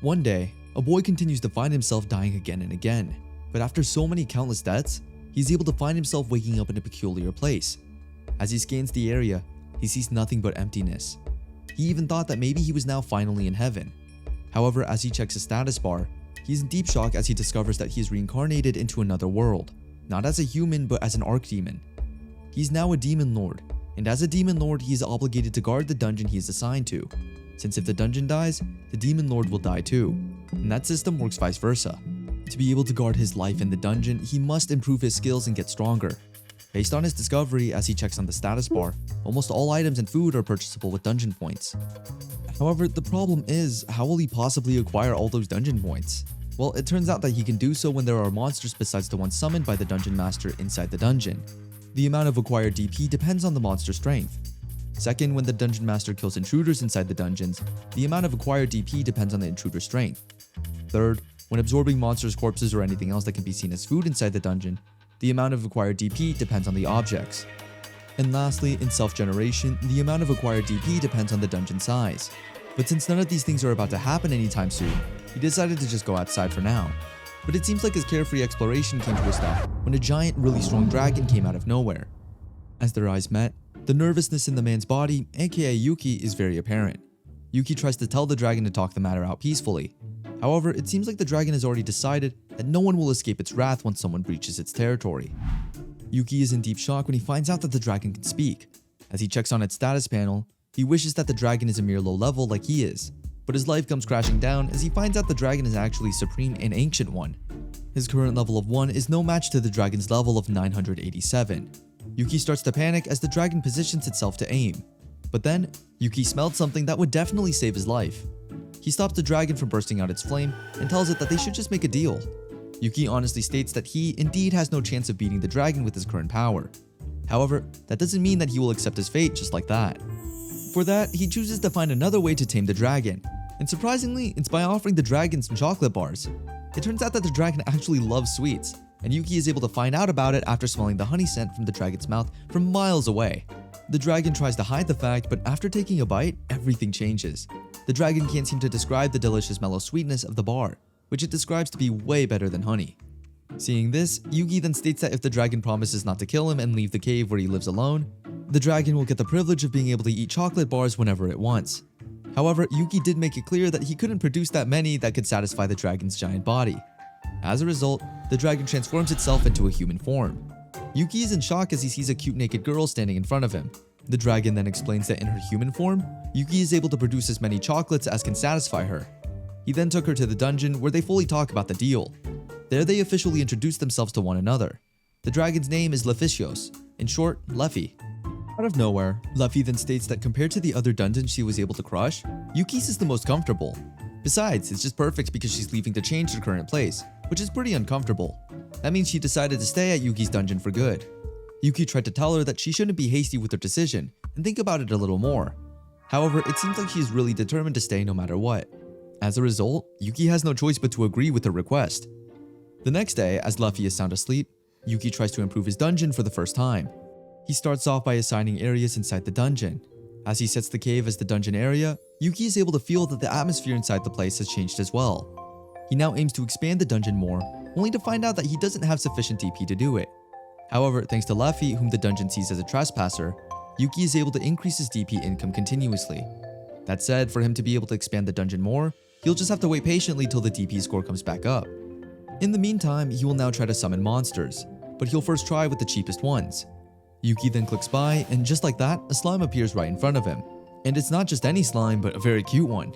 One day, a boy continues to find himself dying again and again, but after so many countless deaths, he's able to find himself waking up in a peculiar place. As he scans the area, he sees nothing but emptiness. He even thought that maybe he was now finally in heaven. However, as he checks his status bar, he's in deep shock as he discovers that he is reincarnated into another world, not as a human but as an archdemon. He's now a demon lord, and as a demon lord, he is obligated to guard the dungeon he is assigned to, since if the dungeon dies, the demon lord will die too, and that system works vice versa. To be able to guard his life in the dungeon, he must improve his skills and get stronger. Based on his discovery, as he checks on the status bar, almost all items and food are purchasable with dungeon points. However, the problem is, how will he possibly acquire all those dungeon points? Well, it turns out that he can do so when there are monsters besides the ones summoned by the dungeon master inside the dungeon. The amount of acquired DP depends on the monster's strength. Second, when the dungeon master kills intruders inside the dungeons, the amount of acquired DP depends on the intruder's strength. Third, when absorbing monsters' corpses or anything else that can be seen as food inside the dungeon, the amount of acquired DP depends on the objects. And lastly, in self-generation, the amount of acquired DP depends on the dungeon size. But since none of these things are about to happen anytime soon, he decided to just go outside for now. But it seems like his carefree exploration came to a stop when a giant, really strong dragon came out of nowhere. As their eyes met, the nervousness in the man's body, aka Yuki, is very apparent. Yuki tries to tell the dragon to talk the matter out peacefully. However, it seems like the dragon has already decided that no one will escape its wrath once someone breaches its territory. Yuki is in deep shock when he finds out that the dragon can speak. As he checks on its status panel, he wishes that the dragon is a mere low level like he is, but his life comes crashing down as he finds out the dragon is actually supreme and ancient one. His current level of 1 is no match to the dragon's level of 987. Yuki starts to panic as the dragon positions itself to aim. But then, Yuki smelled something that would definitely save his life. He stops the dragon from bursting out its flame and tells it that they should just make a deal. Yuki honestly states that he indeed has no chance of beating the dragon with his current power. However, that doesn't mean that he will accept his fate just like that. For that, he chooses to find another way to tame the dragon, and surprisingly, it's by offering the dragon some chocolate bars. It turns out that the dragon actually loves sweets, and Yuki is able to find out about it after smelling the honey scent from the dragon's mouth from miles away. The dragon tries to hide the fact, but after taking a bite, everything changes. The dragon can't seem to describe the delicious mellow sweetness of the bar, which it describes to be way better than honey. Seeing this, Yuki then states that if the dragon promises not to kill him and leave the cave where he lives alone, the dragon will get the privilege of being able to eat chocolate bars whenever it wants. However, Yuki did make it clear that he couldn't produce that many that could satisfy the dragon's giant body. As a result, the dragon transforms itself into a human form. Yuki is in shock as he sees a cute naked girl standing in front of him. The dragon then explains that in her human form, Yuki is able to produce as many chocolates as can satisfy her. He then took her to the dungeon where they fully talk about the deal. There they officially introduce themselves to one another. The dragon's name is Leficios, in short, Leffy. Out of nowhere, Leffy then states that compared to the other dungeons she was able to crush, Yuki's is the most comfortable. Besides, it's just perfect because she's leaving to change her current place, which is pretty uncomfortable. That means she decided to stay at Yuki's dungeon for good. Yuki tried to tell her that she shouldn't be hasty with her decision and think about it a little more. However, it seems like she is really determined to stay no matter what. As a result, Yuki has no choice but to agree with her request. The next day, as Leffy is sound asleep, Yuki tries to improve his dungeon for the first time. He starts off by assigning areas inside the dungeon. As he sets the cave as the dungeon area, Yuki is able to feel that the atmosphere inside the place has changed as well. He now aims to expand the dungeon more, only to find out that he doesn't have sufficient DP to do it. However, thanks to Leffy, whom the dungeon sees as a trespasser, Yuki is able to increase his DP income continuously. That said, for him to be able to expand the dungeon more, he'll just have to wait patiently till the DP score comes back up. In the meantime, he will now try to summon monsters, but he'll first try with the cheapest ones. Yuki then clicks buy, and just like that, a slime appears right in front of him. And it's not just any slime, but a very cute one.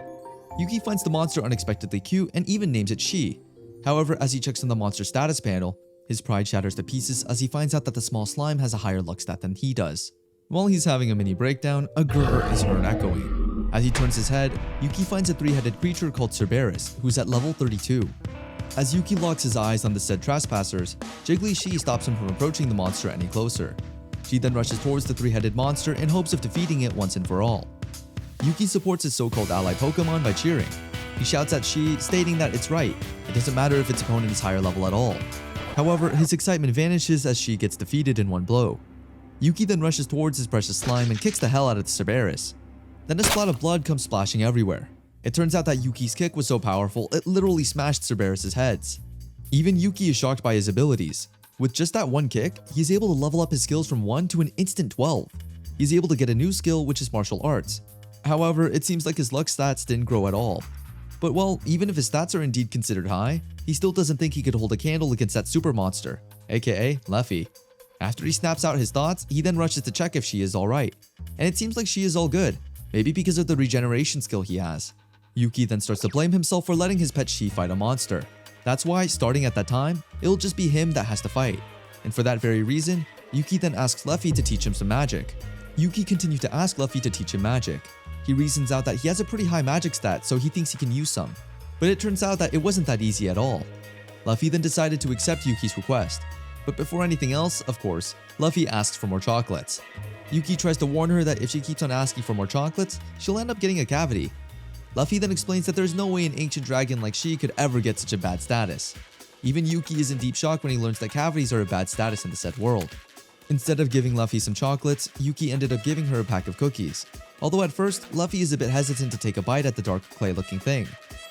Yuki finds the monster unexpectedly cute and even names it She. However, as he checks on the monster status panel, his pride shatters to pieces as he finds out that the small slime has a higher luck stat than he does. While he's having a mini breakdown, a grr is heard echoing. As he turns his head, Yuki finds a three-headed creature called Cerberus, who's at level 32. As Yuki locks his eyes on the said trespassers, Jiggly She stops him from approaching the monster any closer. She then rushes towards the three-headed monster in hopes of defeating it once and for all. Yuki supports his so-called ally Pokemon by cheering. He shouts at She, stating that it's right, it doesn't matter if its opponent is higher level at all. However, his excitement vanishes as She gets defeated in one blow. Yuki then rushes towards his precious slime and kicks the hell out of the Cerberus. Then a splat of blood comes splashing everywhere. It turns out that Yuki's kick was so powerful, it literally smashed Cerberus' heads. Even Yuki is shocked by his abilities. With just that one kick, he's able to level up his skills from 1 to an instant 12. He's able to get a new skill, which is martial arts. However, it seems like his luck stats didn't grow at all. But well, even if his stats are indeed considered high, he still doesn't think he could hold a candle against that super monster, aka Luffy. After he snaps out his thoughts, he then rushes to check if she is alright. And it seems like she is all good, maybe because of the regeneration skill he has. Yuki then starts to blame himself for letting his pet Shi fight a monster. That's why, starting at that time, it'll just be him that has to fight. And for that very reason, Yuki then asks Luffy to teach him some magic. Yuki continues to ask Luffy to teach him magic. He reasons out that he has a pretty high magic stat, so he thinks he can use some. But it turns out that it wasn't that easy at all. Luffy then decided to accept Yuki's request. But before anything else, of course, Luffy asks for more chocolates. Yuki tries to warn her that if she keeps on asking for more chocolates, she'll end up getting a cavity. Luffy then explains that there's no way an ancient dragon like she could ever get such a bad status. Even Yuki is in deep shock when he learns that cavities are a bad status in the said world. Instead of giving Luffy some chocolates, Yuki ended up giving her a pack of cookies. Although at first, Luffy is a bit hesitant to take a bite at the dark clay-looking thing.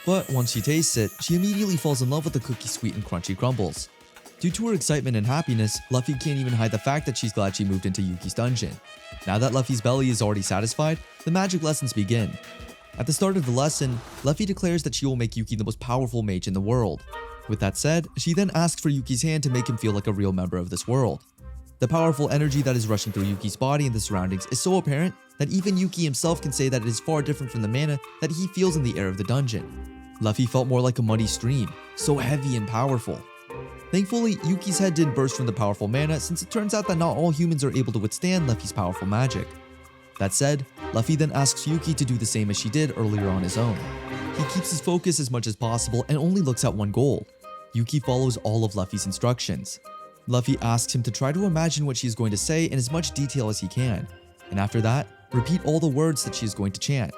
But once she tastes it, she immediately falls in love with the cookie's sweet and crunchy crumbles. Due to her excitement and happiness, Luffy can't even hide the fact that she's glad she moved into Yuki's dungeon. Now that Luffy's belly is already satisfied, the magic lessons begin. At the start of the lesson, Luffy declares that she will make Yuki the most powerful mage in the world. With that said, she then asks for Yuki's hand to make him feel like a real member of this world. The powerful energy that is rushing through Yuki's body and the surroundings is so apparent that even Yuki himself can say that it is far different from the mana that he feels in the air of the dungeon. Luffy felt more like a muddy stream, so heavy and powerful. Thankfully, Yuki's head didn't burst from the powerful mana, since it turns out that not all humans are able to withstand Luffy's powerful magic. That said, Luffy then asks Yuki to do the same as she did earlier on his own. He keeps his focus as much as possible and only looks at one goal. Yuki follows all of Luffy's instructions. Luffy asks him to try to imagine what she is going to say in as much detail as he can, and after that, repeat all the words that she is going to chant.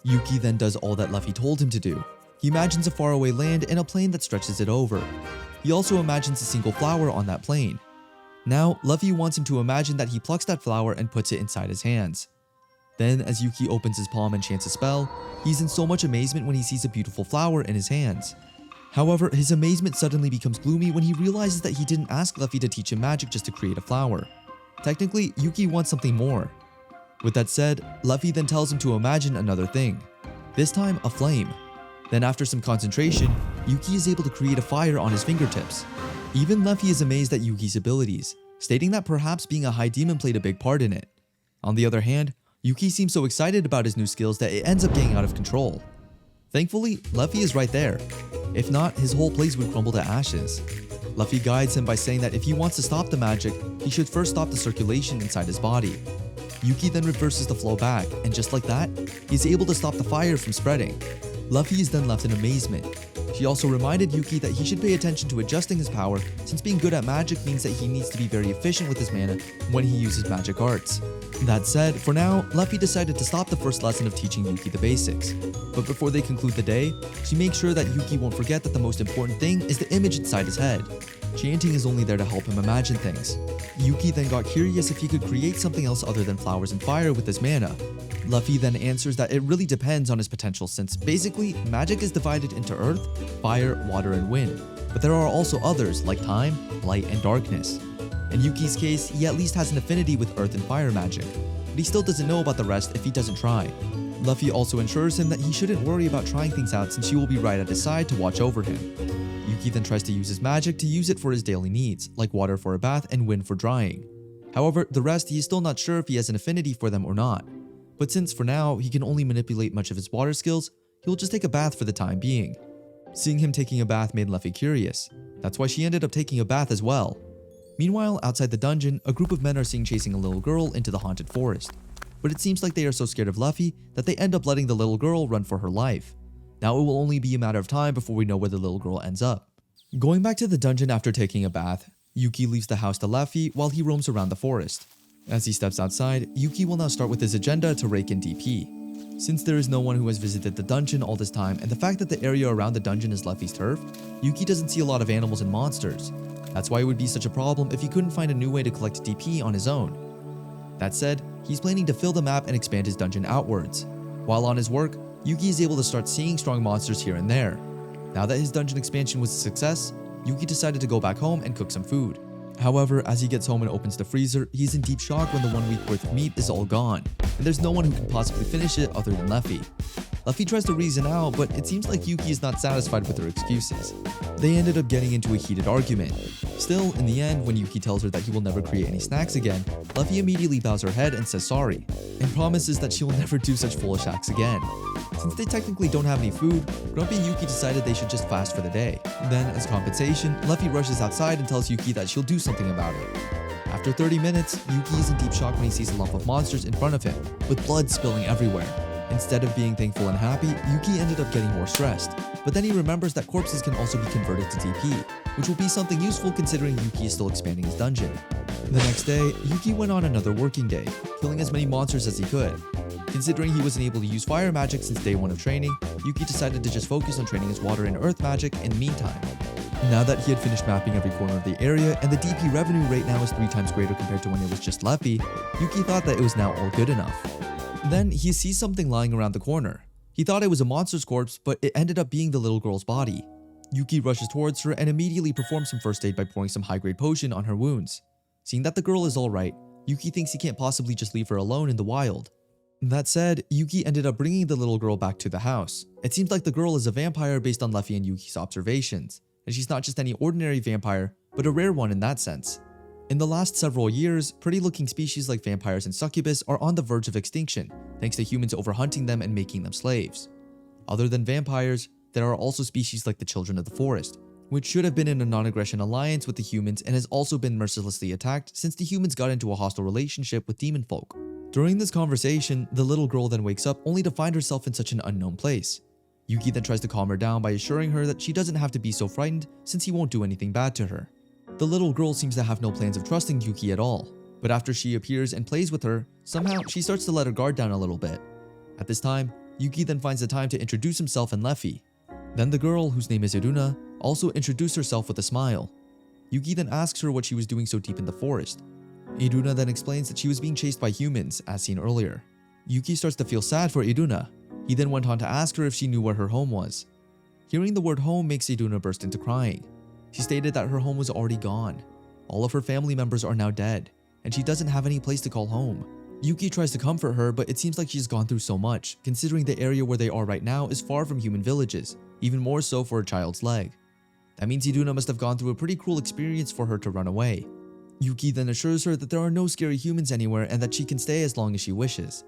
Yuki then does all that Luffy told him to do. He imagines a faraway land and a plain that stretches it over. He also imagines a single flower on that plain. Now, Luffy wants him to imagine that he plucks that flower and puts it inside his hands. Then, as Yuki opens his palm and chants a spell, he's in so much amazement when he sees a beautiful flower in his hands. However, his amazement suddenly becomes gloomy when he realizes that he didn't ask Luffy to teach him magic just to create a flower. Technically, Yuki wants something more. With that said, Luffy then tells him to imagine another thing. This time, a flame. Then after some concentration, Yuki is able to create a fire on his fingertips. Even Luffy is amazed at Yuki's abilities, stating that perhaps being a high demon played a big part in it. On the other hand, Yuki seems so excited about his new skills that it ends up getting out of control. Thankfully, Luffy is right there. If not, his whole place would crumble to ashes. Luffy guides him by saying that if he wants to stop the magic, he should first stop the circulation inside his body. Yuki then reverses the flow back, and just like that, he's able to stop the fire from spreading. Luffy is then left in amazement. She also reminded Yuki that he should pay attention to adjusting his power, since being good at magic means that he needs to be very efficient with his mana when he uses magic arts. That said, for now, Luffy decided to stop the first lesson of teaching Yuki the basics. But before they conclude the day, she makes sure that Yuki won't forget that the most important thing is the image inside his head. Chanting is only there to help him imagine things. Yuki then got curious if he could create something else other than flowers and fire with his mana. Luffy then answers that it really depends on his potential, since basically, magic is divided into earth, fire, water, and wind. But there are also others like time, light, and darkness. In Yuki's case, he at least has an affinity with earth and fire magic, but he still doesn't know about the rest if he doesn't try. Luffy also assures him that he shouldn't worry about trying things out since she will be right at his side to watch over him. Yuki then tries to use his magic to use it for his daily needs, like water for a bath and wind for drying. However, the rest he is still not sure if he has an affinity for them or not. But since for now he can only manipulate much of his water skills, he'll just take a bath for the time being. Seeing him taking a bath made Luffy curious. That's why she ended up taking a bath as well. Meanwhile, outside the dungeon, a group of men are seen chasing a little girl into the haunted forest. But it seems like they are so scared of Luffy that they end up letting the little girl run for her life. Now it will only be a matter of time before we know where the little girl ends up. Going back to the dungeon after taking a bath, Yuki leaves the house to Luffy while he roams around the forest. As he steps outside, Yuki will now start with his agenda to rake in DP. Since there is no one who has visited the dungeon all this time and the fact that the area around the dungeon is Luffy's turf, Yuki doesn't see a lot of animals and monsters. That's why it would be such a problem if he couldn't find a new way to collect DP on his own. That said, he's planning to fill the map and expand his dungeon outwards. While on his work, Yuki is able to start seeing strong monsters here and there. Now that his dungeon expansion was a success, Yuki decided to go back home and cook some food. However, as he gets home and opens the freezer, he's in deep shock when the 1 week worth of meat is all gone, and there's no one who can possibly finish it other than Leffy. Leffy tries to reason out, but it seems like Yuki is not satisfied with her excuses. They ended up getting into a heated argument. Still, in the end, when Yuki tells her that he will never create any snacks again, Leffy immediately bows her head and says sorry, and promises that she will never do such foolish acts again. Since they technically don't have any food, Grumpy and Yuki decided they should just fast for the day. Then, as compensation, Leffy rushes outside and tells Yuki that she'll do something about it. After 30 minutes, Yuki is in deep shock when he sees a lump of monsters in front of him, with blood spilling everywhere. Instead of being thankful and happy, Yuki ended up getting more stressed. But then he remembers that corpses can also be converted to DP, which will be something useful considering Yuki is still expanding his dungeon. The next day, Yuki went on another working day, killing as many monsters as he could. Considering he wasn't able to use fire magic since day 1 of training, Yuki decided to just focus on training his water and earth magic in the meantime. Now that he had finished mapping every corner of the area and the DP revenue rate now is 3 times greater compared to when it was just Leffy, Yuki thought that it was now all good enough. Then he sees something lying around the corner. He thought it was a monster's corpse, but it ended up being the little girl's body. Yuki rushes towards her and immediately performs some first aid by pouring some high-grade potion on her wounds. Seeing that the girl is alright, Yuki thinks he can't possibly just leave her alone in the wild. That said, Yuki ended up bringing the little girl back to the house. It seems like the girl is a vampire based on Leffy and Yuki's observations, and she's not just any ordinary vampire, but a rare one in that sense. In the last several years, pretty-looking species like vampires and succubus are on the verge of extinction, thanks to humans overhunting them and making them slaves. Other than vampires, there are also species like the children of the forest, which should have been in a non-aggression alliance with the humans and has also been mercilessly attacked since the humans got into a hostile relationship with demon folk. During this conversation, the little girl then wakes up only to find herself in such an unknown place. Yuki then tries to calm her down by assuring her that she doesn't have to be so frightened since he won't do anything bad to her. The little girl seems to have no plans of trusting Yuki at all, but after she appears and plays with her, somehow she starts to let her guard down a little bit. At this time, Yuki then finds the time to introduce himself and Leffy. Then the girl, whose name is Iruna, also introduced herself with a smile. Yuki then asks her what she was doing so deep in the forest. Iruna then explains that she was being chased by humans, as seen earlier. Yuki starts to feel sad for Iruna. He then went on to ask her if she knew where her home was. Hearing the word home makes Iruna burst into crying. She stated that her home was already gone. All of her family members are now dead, and she doesn't have any place to call home. Yuki tries to comfort her, but it seems like she's gone through so much, considering the area where they are right now is far from human villages, even more so for a child's leg. That means Iruna must have gone through a pretty cruel experience for her to run away. Yuki then assures her that there are no scary humans anywhere and that she can stay as long as she wishes.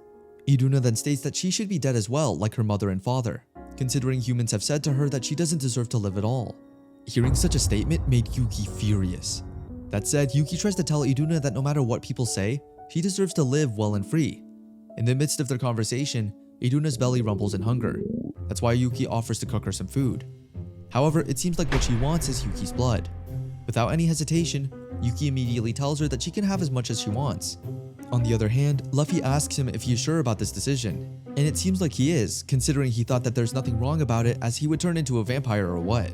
Iruna then states that she should be dead as well, like her mother and father, considering humans have said to her that she doesn't deserve to live at all. Hearing such a statement made Yuki furious. That said, Yuki tries to tell Iruna that no matter what people say, she deserves to live well and free. In the midst of their conversation, Iruna's belly rumbles in hunger. That's why Yuki offers to cook her some food. However, it seems like what she wants is Yuki's blood. Without any hesitation, Yuki immediately tells her that she can have as much as she wants. On the other hand, Leffy asks him if he is sure about this decision, and it seems like he is, considering he thought that there's nothing wrong about it as he would turn into a vampire or what.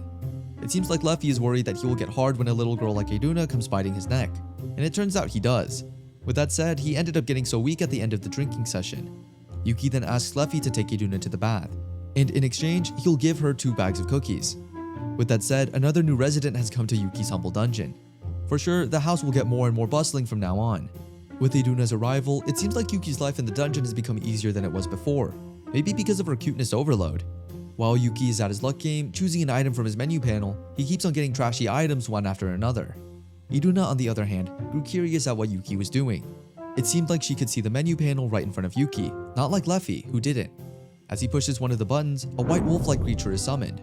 It seems like Leffy is worried that he will get hard when a little girl like Iruna comes biting his neck, and it turns out he does. With that said, he ended up getting so weak at the end of the drinking session. Yuki then asks Leffy to take Iruna to the bath, and in exchange, he'll give her 2 bags of cookies. With that said, another new resident has come to Yuki's humble dungeon. For sure, the house will get more and more bustling from now on. With Iruna's arrival, it seems like Yuki's life in the dungeon has become easier than it was before, maybe because of her cuteness overload. While Yuki is at his luck game, choosing an item from his menu panel, he keeps on getting trashy items one after another. Iruna, on the other hand, grew curious at what Yuki was doing. It seemed like she could see the menu panel right in front of Yuki, not like Leffy, who didn't. As he pushes one of the buttons, a white wolf-like creature is summoned.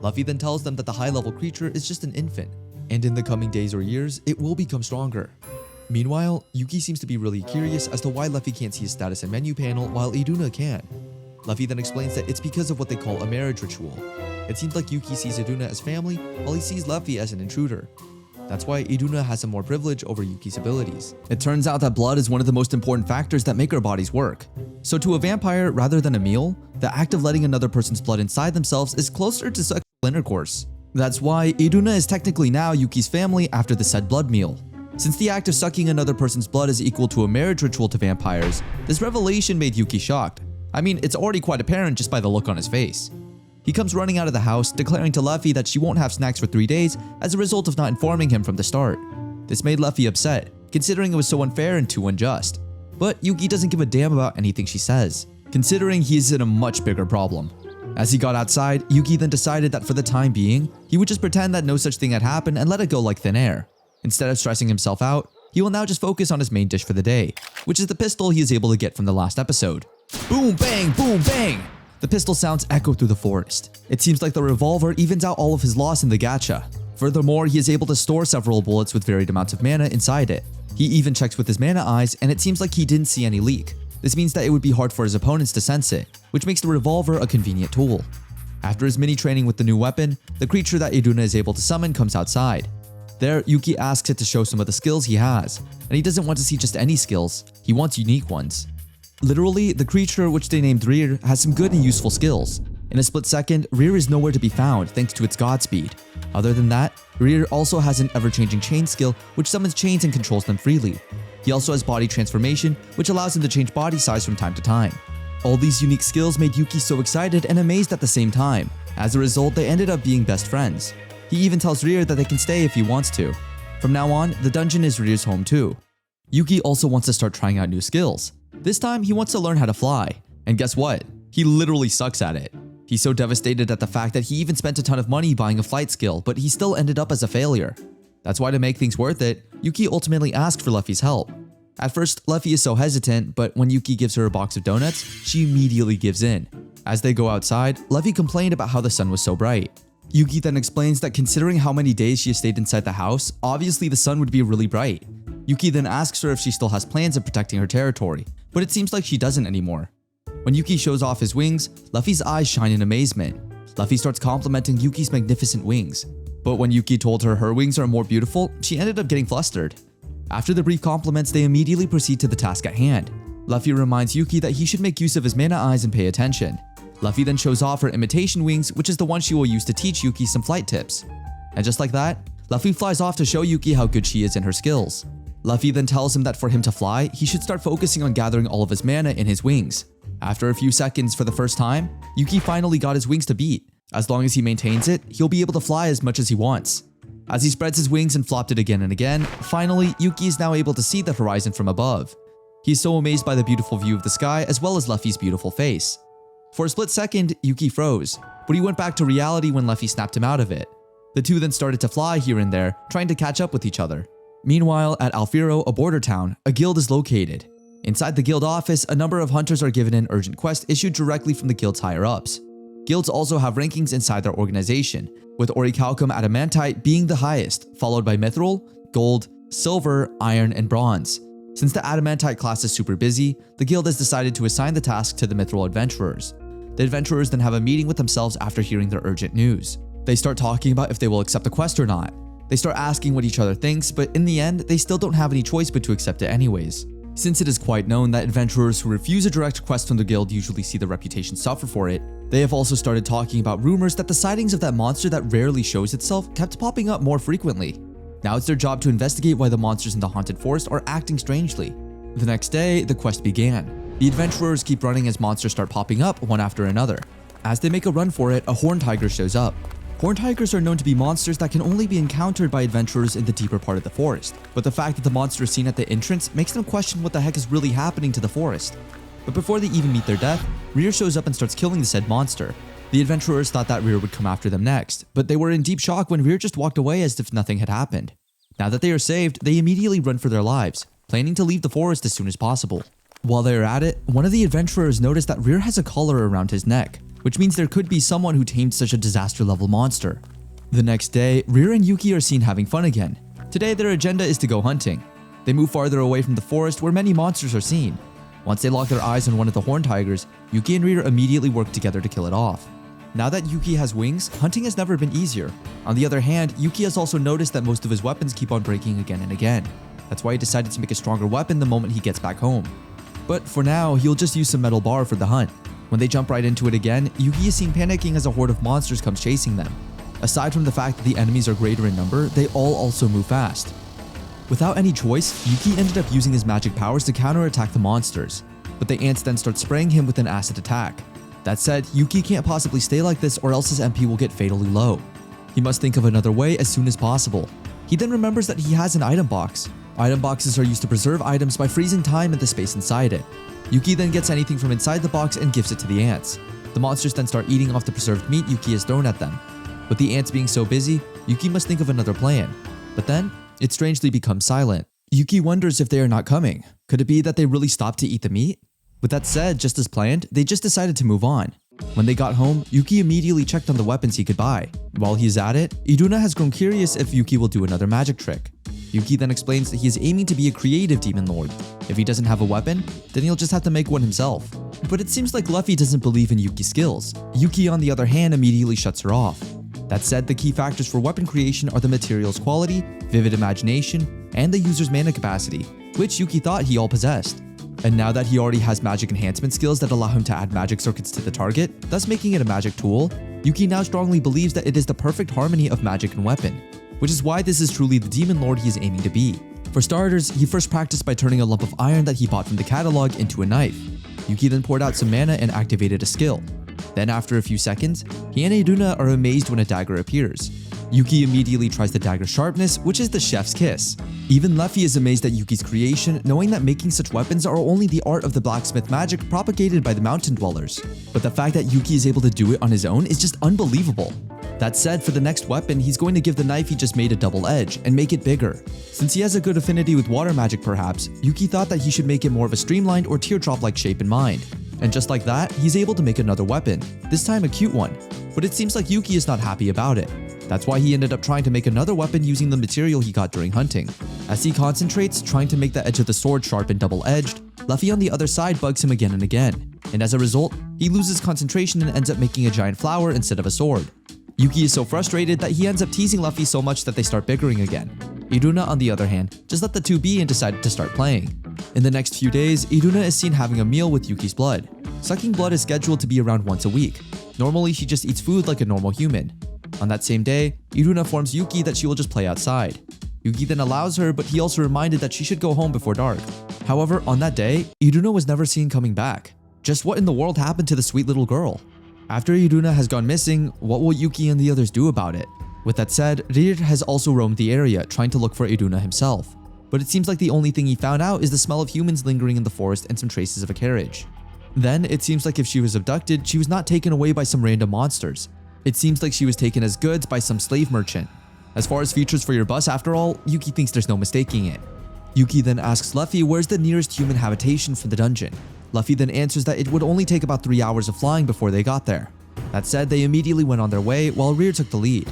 Leffy then tells them that the high-level creature is just an infant, and in the coming days or years, it will become stronger. Meanwhile, Yuki seems to be really curious as to why Leffy can't see his status and menu panel while Iruna can. Leffy then explains that it's because of what they call a marriage ritual. It seems like Yuki sees Iruna as family, while he sees Leffy as an intruder. That's why Iruna has some more privilege over Yuki's abilities. It turns out that blood is one of the most important factors that make our bodies work. So to a vampire, rather than a meal, the act of letting another person's blood inside themselves is closer to sexual intercourse. That's why Iruna is technically now Yuki's family after the said blood meal. Since the act of sucking another person's blood is equal to a marriage ritual to vampires, this revelation made Yuki shocked. I mean, it's already quite apparent just by the look on his face. He comes running out of the house, declaring to Luffy that she won't have snacks for 3 days as a result of not informing him from the start. This made Luffy upset, considering it was so unfair and too unjust. But Yuki doesn't give a damn about anything she says, considering he is in a much bigger problem. As he got outside, Yuki then decided that for the time being, he would just pretend that no such thing had happened and let it go like thin air. Instead of stressing himself out, he will now just focus on his main dish for the day, which is the pistol he is able to get from the last episode. Boom bang, boom bang! The pistol sounds echo through the forest. It seems like the revolver evens out all of his loss in the gacha. Furthermore, he is able to store several bullets with varied amounts of mana inside it. He even checks with his mana eyes, and it seems like he didn't see any leak. This means that it would be hard for his opponents to sense it, which makes the revolver a convenient tool. After his mini training with the new weapon, the creature that Iduna is able to summon comes outside. There, Yuki asks it to show some of the skills he has, and he doesn't want to see just any skills, he wants unique ones. Literally, the creature, which they named Rear, has some good and useful skills. In a split second, Rear is nowhere to be found thanks to its Godspeed. Other than that, Rear also has an ever-changing chain skill which summons chains and controls them freely. He also has body transformation, which allows him to change body size from time to time. All these unique skills made Yuki so excited and amazed at the same time. As a result, they ended up being best friends. He even tells Rear that they can stay if he wants to. From now on, the dungeon is Rear's home too. Yuki also wants to start trying out new skills. This time, he wants to learn how to fly. And guess what? He literally sucks at it. He's so devastated at the fact that he even spent a ton of money buying a flight skill, but he still ended up as a failure. That's why, to make things worth it, Yuki ultimately asked for Luffy's help. At first, Luffy is so hesitant, but when Yuki gives her a box of donuts, she immediately gives in. As they go outside, Luffy complained about how the sun was so bright. Yuki then explains that considering how many days she has stayed inside the house, obviously the sun would be really bright. Yuki then asks her if she still has plans of protecting her territory, but it seems like she doesn't anymore. When Yuki shows off his wings, Luffy's eyes shine in amazement. Luffy starts complimenting Yuki's magnificent wings. But when Yuki told her her wings are more beautiful, she ended up getting flustered. After the brief compliments, they immediately proceed to the task at hand. Luffy reminds Yuki that he should make use of his mana eyes and pay attention. Luffy then shows off her imitation wings, which is the one she will use to teach Yuki some flight tips. And just like that, Luffy flies off to show Yuki how good she is in her skills. Luffy then tells him that for him to fly, he should start focusing on gathering all of his mana in his wings. After a few seconds for the first time, Yuki finally got his wings to beat. As long as he maintains it, he'll be able to fly as much as he wants. As he spreads his wings and flopped it again and again, finally, Yuki is now able to see the horizon from above. He's so amazed by the beautiful view of the sky as well as Luffy's beautiful face. For a split second, Yuki froze, but he went back to reality when Luffy snapped him out of it. The two then started to fly here and there, trying to catch up with each other. Meanwhile, at Alfiro, a border town, a guild is located. Inside the guild office, a number of hunters are given an urgent quest issued directly from the guild's higher-ups. Guilds also have rankings inside their organization, with Orichalcum Adamantite being the highest, followed by Mithril, Gold, Silver, Iron, and Bronze. Since the Adamantite class is super busy, the guild has decided to assign the task to the Mithril adventurers. The adventurers then have a meeting with themselves after hearing their urgent news. They start talking about if they will accept the quest or not. They start asking what each other thinks, but in the end, they still don't have any choice but to accept it anyways. Since it is quite known that adventurers who refuse a direct quest from the guild usually see their reputation suffer for it, they have also started talking about rumors that the sightings of that monster that rarely shows itself kept popping up more frequently. Now it's their job to investigate why the monsters in the haunted forest are acting strangely. The next day, the quest began. The adventurers keep running as monsters start popping up one after another. As they make a run for it, a horned tiger shows up. Horned tigers are known to be monsters that can only be encountered by adventurers in the deeper part of the forest, but the fact that the monster is seen at the entrance makes them question what the heck is really happening to the forest. But before they even meet their death, Rear shows up and starts killing the said monster. The adventurers thought that Rear would come after them next, but they were in deep shock when Rear just walked away as if nothing had happened. Now that they are saved, they immediately run for their lives, planning to leave the forest as soon as possible. While they are at it, one of the adventurers noticed that Rear has a collar around his neck, which means there could be someone who tamed such a disaster-level monster. The next day, Rear and Yuki are seen having fun again. Today, their agenda is to go hunting. They move farther away from the forest where many monsters are seen. Once they lock their eyes on one of the horned tigers, Yuki and Rear immediately work together to kill it off. Now that Yuki has wings, hunting has never been easier. On the other hand, Yuki has also noticed that most of his weapons keep on breaking again and again. That's why he decided to make a stronger weapon the moment he gets back home. But for now, he'll just use some metal bar for the hunt. When they jump right into it again, Yuki is seen panicking as a horde of monsters comes chasing them. Aside from the fact that the enemies are greater in number, they all also move fast. Without any choice, Yuki ended up using his magic powers to counterattack the monsters. but the ants then start spraying him with an acid attack. That said, Yuki can't possibly stay like this or else his MP will get fatally low. He must think of another way as soon as possible. He then remembers that he has an item box. Item boxes are used to preserve items by freezing time and the space inside it. Yuki then gets anything from inside the box and gives it to the ants. The monsters then start eating off the preserved meat Yuki has thrown at them. With the ants being so busy, Yuki must think of another plan. But then, it strangely becomes silent. Yuki wonders if they are not coming. Could it be that they really stopped to eat the meat? With that said, just as planned, they just decided to move on. When they got home, Yuki immediately checked on the weapons he could buy. While he's at it, Iduna has grown curious if Yuki will do another magic trick. Yuki then explains that he is aiming to be a creative demon lord. If he doesn't have a weapon, then he'll just have to make one himself. But it seems like Luffy doesn't believe in Yuki's skills. Yuki, on the other hand, immediately shuts her off. That said, the key factors for weapon creation are the material's quality, vivid imagination, and the user's mana capacity, which Yuki thought he all possessed. And now that he already has magic enhancement skills that allow him to add magic circuits to the target, thus making it a magic tool, Yuki now strongly believes that it is the perfect harmony of magic and weapon, which is why this is truly the demon lord he is aiming to be. For starters, he first practiced by turning a lump of iron that he bought from the catalog into a knife. Yuki then poured out some mana and activated a skill. Then after a few seconds, he and Iduna are amazed when a dagger appears. Yuki immediately tries the dagger's sharpness, which is the chef's kiss. Even Luffy is amazed at Yuki's creation, knowing that making such weapons are only the art of the blacksmith magic propagated by the mountain dwellers. But the fact that Yuki is able to do it on his own is just unbelievable. That said, for the next weapon, he's going to give the knife he just made a double edge and make it bigger. Since he has a good affinity with water magic perhaps, Yuki thought that he should make it more of a streamlined or teardrop-like shape in mind. And just like that, he's able to make another weapon, this time a cute one. But it seems like Yuki is not happy about it. That's why he ended up trying to make another weapon using the material he got during hunting. As he concentrates, trying to make the edge of the sword sharp and double-edged, Luffy on the other side bugs him again and again. And as a result, he loses concentration and ends up making a giant flower instead of a sword. Yuki is so frustrated that he ends up teasing Luffy so much that they start bickering again. Iduna, on the other hand, just let the two be and decided to start playing. In the next few days, Iduna is seen having a meal with Yuki's blood. Sucking blood is scheduled to be around once a week. Normally, she just eats food like a normal human. On that same day, Iduna informs Yuki that she will just play outside. Yuki then allows her, but he also reminded that she should go home before dark. However, on that day, Iduna was never seen coming back. Just what in the world happened to the sweet little girl? After Iduna has gone missing, what will Yuki and the others do about it? With that said, Rir has also roamed the area, trying to look for Iduna himself. But it seems like the only thing he found out is the smell of humans lingering in the forest and some traces of a carriage. Then, it seems like if she was abducted, she was not taken away by some random monsters. It seems like she was taken as goods by some slave merchant. As far as features for your bus, after all, Yuki thinks there's no mistaking it. Yuki then asks Luffy where's the nearest human habitation for the dungeon. Luffy then answers that it would only take about 3 hours of flying before they got there. That said, they immediately went on their way while Rir took the lead.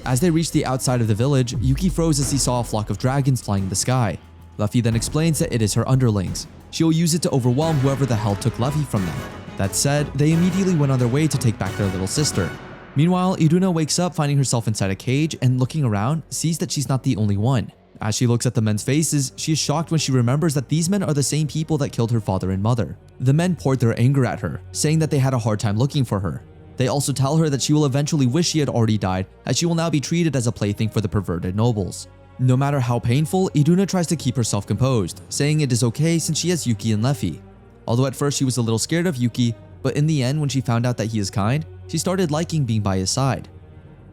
As they reached the outside of the village, Yuki froze as he saw a flock of dragons flying in the sky. Luffy then explains that it is her underlings. She'll use it to overwhelm whoever the hell took Luffy from them. That said, they immediately went on their way to take back their little sister. Meanwhile, Iduna wakes up finding herself inside a cage and looking around, sees that she's not the only one. As she looks at the men's faces, she is shocked when she remembers that these men are the same people that killed her father and mother. The men poured their anger at her, saying that they had a hard time looking for her. They also tell her that she will eventually wish she had already died, as she will now be treated as a plaything for the perverted nobles. No matter how painful, Iduna tries to keep herself composed, saying it is okay since she has Yuki and Luffy. Although at first she was a little scared of Yuki, but in the end when she found out that he is kind, she started liking being by his side.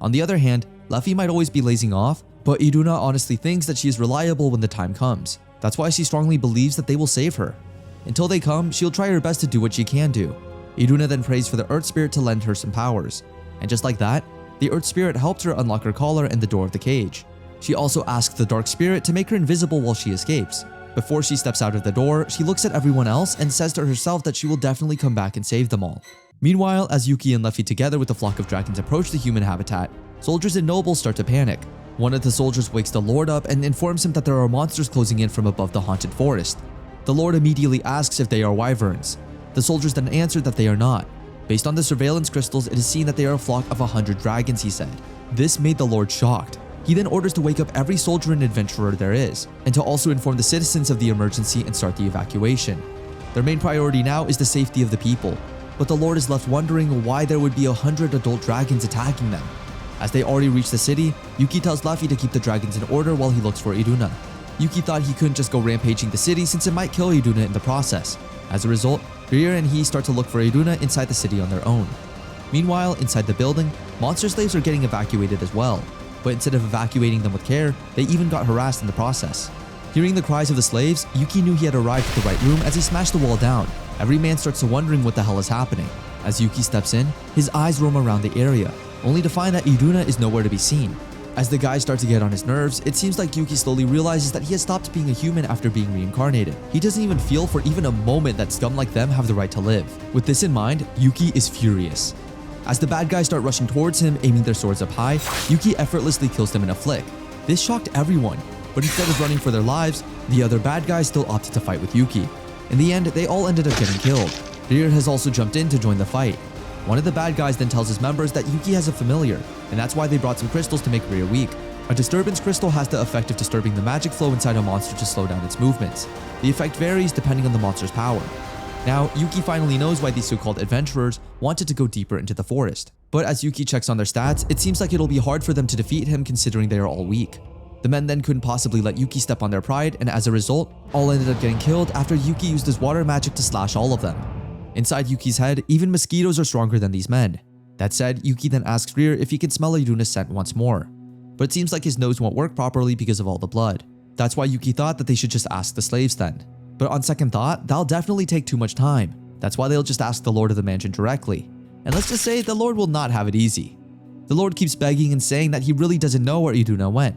On the other hand, Luffy might always be lazing off, but Iduna honestly thinks that she is reliable when the time comes. That's why she strongly believes that they will save her. Until they come, she'll try her best to do what she can do. Iduna then prays for the Earth Spirit to lend her some powers. And just like that, the Earth Spirit helped her unlock her collar and the door of the cage. She also asks the Dark Spirit to make her invisible while she escapes. Before she steps out of the door, she looks at everyone else and says to herself that she will definitely come back and save them all. Meanwhile, as Yuki and Luffy together with the flock of dragons approach the human habitat, soldiers and nobles start to panic. One of the soldiers wakes the Lord up and informs him that there are monsters closing in from above the haunted forest. The Lord immediately asks if they are wyverns. The soldiers then answer that they are not. Based on the surveillance crystals, it is seen that they are a flock of 100 dragons, he said. This made the Lord shocked. He then orders to wake up every soldier and adventurer there is, and to also inform the citizens of the emergency and start the evacuation. Their main priority now is the safety of the people, but the Lord is left wondering why there would be 100 adult dragons attacking them. As they already reach the city, Yuki tells Luffy to keep the dragons in order while he looks for Iduna. Yuki thought he couldn't just go rampaging the city since it might kill Iduna in the process. As a result, Rear and he start to look for Iruna inside the city on their own. Meanwhile, inside the building, monster slaves are getting evacuated as well, but instead of evacuating them with care, they even got harassed in the process. Hearing the cries of the slaves, Yuki knew he had arrived at the right room as he smashed the wall down. Every man starts to wondering what the hell is happening. As Yuki steps in, his eyes roam around the area, only to find that Iruna is nowhere to be seen. As the guys start to get on his nerves, it seems like Yuki slowly realizes that he has stopped being a human after being reincarnated. He doesn't even feel for even a moment that scum like them have the right to live. With this in mind, Yuki is furious. As the bad guys start rushing towards him, aiming their swords up high, Yuki effortlessly kills them in a flick. This shocked everyone, but instead of running for their lives, the other bad guys still opted to fight with Yuki. In the end, they all ended up getting killed. Rear has also jumped in to join the fight. One of the bad guys then tells his members that Yuki has a familiar, and that's why they brought some crystals to make Rear weak. A disturbance crystal has the effect of disturbing the magic flow inside a monster to slow down its movements. The effect varies depending on the monster's power. Now, Yuki finally knows why these so-called adventurers wanted to go deeper into the forest. But as Yuki checks on their stats, it seems like it'll be hard for them to defeat him considering they are all weak. The men then couldn't possibly let Yuki step on their pride, and as a result, all ended up getting killed after Yuki used his water magic to slash all of them. Inside Yuki's head, even mosquitoes are stronger than these men. That said, Yuki then asks Rear if he can smell Iruna's scent once more. But it seems like his nose won't work properly because of all the blood. That's why Yuki thought that they should just ask the slaves then. But on second thought, that'll definitely take too much time. That's why they'll just ask the Lord of the Mansion directly. And let's just say the Lord will not have it easy. The Lord keeps begging and saying that he really doesn't know where Iruna went.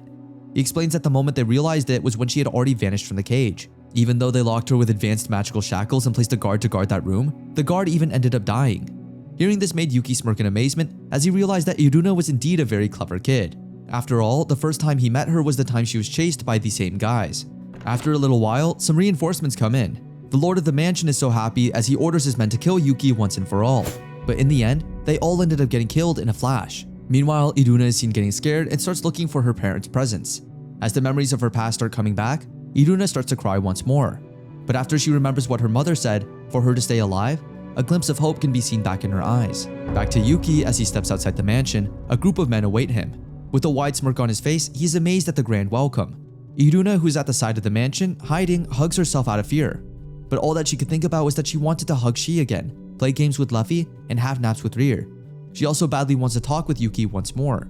He explains that the moment they realized it was when she had already vanished from the cage. Even though they locked her with advanced magical shackles and placed a guard to guard that room, the guard even ended up dying. Hearing this made Yuki smirk in amazement as he realized that Iruna was indeed a very clever kid. After all, the first time he met her was the time she was chased by these same guys. After a little while, some reinforcements come in. The Lord of the Mansion is so happy as he orders his men to kill Yuki once and for all. But in the end, they all ended up getting killed in a flash. Meanwhile, Iruna is seen getting scared and starts looking for her parents' presence. As the memories of her past start coming back, Iruna starts to cry once more. But after she remembers what her mother said, for her to stay alive, a glimpse of hope can be seen back in her eyes. Back to Yuki as he steps outside the mansion, a group of men await him. With a wide smirk on his face, he is amazed at the grand welcome. Iruna, who's at the side of the mansion, hiding, hugs herself out of fear. But all that she could think about was that she wanted to hug Shi again, play games with Luffy, and have naps with Rear. She also badly wants to talk with Yuki once more.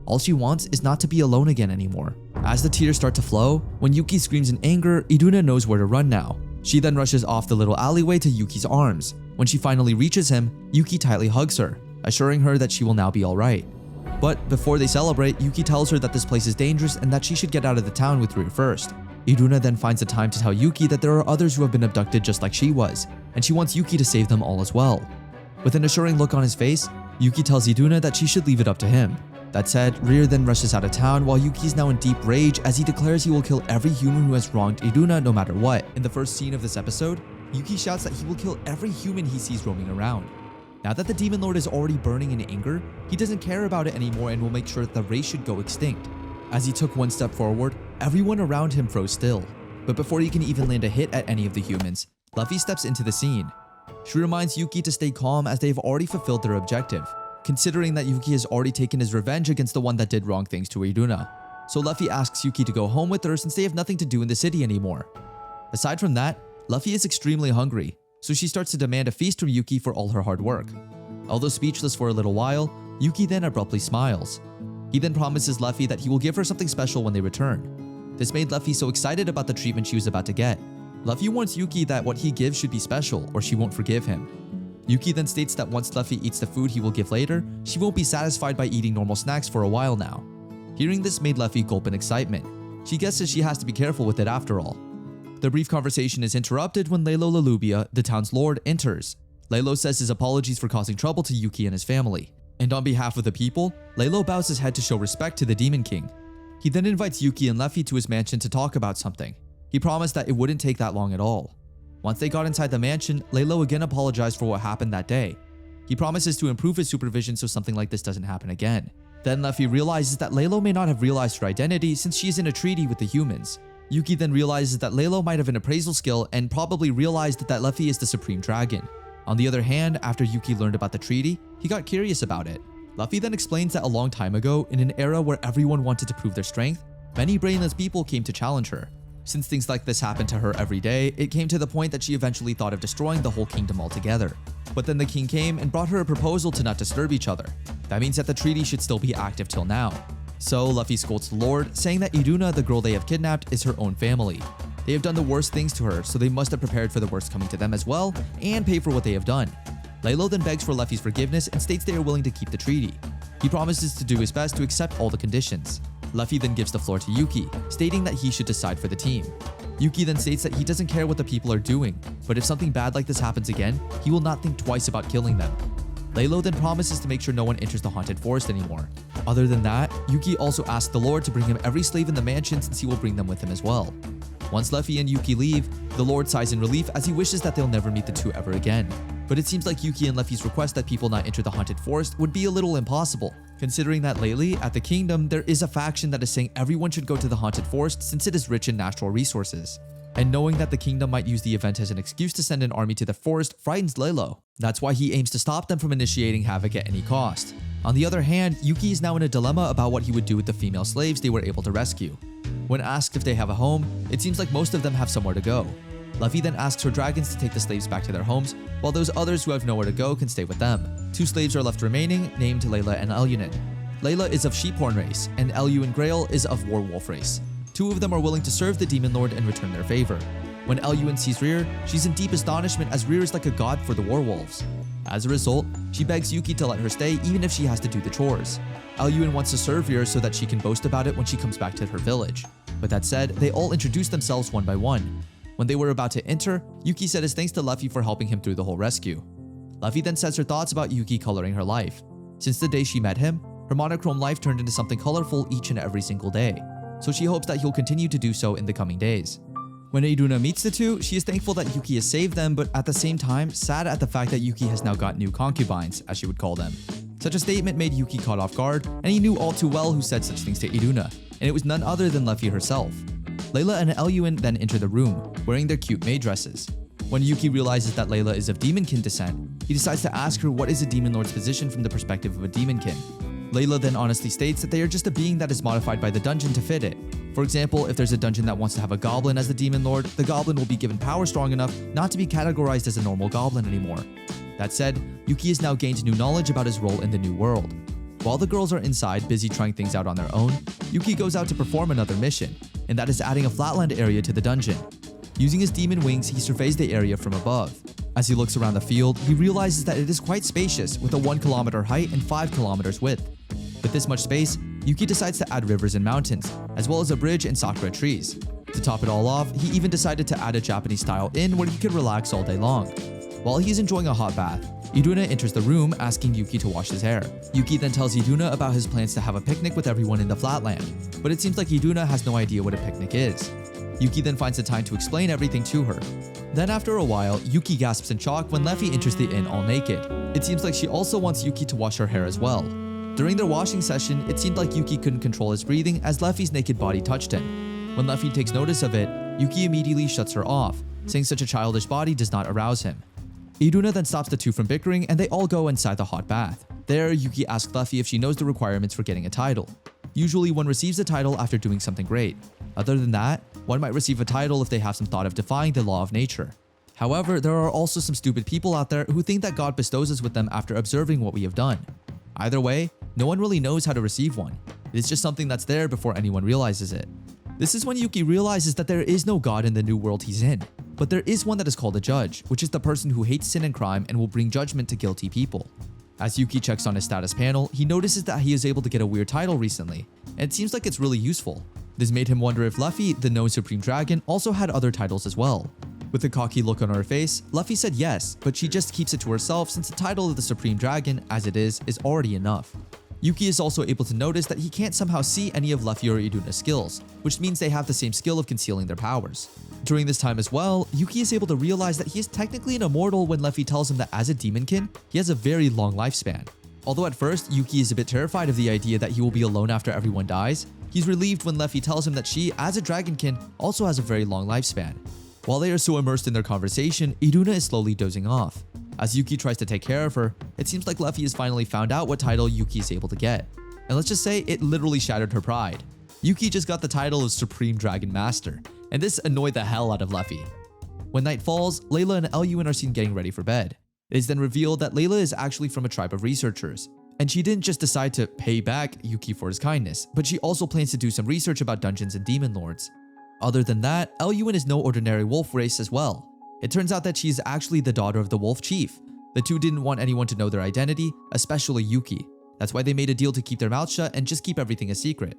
All she wants is not to be alone again anymore. As the tears start to flow, when Yuki screams in anger, Iruna knows where to run now. She then rushes off the little alleyway to Yuki's arms. When she finally reaches him, Yuki tightly hugs her, assuring her that she will now be alright. But before they celebrate, Yuki tells her that this place is dangerous and that she should get out of the town with Rear first. Iruna then finds the time to tell Yuki that there are others who have been abducted just like she was, and she wants Yuki to save them all as well. With an assuring look on his face, Yuki tells Iruna that she should leave it up to him. That said, Rear then rushes out of town while Yuki is now in deep rage as he declares he will kill every human who has wronged Iruna no matter what. In the first scene of this episode, Yuki shouts that he will kill every human he sees roaming around. Now that the Demon Lord is already burning in anger, he doesn't care about it anymore and will make sure that the race should go extinct. As he took one step forward, everyone around him froze still. But before he can even land a hit at any of the humans, Luffy steps into the scene. She reminds Yuki to stay calm as they have already fulfilled their objective, considering that Yuki has already taken his revenge against the one that did wrong things to Iruna. So Luffy asks Yuki to go home with her since they have nothing to do in the city anymore. Aside from that, Luffy is extremely hungry, so she starts to demand a feast from Yuki for all her hard work. Although speechless for a little while, Yuki then abruptly smiles. He then promises Luffy that he will give her something special when they return. This made Luffy so excited about the treatment she was about to get. Luffy warns Yuki that what he gives should be special or she won't forgive him. Yuki then states that once Luffy eats the food he will give later, she won't be satisfied by eating normal snacks for a while now. Hearing this made Luffy gulp in excitement. She guesses she has to be careful with it after all. The brief conversation is interrupted when Lelo Lalubia, the town's lord, enters. Lelo says his apologies for causing trouble to Yuki and his family. And on behalf of the people, Lelo bows his head to show respect to the Demon King. He then invites Yuki and Luffy to his mansion to talk about something. He promised that it wouldn't take that long at all. Once they got inside the mansion, Lelo again apologized for what happened that day. He promises to improve his supervision so something like this doesn't happen again. Then Luffy realizes that Lelo may not have realized her identity since she is in a treaty with the humans. Yuki then realizes that Lelo might have an appraisal skill and probably realized that Luffy is the Supreme Dragon. On the other hand, after Yuki learned about the treaty, he got curious about it. Luffy then explains that a long time ago, in an era where everyone wanted to prove their strength, many brainless people came to challenge her. Since things like this happened to her every day, it came to the point that she eventually thought of destroying the whole kingdom altogether. But then the king came and brought her a proposal to not disturb each other. That means that the treaty should still be active till now. So Luffy scolds the Lord, saying that Iruna, the girl they have kidnapped, is her own family. They have done the worst things to her, so they must have prepared for the worst coming to them as well, and pay for what they have done. Laylo then begs for Luffy's forgiveness and states they are willing to keep the treaty. He promises to do his best to accept all the conditions. Luffy then gives the floor to Yuki, stating that he should decide for the team. Yuki then states that he doesn't care what the people are doing, but if something bad like this happens again, he will not think twice about killing them. Laylo then promises to make sure no one enters the haunted forest anymore. Other than that, Yuki also asks the Lord to bring him every slave in the mansion since he will bring them with him as well. Once Luffy and Yuki leave, the Lord sighs in relief as he wishes that they'll never meet the two ever again. But it seems like Yuki and Luffy's request that people not enter the haunted forest would be a little impossible, considering that lately, at the kingdom, there is a faction that is saying everyone should go to the haunted forest since it is rich in natural resources. And knowing that the kingdom might use the event as an excuse to send an army to the forest frightens Laylo. That's why he aims to stop them from initiating havoc at any cost. On the other hand, Yuki is now in a dilemma about what he would do with the female slaves they were able to rescue. When asked if they have a home, it seems like most of them have somewhere to go. Luffy then asks her dragons to take the slaves back to their homes, while those others who have nowhere to go can stay with them. 2 slaves are left remaining, named Layla andElyunin. Layla is of Sheephorn race, andElyuin Grail is of Warwolf race. 2 of them are willing to serve the Demon Lord and return their favor. WhenElyuin sees Rear, she's in deep astonishment as Rear is like a god for the werewolves. As a result, she begs Yuki to let her stay even if she has to do the chores.Elyuin wants to serve Rear so that she can boast about it when she comes back to her village. With that said, they all introduce themselves one by one. When they were about to enter, Yuki said his thanks to Luffy for helping him through the whole rescue. Luffy then says her thoughts about Yuki coloring her life. Since the day she met him, her monochrome life turned into something colorful each and every single day, so she hopes that he'll continue to do so in the coming days. When Iruna meets the two, she is thankful that Yuki has saved them, but at the same time, sad at the fact that Yuki has now got new concubines, as she would call them. Such a statement made Yuki caught off guard, and he knew all too well who said such things to Iruna, and it was none other than Luffy herself. Layla andElyuin then enter the room, wearing their cute maid dresses. When Yuki realizes that Layla is of demonkin descent, he decides to ask her what is a demon lord's position from the perspective of a demonkin. Layla then honestly states that they are just a being that is modified by the dungeon to fit it. For example, if there's a dungeon that wants to have a goblin as the demon lord, the goblin will be given power strong enough not to be categorized as a normal goblin anymore. That said, Yuki has now gained new knowledge about his role in the new world. While the girls are inside busy trying things out on their own, Yuki goes out to perform another mission, and that is adding a flatland area to the dungeon. Using his demon wings, he surveys the area from above. As he looks around the field, he realizes that it is quite spacious with a 1 kilometer height and 5 kilometers width. With this much space, Yuki decides to add rivers and mountains, as well as a bridge and sakura trees. To top it all off, he even decided to add a Japanese-style inn where he could relax all day long. While he's enjoying a hot bath, Iruna enters the room asking Yuki to wash his hair. Yuki then tells Iruna about his plans to have a picnic with everyone in the flatland, but it seems like Iruna has no idea what a picnic is. Yuki then finds the time to explain everything to her. Then after a while, Yuki gasps in shock when Luffy enters the inn all naked. It seems like she also wants Yuki to wash her hair as well. During their washing session, it seemed like Yuki couldn't control his breathing as Luffy's naked body touched him. When Luffy takes notice of it, Yuki immediately shuts her off, saying such a childish body does not arouse him. Iruna then stops the two from bickering and they all go inside the hot bath. There, Yuki asks Luffy if she knows the requirements for getting a title. Usually one receives a title after doing something great. Other than that, one might receive a title if they have some thought of defying the law of nature. However, there are also some stupid people out there who think that God bestows us with them after observing what we have done. Either way, no one really knows how to receive one. It is just something that's there before anyone realizes it. This is when Yuki realizes that there is no God in the new world he's in, but there is one that is called a judge, which is the person who hates sin and crime and will bring judgment to guilty people. As Yuki checks on his status panel, he notices that he is able to get a weird title recently, and it seems like it's really useful. This made him wonder if Luffy, the known Supreme Dragon, also had other titles as well. With a cocky look on her face, Luffy said yes, but she just keeps it to herself since the title of the Supreme Dragon, as it is already enough. Yuki is also able to notice that he can't somehow see any of Luffy or Iruna's skills, which means they have the same skill of concealing their powers. During this time as well, Yuki is able to realize that he is technically an immortal when Luffy tells him that as a demonkin, he has a very long lifespan. Although at first, Yuki is a bit terrified of the idea that he will be alone after everyone dies, he's relieved when Luffy tells him that she, as a dragonkin, also has a very long lifespan. While they are so immersed in their conversation, Iruna is slowly dozing off. As Yuki tries to take care of her, it seems like Luffy has finally found out what title Yuki is able to get. And let's just say it literally shattered her pride. Yuki just got the title of Supreme Dragon Master. and this annoyed the hell out of Luffy. When night falls, Layla andElyuin are seen getting ready for bed. It is then revealed that Layla is actually from a tribe of researchers, and she didn't just decide to pay back Yuki for his kindness, but she also plans to do some research about dungeons and demon lords. Other than that,Elyuin is no ordinary wolf race as well. It turns out that she is actually the daughter of the wolf chief. The two didn't want anyone to know their identity, especially Yuki. That's why they made a deal to keep their mouths shut and just keep everything a secret.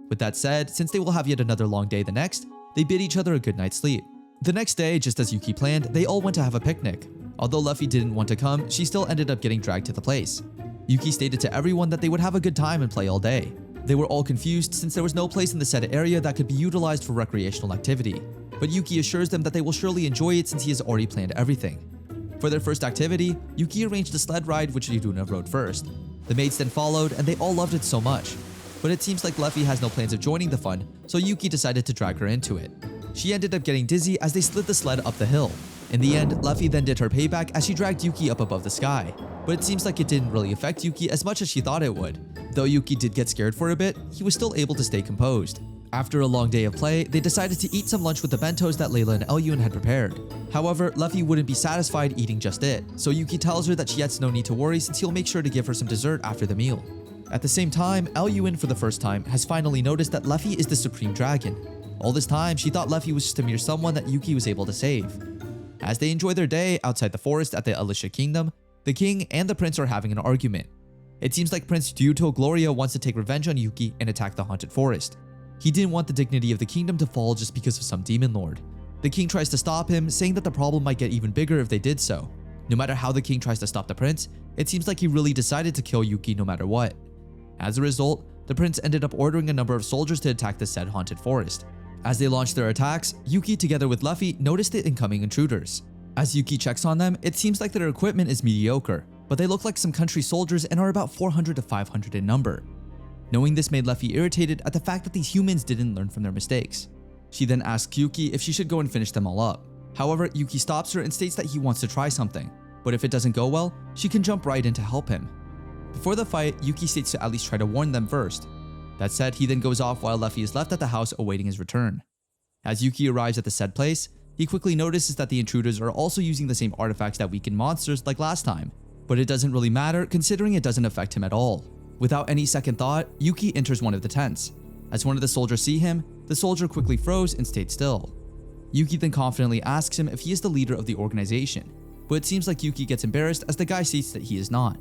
With that said, since they will have yet another long day the next, they bid each other a good night's sleep. The next day, just as Yuki planned, they all went to have a picnic. Although Luffy didn't want to come, she still ended up getting dragged to the place. Yuki stated to everyone that they would have a good time and play all day. They were all confused since there was no place in the said area that could be utilized for recreational activity. But Yuki assures them that they will surely enjoy it since he has already planned everything. For their first activity, Yuki arranged a sled ride which Iduna rode first. The maids then followed and they all loved it so much. But it seems like Luffy has no plans of joining the fun, so Yuki decided to drag her into it. She ended up getting dizzy as they slid the sled up the hill. In the end, Luffy then did her payback as she dragged Yuki up above the sky. But it seems like it didn't really affect Yuki as much as she thought it would. Though Yuki did get scared for a bit, he was still able to stay composed. After a long day of play, they decided to eat some lunch with the bentos that Layla andElyuin had prepared. However, Luffy wouldn't be satisfied eating just it, so Yuki tells her that she has no need to worry since he'll make sure to give her some dessert after the meal. At the same time,Elyuin for the first time has finally noticed that Luffy is the Supreme Dragon. All this time, she thought Luffy was just a mere someone that Yuki was able to save. As they enjoy their day outside the forest at the Alicia Kingdom, the king and the prince are having an argument. It seems like Prince Ryuto Gloria wants to take revenge on Yuki and attack the haunted forest. He didn't want the dignity of the kingdom to fall just because of some demon lord. The king tries to stop him, saying that the problem might get even bigger if they did so. No matter how the king tries to stop the prince, it seems like he really decided to kill Yuki no matter what. As a result, the prince ended up ordering a number of soldiers to attack the said haunted forest. As they launched their attacks, Yuki together with Luffy noticed the incoming intruders. As Yuki checks on them, it seems like their equipment is mediocre, but they look like some country soldiers and are about 400 to 500 in number. Knowing this made Luffy irritated at the fact that these humans didn't learn from their mistakes. She then asks Yuki if she should go and finish them all up. However, Yuki stops her and states that he wants to try something, but if it doesn't go well, she can jump right in to help him. Before the fight, Yuki states to at least try to warn them first. That said, he then goes off while Luffy is left at the house awaiting his return. As Yuki arrives at the said place, he quickly notices that the intruders are also using the same artifacts that weaken monsters like last time, but it doesn't really matter considering it doesn't affect him at all. Without any second thought, Yuki enters one of the tents. As one of the soldiers see him, the soldier quickly froze and stayed still. Yuki then confidently asks him if he is the leader of the organization, but it seems like Yuki gets embarrassed as the guy states that he is not.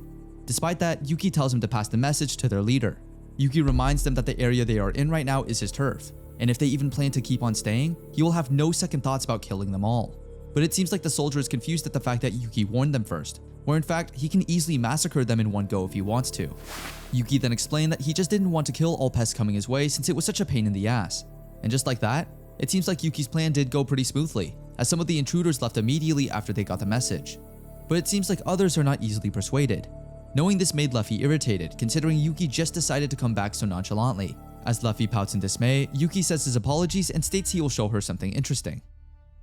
Despite that, Yuki tells him to pass the message to their leader. Yuki reminds them that the area they are in right now is his turf, and if they even plan to keep on staying, he will have no second thoughts about killing them all. But it seems like the soldier is confused at the fact that Yuki warned them first, where in fact he can easily massacre them in one go if he wants to. Yuki then explained that he just didn't want to kill all pests coming his way since it was such a pain in the ass. And just like that, it seems like Yuki's plan did go pretty smoothly, as some of the intruders left immediately after they got the message. But it seems like others are not easily persuaded. Knowing this made Luffy irritated, considering Yuki just decided to come back so nonchalantly. As Luffy pouts in dismay, Yuki says his apologies and states he will show her something interesting.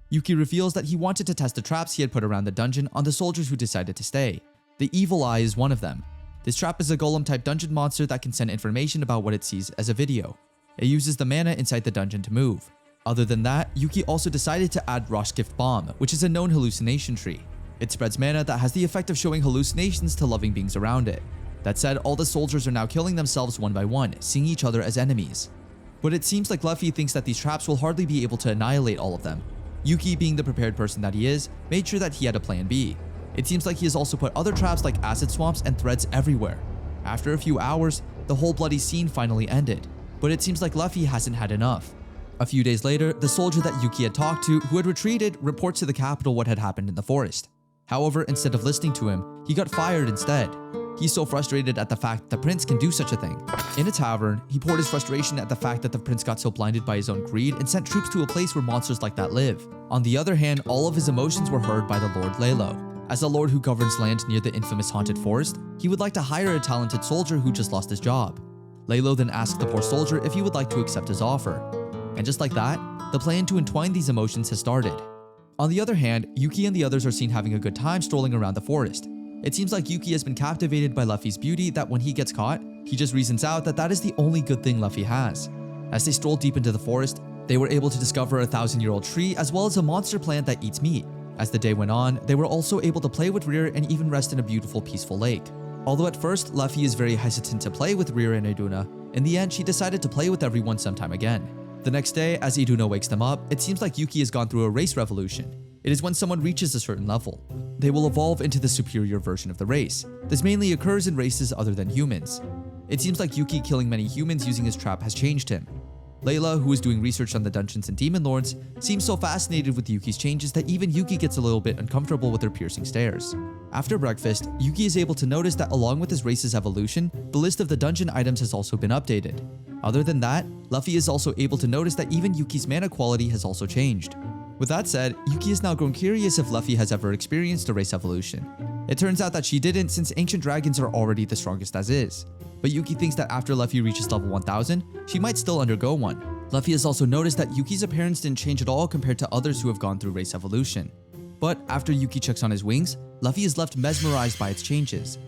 Yuki reveals that he wanted to test the traps he had put around the dungeon on the soldiers who decided to stay. The Evil Eye is one of them. This trap is a golem-type dungeon monster that can send information about what it sees as a video. It uses the mana inside the dungeon to move. Other than that, Yuki also decided to add Roshgift Bomb, which is a known hallucination tree. It spreads mana that has the effect of showing hallucinations to loving beings around it. That said, all the soldiers are now killing themselves one by one, seeing each other as enemies. But it seems like Luffy thinks that these traps will hardly be able to annihilate all of them. Yuki, being the prepared person that he is, made sure that he had a plan B. It seems like he has also put other traps like acid swamps and threads everywhere. After a few hours, the whole bloody scene finally ended, but it seems like Luffy hasn't had enough. A few days later, the soldier that Yuki had talked to, who had retreated, reports to the capital what had happened in the forest. However, instead of listening to him, he got fired instead. He's so frustrated at the fact the prince can do such a thing. In a tavern, he poured his frustration at the fact that the prince got so blinded by his own greed and sent troops to a place where monsters like that live. On the other hand, all of his emotions were heard by the Lord Lelo. As the lord who governs land near the infamous haunted forest, he would like to hire a talented soldier who just lost his job. Lelo then asked the poor soldier if he would like to accept his offer. And just like that, the plan to entwine these emotions has started. On the other hand, Yuki and the others are seen having a good time strolling around the forest. It seems like Yuki has been captivated by Luffy's beauty that when he gets caught, he just reasons out that that is the only good thing Luffy has. As they stroll deep into the forest, They were able to discover a 1,000-year-old tree as well as a monster plant that eats meat. As the day went on, they were also able to play with Riri and even rest in a beautiful, peaceful lake. Although at first, Luffy is very hesitant to play with Riri and Iduna, in the end she decided to play with everyone sometime again. The next day, as Iduna wakes them up, it seems like Yuki has gone through a race revolution. It is when someone reaches a certain level. They will evolve into the superior version of the race. This mainly occurs in races other than humans. It seems like Yuki killing many humans using his trap has changed him. Layla, who is doing research on the dungeons and demon lords, seems so fascinated with Yuki's changes that even Yuki gets a little bit uncomfortable with her piercing stares. After breakfast, Yuki is able to notice that along with his race's evolution, the list of the dungeon items has also been updated. Other than that, Luffy is also able to notice that even Yuki's mana quality has also changed. With that said, Yuki has now grown curious if Luffy has ever experienced a race evolution. It turns out that she didn't, since ancient dragons are already the strongest as is. But Yuki thinks that after Luffy reaches level 1000, she might still undergo one. Luffy has also noticed that Yuki's appearance didn't change at all compared to others who have gone through race evolution. But after Yuki checks on his wings, Luffy is left mesmerized by its changes.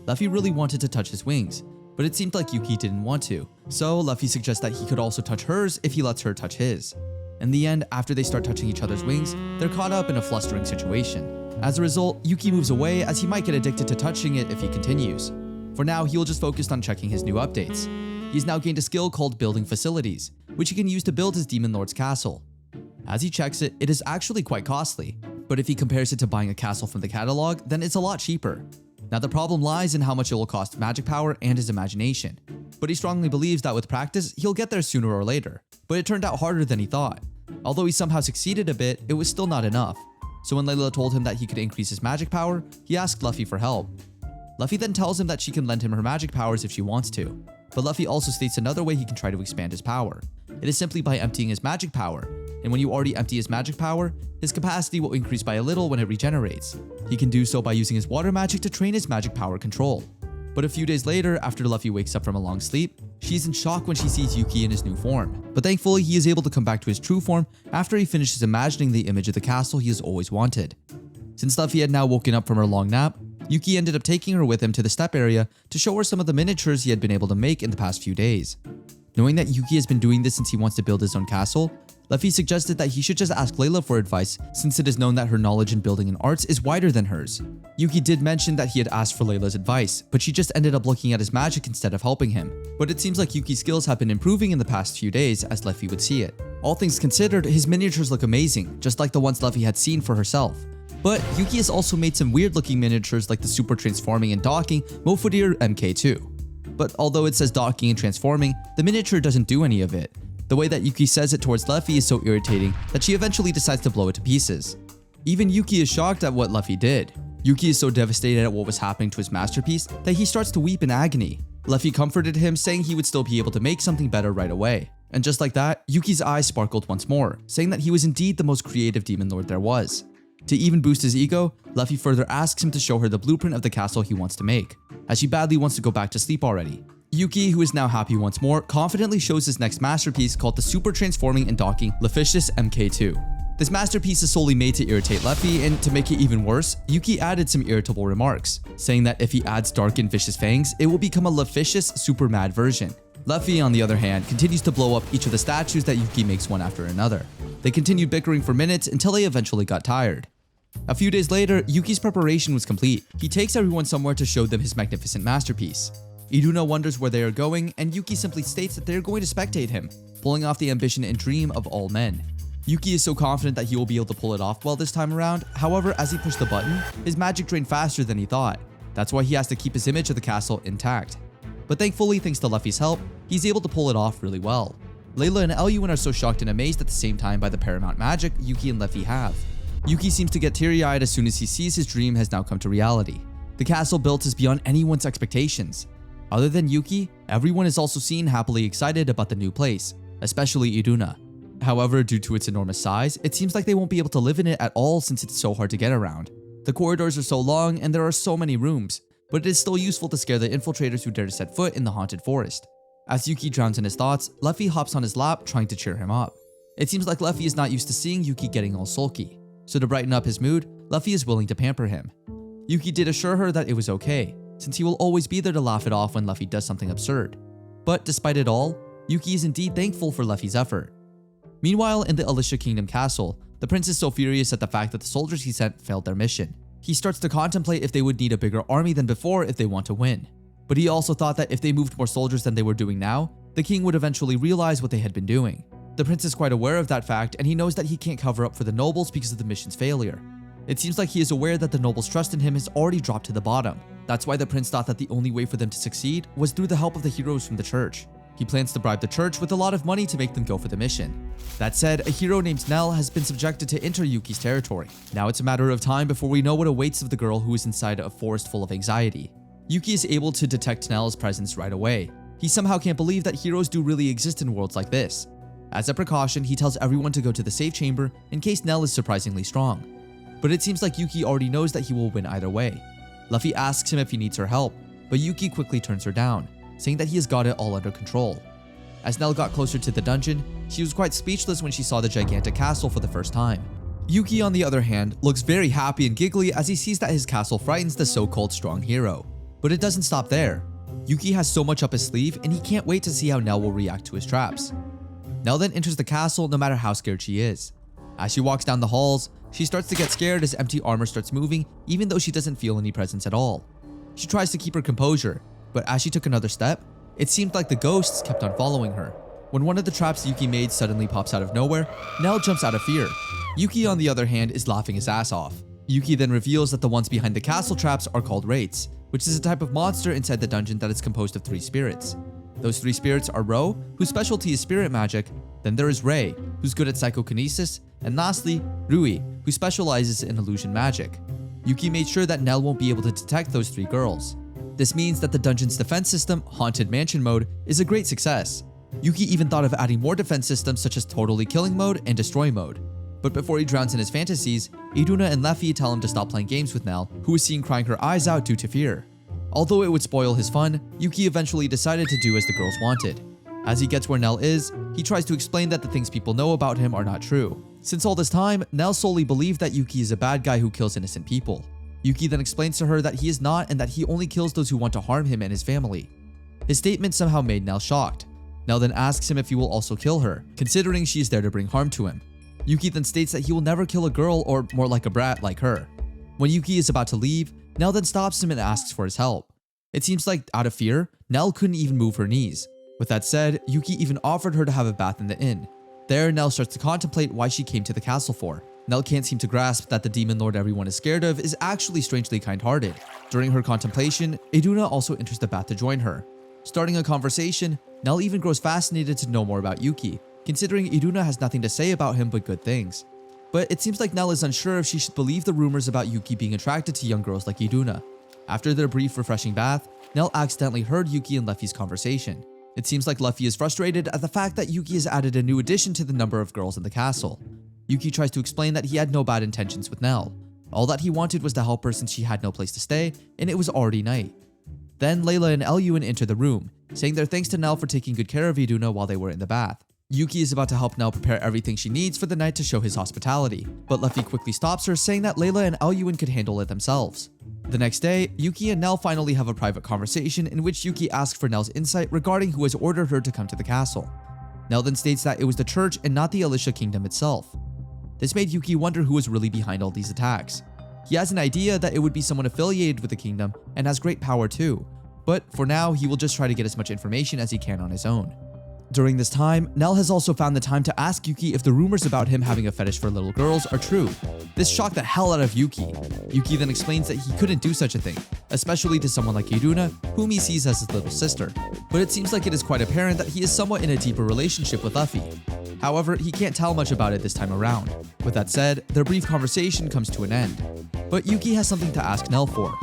Luffy really wanted to touch his wings, but it seemed like Yuki didn't want to. So Luffy suggests that he could also touch hers if he lets her touch his. In the end, after they start touching each other's wings, they're caught up in a flustering situation. As a result, Yuki moves away as he might get addicted to touching it if he continues. For now, he will just focus on checking his new updates. He's now gained a skill called Building Facilities, which he can use to build his Demon Lord's castle. As he checks it, it is actually quite costly, but if he compares it to buying a castle from the catalog, then it's a lot cheaper. Now the problem lies in how much it will cost magic power and his imagination, but he strongly believes that with practice, he'll get there sooner or later. But it turned out harder than he thought. Although he somehow succeeded a bit, it was still not enough. So when Layla told him that he could increase his magic power, he asked Luffy for help. Luffy then tells him that she can lend him her magic powers if she wants to, but Luffy also states another way he can try to expand his power. It is simply by emptying his magic power, and when you already empty his magic power, his capacity will increase by a little when it regenerates. He can do so by using his water magic to train his magic power control. But a few days later, after Luffy wakes up from a long sleep, she's in shock when she sees Yuki in his new form. But thankfully, he is able to come back to his true form after he finishes imagining the image of the castle he has always wanted. Since Luffy had now woken up from her long nap, Yuki ended up taking her with him to the steppe area to show her some of the miniatures he had been able to make in the past few days. Knowing that Yuki has been doing this since he wants to build his own castle, Luffy suggested that he should just ask Layla for advice since it is known that her knowledge in building and arts is wider than hers. Yuki did mention that he had asked for Layla's advice, but she just ended up looking at his magic instead of helping him. But it seems like Yuki's skills have been improving in the past few days as Luffy would see it. All things considered, his miniatures look amazing, just like the ones Luffy had seen for herself. But Yuki has also made some weird looking miniatures like the super transforming and docking Mofudir MK2. But although it says docking and transforming, the miniature doesn't do any of it. The way that Yuki says it towards Luffy is so irritating that she eventually decides to blow it to pieces. Even Yuki is shocked at what Luffy did. Yuki is so devastated at what was happening to his masterpiece that he starts to weep in agony. Luffy comforted him, saying he would still be able to make something better right away. And just like that, Yuki's eyes sparkled once more, saying that he was indeed the most creative demon lord there was. To even boost his ego, Luffy further asks him to show her the blueprint of the castle he wants to make, as she badly wants to go back to sleep already. Yuki, who is now happy once more, confidently shows his next masterpiece called the Super Transforming and Docking Leficious MK2. This masterpiece is solely made to irritate Luffy, and to make it even worse, Yuki added some irritable remarks, saying that if he adds dark and vicious fangs, it will become a Leficious super mad version. Luffy, on the other hand, continues to blow up each of the statues that Yuki makes one after another. They continued bickering for minutes until they eventually got tired. A few days later, Yuki's preparation was complete. He takes everyone somewhere to show them his magnificent masterpiece. Iduna wonders where they are going, and Yuki simply states that they are going to spectate him, pulling off the ambition and dream of all men. Yuki is so confident that he will be able to pull it off well this time around. However, as he pushed the button, his magic drained faster than he thought. That's why he has to keep his image of the castle intact. But thankfully, thanks to Luffy's help, he's able to pull it off really well. Layla and Elwyn are so shocked and amazed at the same time by the paramount magic Yuki and Luffy have. Yuki seems to get teary-eyed as soon as he sees his dream has now come to reality. The castle built is beyond anyone's expectations. Other than Yuki, everyone is also seen happily excited about the new place, especially Iduna. However, due to its enormous size, it seems like they won't be able to live in it at all since it's so hard to get around. The corridors are so long and there are so many rooms, but it is still useful to scare the infiltrators who dare to set foot in the haunted forest. As Yuki drowns in his thoughts, Luffy hops on his lap trying to cheer him up. It seems like Luffy is not used to seeing Yuki getting all sulky, so to brighten up his mood, Luffy is willing to pamper him. Yuki did assure her that it was okay, since he will always be there to laugh it off when Luffy does something absurd. But despite it all, Yuki is indeed thankful for Luffy's effort. Meanwhile, in the Alicia Kingdom castle, the prince is so furious at the fact that the soldiers he sent failed their mission. He starts to contemplate if they would need a bigger army than before if they want to win. But he also thought that if they moved more soldiers than they were doing now, the king would eventually realize what they had been doing. The prince is quite aware of that fact, and he knows that he can't cover up for the nobles because of the mission's failure. It seems like he is aware that the nobles' trust in him has already dropped to the bottom. That's why the prince thought that the only way for them to succeed was through the help of the heroes from the church. He plans to bribe the church with a lot of money to make them go for the mission. That said, a hero named Nell has been subjected to enter Yuki's territory. Now it's a matter of time before we know what awaits of the girl who is inside a forest full of anxiety. Yuki is able to detect Nell's presence right away. He somehow can't believe that heroes do really exist in worlds like this. As a precaution, he tells everyone to go to the safe chamber in case Nell is surprisingly strong. But it seems like Yuki already knows that he will win either way. Luffy asks him if he needs her help, but Yuki quickly turns her down, saying that he has got it all under control. As Nell got closer to the dungeon, she was quite speechless when she saw the gigantic castle for the first time. Yuki, on the other hand, looks very happy and giggly as he sees that his castle frightens the so-called strong hero. But it doesn't stop there. Yuki has so much up his sleeve and he can't wait to see how Nell will react to his traps. Nell then enters the castle no matter how scared she is. As she walks down the halls, she starts to get scared as empty armor starts moving even though she doesn't feel any presence at all. She tries to keep her composure, but as she took another step, it seemed like the ghosts kept on following her. When one of the traps Yuki made suddenly pops out of nowhere, Nell jumps out of fear. Yuki, on the other hand, is laughing his ass off. Yuki then reveals that the ones behind the castle traps are called wraiths, which is a type of monster inside the dungeon that is composed of 3 spirits. Those 3 spirits are Ro, whose specialty is spirit magic, then there is Rei, who's good at psychokinesis, and lastly, Rui, who specializes in illusion magic. Yuki made sure that Nell won't be able to detect those 3 girls. This means that the dungeon's defense system, Haunted Mansion mode, is a great success. Yuki even thought of adding more defense systems such as Totally Killing mode and Destroy mode. But before he drowns in his fantasies, Iduna and Luffy tell him to stop playing games with Nell, who is seen crying her eyes out due to fear. Although it would spoil his fun, Yuki eventually decided to do as the girls wanted. As he gets where Nell is, he tries to explain that the things people know about him are not true. Since all this time, Nell solely believed that Yuki is a bad guy who kills innocent people. Yuki then explains to her that he is not and that he only kills those who want to harm him and his family. His statement somehow made Nell shocked. Nell then asks him if he will also kill her, considering she is there to bring harm to him. Yuki then states that he will never kill a girl or more like a brat like her. When Yuki is about to leave, Nell then stops him and asks for his help. It seems like out of fear, Nell couldn't even move her knees. With that said, Yuki even offered her to have a bath in the inn. There, Nell starts to contemplate why she came to the castle for. Nell can't seem to grasp that the demon lord everyone is scared of is actually strangely kind-hearted. During her contemplation, Iduna also enters the bath to join her. Starting a conversation, Nell even grows fascinated to know more about Yuki, considering Iduna has nothing to say about him but good things. But it seems like Nell is unsure if she should believe the rumors about Yuki being attracted to young girls like Iduna. After their brief, refreshing bath, Nell accidentally heard Yuki and Luffy's conversation. It seems like Luffy is frustrated at the fact that Yuki has added a new addition to the number of girls in the castle. Yuki tries to explain that he had no bad intentions with Nell. All that he wanted was to help her since she had no place to stay, and it was already night. Then Layla and Eluin enter the room, saying their thanks to Nell for taking good care of Iduna while they were in the bath. Yuki is about to help Nell prepare everything she needs for the night to show his hospitality, but Luffy quickly stops her, saying that Layla and Eluin could handle it themselves. The next day, Yuki and Nell finally have a private conversation in which Yuki asks for Nell's insight regarding who has ordered her to come to the castle. Nell then states that it was the church and not the Alicia Kingdom itself. This made Yuki wonder who was really behind all these attacks. He has an idea that it would be someone affiliated with the kingdom and has great power too, but for now he will just try to get as much information as he can on his own. During this time, Nell has also found the time to ask Yuki if the rumors about him having a fetish for little girls are true. This shocked the hell out of Yuki. Yuki then explains that he couldn't do such a thing, especially to someone like Iduna, whom he sees as his little sister. But it seems like it is quite apparent that he is somewhat in a deeper relationship with Luffy. However, he can't tell much about it this time around. With that said, their brief conversation comes to an end. But Yuki has something to ask Nell for.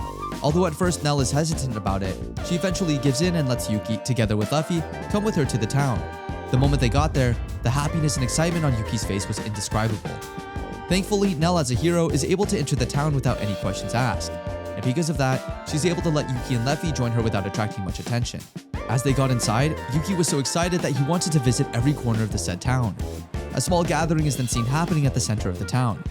Although at first Nell is hesitant about it, she eventually gives in and lets Yuki, together with Luffy, come with her to the town. The moment they got there, the happiness and excitement on Yuki's face was indescribable. Thankfully, Nell as a hero is able to enter the town without any questions asked. And because of that, she's able to let Yuki and Luffy join her without attracting much attention. As they got inside, Yuki was so excited that he wanted to visit every corner of the said town. A small gathering is then seen happening at the center of the town.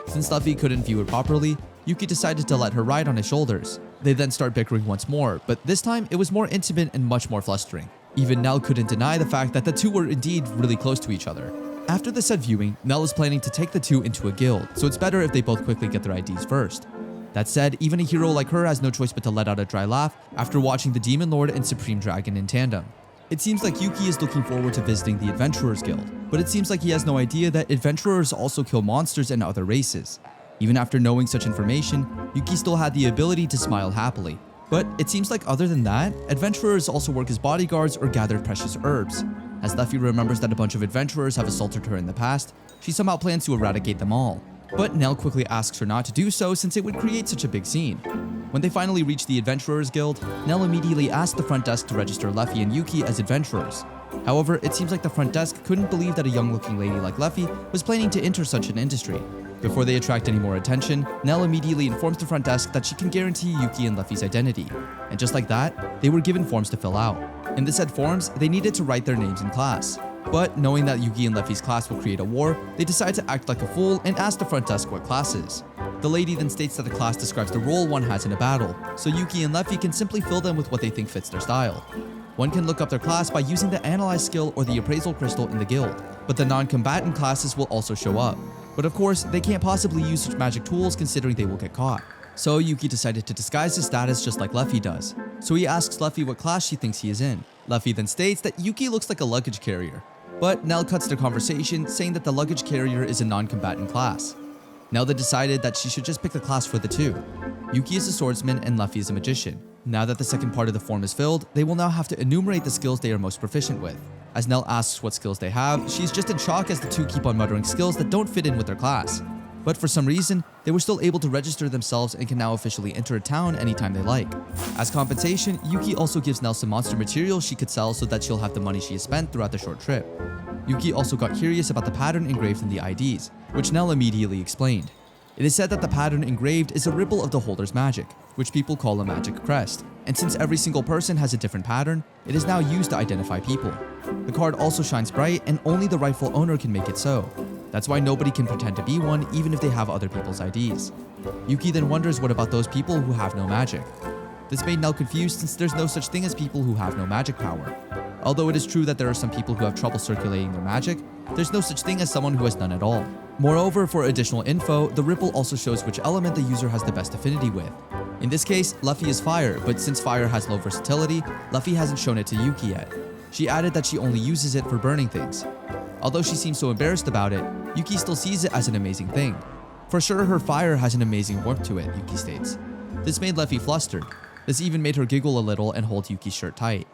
Since Luffy couldn't view it properly, Yuki decided to let her ride on his shoulders. They then start bickering once more, but this time it was more intimate and much more flustering. Even Nell couldn't deny the fact that the two were indeed really close to each other. After the said viewing, Nell is planning to take the two into a guild, so it's better if they both quickly get their IDs first. That said, even a hero like her has no choice but to let out a dry laugh after watching the Demon Lord and Supreme Dragon in tandem. It seems like Yuki is looking forward to visiting the Adventurers Guild, but it seems like he has no idea that adventurers also kill monsters and other races. Even after knowing such information, Yuki still had the ability to smile happily. But it seems like other than that, adventurers also work as bodyguards or gather precious herbs. As Luffy remembers that a bunch of adventurers have assaulted her in the past, she somehow plans to eradicate them all. But Nell quickly asks her not to do so since it would create such a big scene. When they finally reach the Adventurers Guild, Nell immediately asks the front desk to register Luffy and Yuki as adventurers. However, it seems like the front desk couldn't believe that a young-looking lady like Luffy was planning to enter such an industry. Before they attract any more attention, Nell immediately informs the front desk that she can guarantee Yuki and Luffy's identity. And just like that, they were given forms to fill out. In the said forms, they needed to write their names in class. But knowing that Yuki and Luffy's class will create a war, they decide to act like a fool and ask the front desk what class is. The lady then states that the class describes the role one has in a battle, so Yuki and Luffy can simply fill them with what they think fits their style. One can look up their class by using the Analyze skill or the Appraisal Crystal in the guild, but the non-combatant classes will also show up. But of course, they can't possibly use such magic tools considering they will get caught. So Yuki decided to disguise his status just like Luffy does. So he asks Luffy what class she thinks he is in. Luffy then states that Yuki looks like a luggage carrier. But Nell cuts their conversation, saying that the luggage carrier is a non-combatant class. Nell then decided that she should just pick the class for the two. Yuki is a swordsman and Luffy is a magician. Now that the second part of the form is filled, they will now have to enumerate the skills they are most proficient with. As Nell asks what skills they have, she's just in shock as the two keep on muttering skills that don't fit in with their class. But for some reason, they were still able to register themselves and can now officially enter a town anytime they like. As compensation, Yuki also gives Nell some monster material she could sell so that she'll have the money she has spent throughout the short trip. Yuki also got curious about the pattern engraved in the IDs, which Nell immediately explained. It is said that the pattern engraved is a ripple of the holder's magic, which people call a magic crest, and since every single person has a different pattern, it is now used to identify people. The card also shines bright and only the rightful owner can make it so. That's why nobody can pretend to be one even if they have other people's IDs. Yuki then wonders what about those people who have no magic. This made Nell confused since there's no such thing as people who have no magic power. Although it is true that there are some people who have trouble circulating their magic, there's no such thing as someone who has none at all. Moreover, for additional info, the ripple also shows which element the user has the best affinity with. In this case, Luffy is fire, but since fire has low versatility, Luffy hasn't shown it to Yuki yet. She added that she only uses it for burning things. Although she seems so embarrassed about it, Yuki still sees it as an amazing thing. For sure, her fire has an amazing warmth to it, Yuki states. This made Luffy flustered. This even made her giggle a little and hold Yuki's shirt tight.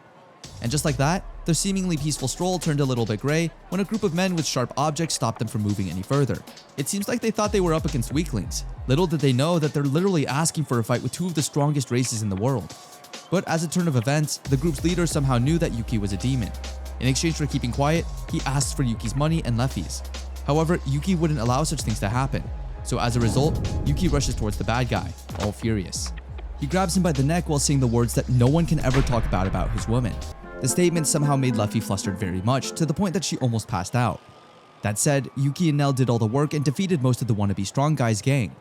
And just like that, their seemingly peaceful stroll turned a little bit gray when a group of men with sharp objects stopped them from moving any further. It seems like they thought they were up against weaklings. Little did they know that they're literally asking for a fight with two of the strongest races in the world. But as a turn of events, the group's leader somehow knew that Yuki was a demon. In exchange for keeping quiet, he asks for Yuki's money and Luffy's. However, Yuki wouldn't allow such things to happen. So as a result, Yuki rushes towards the bad guy, all furious. He grabs him by the neck while saying the words that no one can ever talk about his woman. The statement somehow made Luffy flustered very much, to the point that she almost passed out. That said, Yuki and Nell did all the work and defeated most of the wannabe strong guy's gang.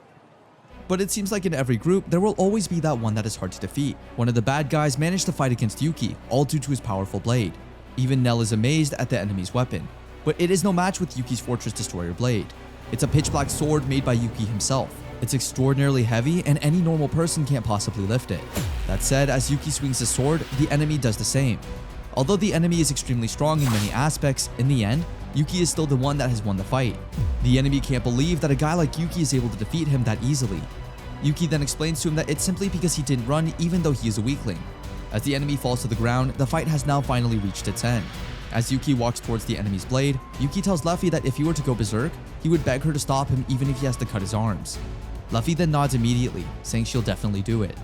But it seems like in every group, there will always be that one that is hard to defeat. One of the bad guys managed to fight against Yuki, all due to his powerful blade. Even Nell is amazed at the enemy's weapon. But it is no match with Yuki's Fortress Destroyer blade. It's a pitch black sword made by Yuki himself. It's extraordinarily heavy and any normal person can't possibly lift it. That said, as Yuki swings his sword, the enemy does the same. Although the enemy is extremely strong in many aspects, in the end, Yuki is still the one that has won the fight. The enemy can't believe that a guy like Yuki is able to defeat him that easily. Yuki then explains to him that it's simply because he didn't run even though he is a weakling. As the enemy falls to the ground, the fight has now finally reached its end. As Yuki walks towards the enemy's blade, Yuki tells Luffy that if he were to go berserk, he would beg her to stop him even if he has to cut his arms. Luffy then nods immediately, saying she'll definitely do it.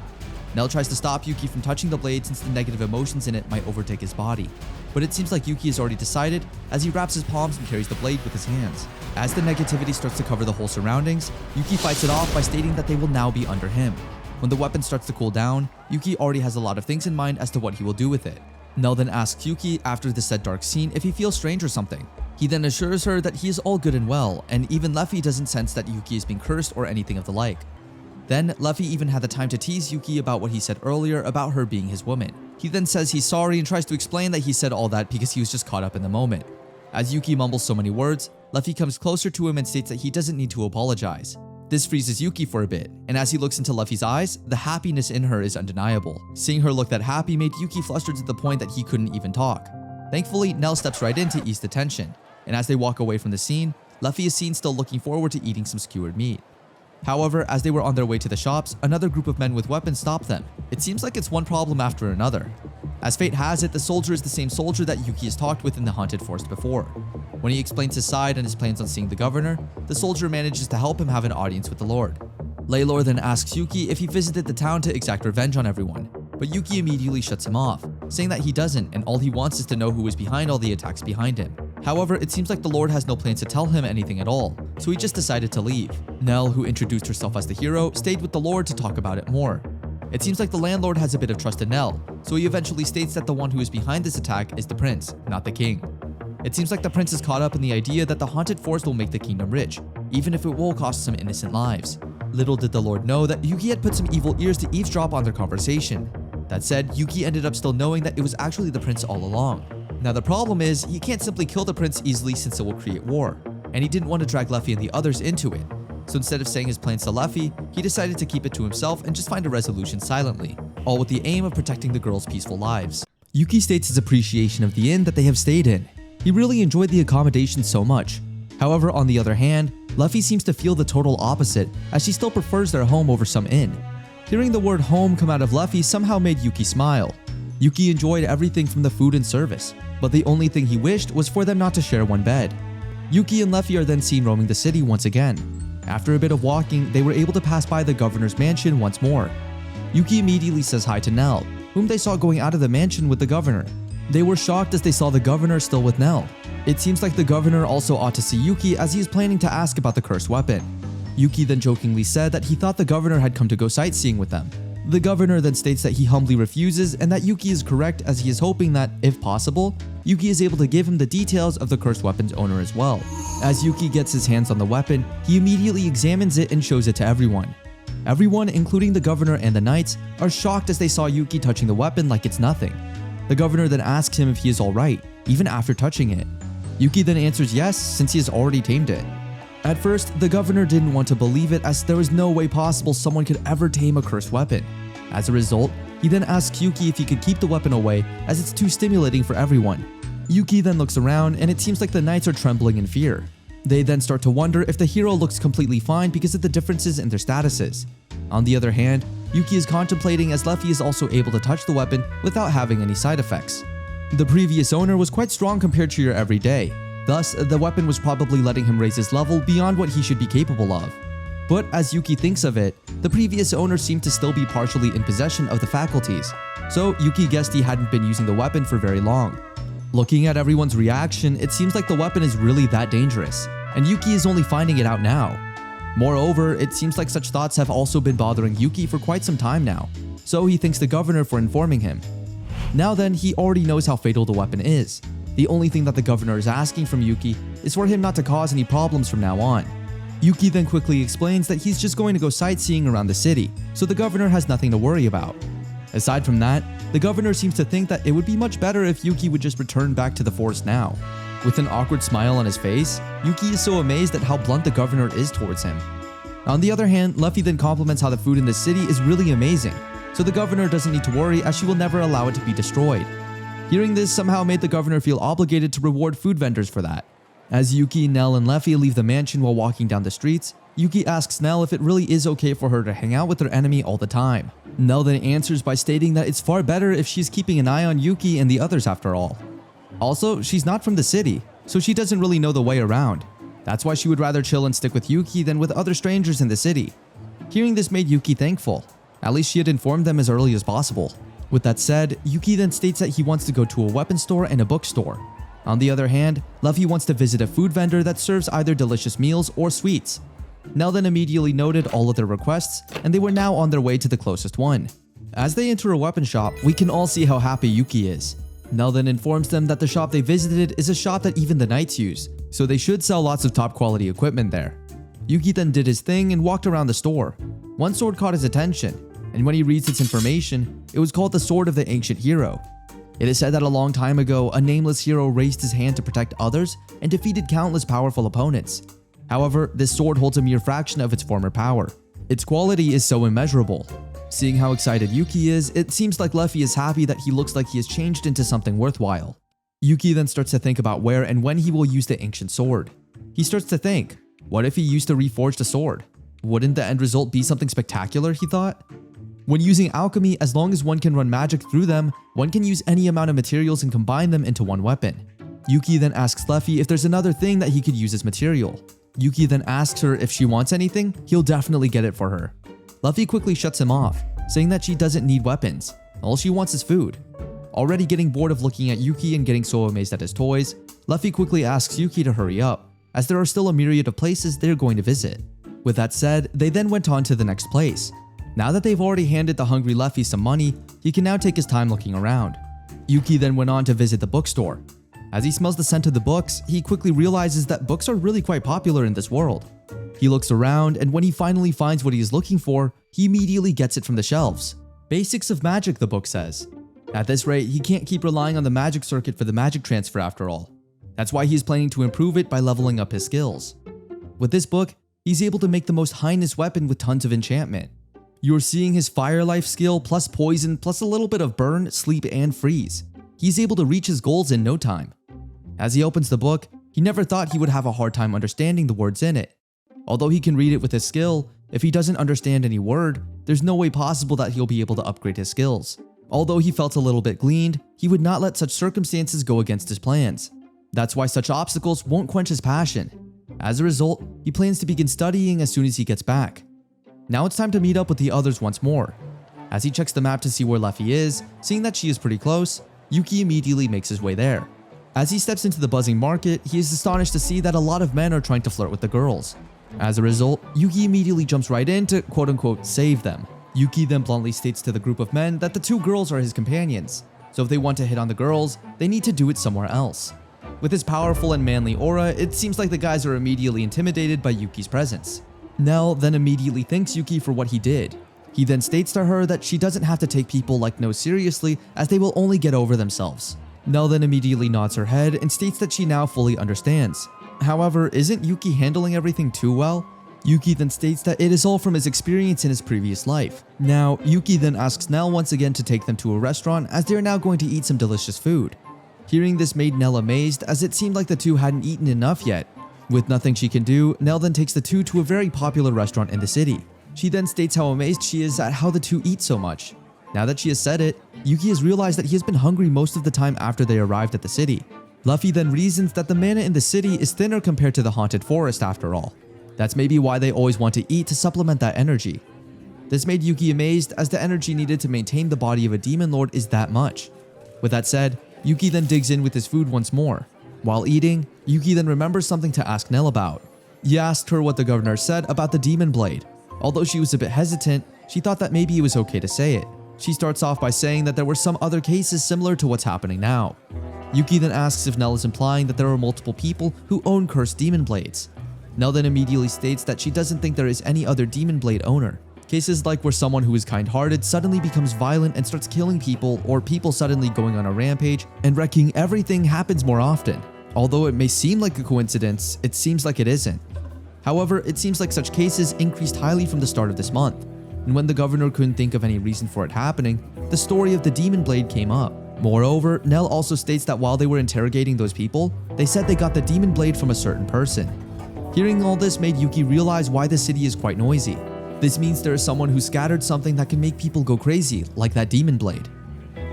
Nell tries to stop Yuki from touching the blade since the negative emotions in it might overtake his body. But it seems like Yuki has already decided as he wraps his palms and carries the blade with his hands. As the negativity starts to cover the whole surroundings, Yuki fights it off by stating that they will now be under him. When the weapon starts to cool down, Yuki already has a lot of things in mind as to what he will do with it. Nell then asks Yuki after the said dark scene if he feels strange or something. He then assures her that he is all good and well, and even Luffy doesn't sense that Yuki is being cursed or anything of the like. Then, Luffy even had the time to tease Yuki about what he said earlier about her being his woman. He then says he's sorry and tries to explain that he said all that because he was just caught up in the moment. As Yuki mumbles so many words, Luffy comes closer to him and states that he doesn't need to apologize. This freezes Yuki for a bit, and as he looks into Luffy's eyes, the happiness in her is undeniable. Seeing her look that happy made Yuki flustered to the point that he couldn't even talk. Thankfully, Nell steps right in to ease the tension, and as they walk away from the scene, Luffy is seen still looking forward to eating some skewered meat. However, as they were on their way to the shops, another group of men with weapons stopped them. It seems like it's one problem after another. As fate has it, the soldier is the same soldier that Yuki has talked with in the haunted forest before. When he explains his side and his plans on seeing the governor, the soldier manages to help him have an audience with the Lord. Laylor then asks Yuki if he visited the town to exact revenge on everyone, but Yuki immediately shuts him off, saying that he doesn't and all he wants is to know who is behind all the attacks behind him. However, it seems like the Lord has no plans to tell him anything at all, so he just decided to leave. Nell, who introduced herself as the hero, stayed with the Lord to talk about it more. It seems like the landlord has a bit of trust in Nell, so he eventually states that the one who is behind this attack is the prince, not the king. It seems like the prince is caught up in the idea that the haunted forest will make the kingdom rich, even if it will cost some innocent lives. Little did the Lord know that Yuki had put some evil ears to eavesdrop on their conversation. That said, Yuki ended up still knowing that it was actually the prince all along. Now the problem is, he can't simply kill the prince easily since it will create war, and he didn't want to drag Luffy and the others into it. So instead of saying his plans to Luffy, he decided to keep it to himself and just find a resolution silently, all with the aim of protecting the girls' peaceful lives. Yuki states his appreciation of the inn that they have stayed in. He really enjoyed the accommodation so much. However, on the other hand, Luffy seems to feel the total opposite, as she still prefers their home over some inn. Hearing the word home come out of Luffy somehow made Yuki smile. Yuki enjoyed everything from the food and service, but the only thing he wished was for them not to share one bed. Yuki and Luffy are then seen roaming the city once again. After a bit of walking, they were able to pass by the governor's mansion once more. Yuki immediately says hi to Nell, whom they saw going out of the mansion with the governor. They were shocked as they saw the governor still with Nell. It seems like the governor also ought to see Yuki as he is planning to ask about the cursed weapon. Yuki then jokingly said that he thought the governor had come to go sightseeing with them. The governor then states that he humbly refuses and that Yuki is correct, as he is hoping that, if possible, Yuki is able to give him the details of the cursed weapon's owner as well. As Yuki gets his hands on the weapon, he immediately examines it and shows it to everyone. Everyone, including the governor and the knights, are shocked as they saw Yuki touching the weapon like it's nothing. The governor then asks him if he is alright, even after touching it. Yuki then answers yes, since he has already tamed it. At first, the governor didn't want to believe it, as there was no way possible someone could ever tame a cursed weapon. As a result, he then asks Yuki if he could keep the weapon away, as it's too stimulating for everyone. Yuki then looks around, and it seems like the knights are trembling in fear. They then start to wonder if the hero looks completely fine because of the differences in their statuses. On the other hand, Yuki is contemplating, as Luffy is also able to touch the weapon without having any side effects. The previous owner was quite strong compared to your everyday. Thus, the weapon was probably letting him raise his level beyond what he should be capable of. But as Yuki thinks of it, the previous owner seemed to still be partially in possession of the faculties, so Yuki guessed he hadn't been using the weapon for very long. Looking at everyone's reaction, it seems like the weapon is really that dangerous, and Yuki is only finding it out now. Moreover, it seems like such thoughts have also been bothering Yuki for quite some time now, so he thanks the governor for informing him. Now then, he already knows how fatal the weapon is. The only thing that the governor is asking from Yuki is for him not to cause any problems from now on. Yuki then quickly explains that he's just going to go sightseeing around the city, so the governor has nothing to worry about. Aside from that, the governor seems to think that it would be much better if Yuki would just return back to the forest now. With an awkward smile on his face, Yuki is so amazed at how blunt the governor is towards him. On the other hand, Luffy then compliments how the food in the city is really amazing, so the governor doesn't need to worry, as she will never allow it to be destroyed. Hearing this somehow made the governor feel obligated to reward food vendors for that. As Yuki, Nell, and Luffy leave the mansion while walking down the streets, Yuki asks Nell if it really is okay for her to hang out with her enemy all the time. Nell then answers by stating that it's far better if she's keeping an eye on Yuki and the others after all. Also, she's not from the city, so she doesn't really know the way around. That's why she would rather chill and stick with Yuki than with other strangers in the city. Hearing this made Yuki thankful. At least she had informed them as early as possible. With that said, Yuki then states that he wants to go to a weapon store and a bookstore. On the other hand, Luffy wants to visit a food vendor that serves either delicious meals or sweets. Nell then immediately noted all of their requests, and they were now on their way to the closest one. As they enter a weapon shop, we can all see how happy Yuki is. Nell then informs them that the shop they visited is a shop that even the knights use, so they should sell lots of top quality equipment there. Yuki then did his thing and walked around the store. One sword caught his attention, and when he reads its information, it was called the Sword of the Ancient Hero. It is said that a long time ago, a nameless hero raised his hand to protect others and defeated countless powerful opponents. However, this sword holds a mere fraction of its former power. Its quality is so immeasurable. Seeing how excited Yuki is, it seems like Luffy is happy that he looks like he has changed into something worthwhile. Yuki then starts to think about where and when he will use the ancient sword. He starts to think, what if he used to reforge the sword? Wouldn't the end result be something spectacular, he thought? When using alchemy, as long as one can run magic through them, one can use any amount of materials and combine them into one weapon. Yuki then asks Luffy if there's another thing that he could use as material. Yuki then asks her if she wants anything, he'll definitely get it for her. Luffy quickly shuts him off, saying that she doesn't need weapons. All she wants is food. Already getting bored of looking at Yuki and getting so amazed at his toys, Luffy quickly asks Yuki to hurry up, as there are still a myriad of places they're going to visit. With that said, they then went on to the next place. Now that they've already handed the hungry Luffy some money, he can now take his time looking around. Yuki then went on to visit the bookstore. As he smells the scent of the books, he quickly realizes that books are really quite popular in this world. He looks around, and when he finally finds what he is looking for, he immediately gets it from the shelves. Basics of magic, the book says. At this rate, he can't keep relying on the magic circuit for the magic transfer after all. That's why he's planning to improve it by leveling up his skills. With this book, he's able to make the most heinous weapon with tons of enchantment. You're seeing his fire life skill plus poison plus a little bit of burn, sleep, and freeze. He's able to reach his goals in no time. As he opens the book, he never thought he would have a hard time understanding the words in it. Although he can read it with his skill, if he doesn't understand any word, there's no way possible that he'll be able to upgrade his skills. Although he felt a little bit gleaned, he would not let such circumstances go against his plans. That's why such obstacles won't quench his passion. As a result, he plans to begin studying as soon as he gets back. Now it's time to meet up with the others once more. As he checks the map to see where Luffy is, seeing that she is pretty close, Yuki immediately makes his way there. As he steps into the buzzing market, he is astonished to see that a lot of men are trying to flirt with the girls. As a result, Yuki immediately jumps right in to quote-unquote save them. Yuki then bluntly states to the group of men that the two girls are his companions, so if they want to hit on the girls, they need to do it somewhere else. With his powerful and manly aura, it seems like the guys are immediately intimidated by Yuki's presence. Nell then immediately thanks Yuki for what he did. He then states to her that she doesn't have to take people like No seriously, as they will only get over themselves. Nell then immediately nods her head and states that she now fully understands. However, isn't Yuki handling everything too well? Yuki then states that it is all from his experience in his previous life. Now, Yuki then asks Nell once again to take them to a restaurant as they are now going to eat some delicious food. Hearing this made Nell amazed, as it seemed like the two hadn't eaten enough yet. With nothing she can do, Nell then takes the two to a very popular restaurant in the city. She then states how amazed she is at how the two eat so much. Now that she has said it, Yuki has realized that he has been hungry most of the time after they arrived at the city. Luffy then reasons that the mana in the city is thinner compared to the haunted forest after all. That's maybe why they always want to eat to supplement that energy. This made Yuki amazed, as the energy needed to maintain the body of a demon lord is that much. With that said, Yuki then digs in with his food once more. While eating, Yuki then remembers something to ask Nell about. He asked her what the governor said about the demon blade. Although she was a bit hesitant, she thought that maybe it was okay to say it. She starts off by saying that there were some other cases similar to what's happening now. Yuki then asks if Nell is implying that there are multiple people who own cursed demon blades. Nell then immediately states that she doesn't think there is any other demon blade owner. Cases like where someone who is kind-hearted suddenly becomes violent and starts killing people, or people suddenly going on a rampage and wrecking everything happens more often. Although it may seem like a coincidence, it seems like it isn't. However, it seems like such cases increased highly from the start of this month, and when the governor couldn't think of any reason for it happening, the story of the demon blade came up. Moreover, Nell also states that while they were interrogating those people, they said they got the demon blade from a certain person. Hearing all this made Yuki realize why the city is quite noisy. This means there is someone who scattered something that can make people go crazy, like that demon blade.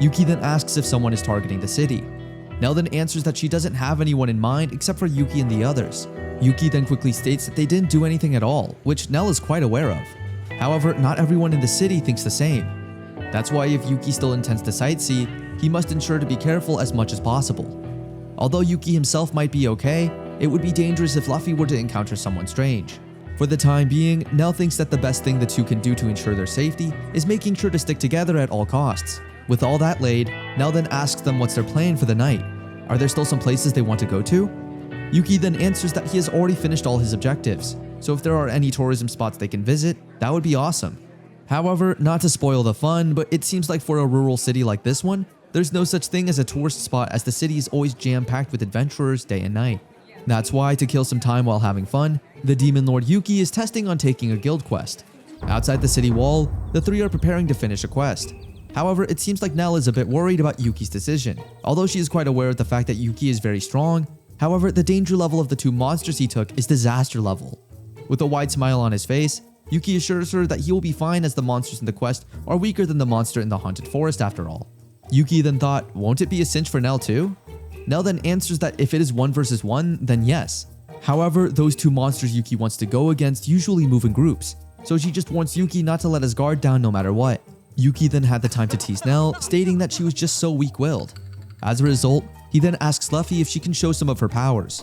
Yuki then asks if someone is targeting the city. Nell then answers that she doesn't have anyone in mind except for Yuki and the others. Yuki then quickly states that they didn't do anything at all, which Nell is quite aware of. However, not everyone in the city thinks the same. That's why if Yuki still intends to sightsee, he must ensure to be careful as much as possible. Although Yuki himself might be okay, it would be dangerous if Luffy were to encounter someone strange. For the time being, Nell thinks that the best thing the two can do to ensure their safety is making sure to stick together at all costs. With all that laid, Nell then asks them what's their plan for the night. Are there still some places they want to go to? Yuki then answers that he has already finished all his objectives, so if there are any tourism spots they can visit, that would be awesome. However, not to spoil the fun, but it seems like for a rural city like this one, There's no such thing as a tourist spot, as the city is always jam-packed with adventurers day and night. That's why, to kill some time while having fun, the demon lord Yuki is testing on taking a guild quest. Outside the city wall, the three are preparing to finish a quest. However, it seems like Nell is a bit worried about Yuki's decision. Although she is quite aware of the fact that Yuki is very strong, however, the danger level of the two monsters he took is disaster level. With a wide smile on his face, Yuki assures her that he will be fine, as the monsters in the quest are weaker than the monster in the haunted forest after all. Yuki then thought, won't it be a cinch for Nell too? Nell then answers that if it is 1 versus 1, then yes. However, those two monsters Yuki wants to go against usually move in groups, so she just wants Yuki not to let his guard down no matter what. Yuki then had the time to tease Nell, stating that she was just so weak-willed. As a result, he then asks Luffy if she can show some of her powers.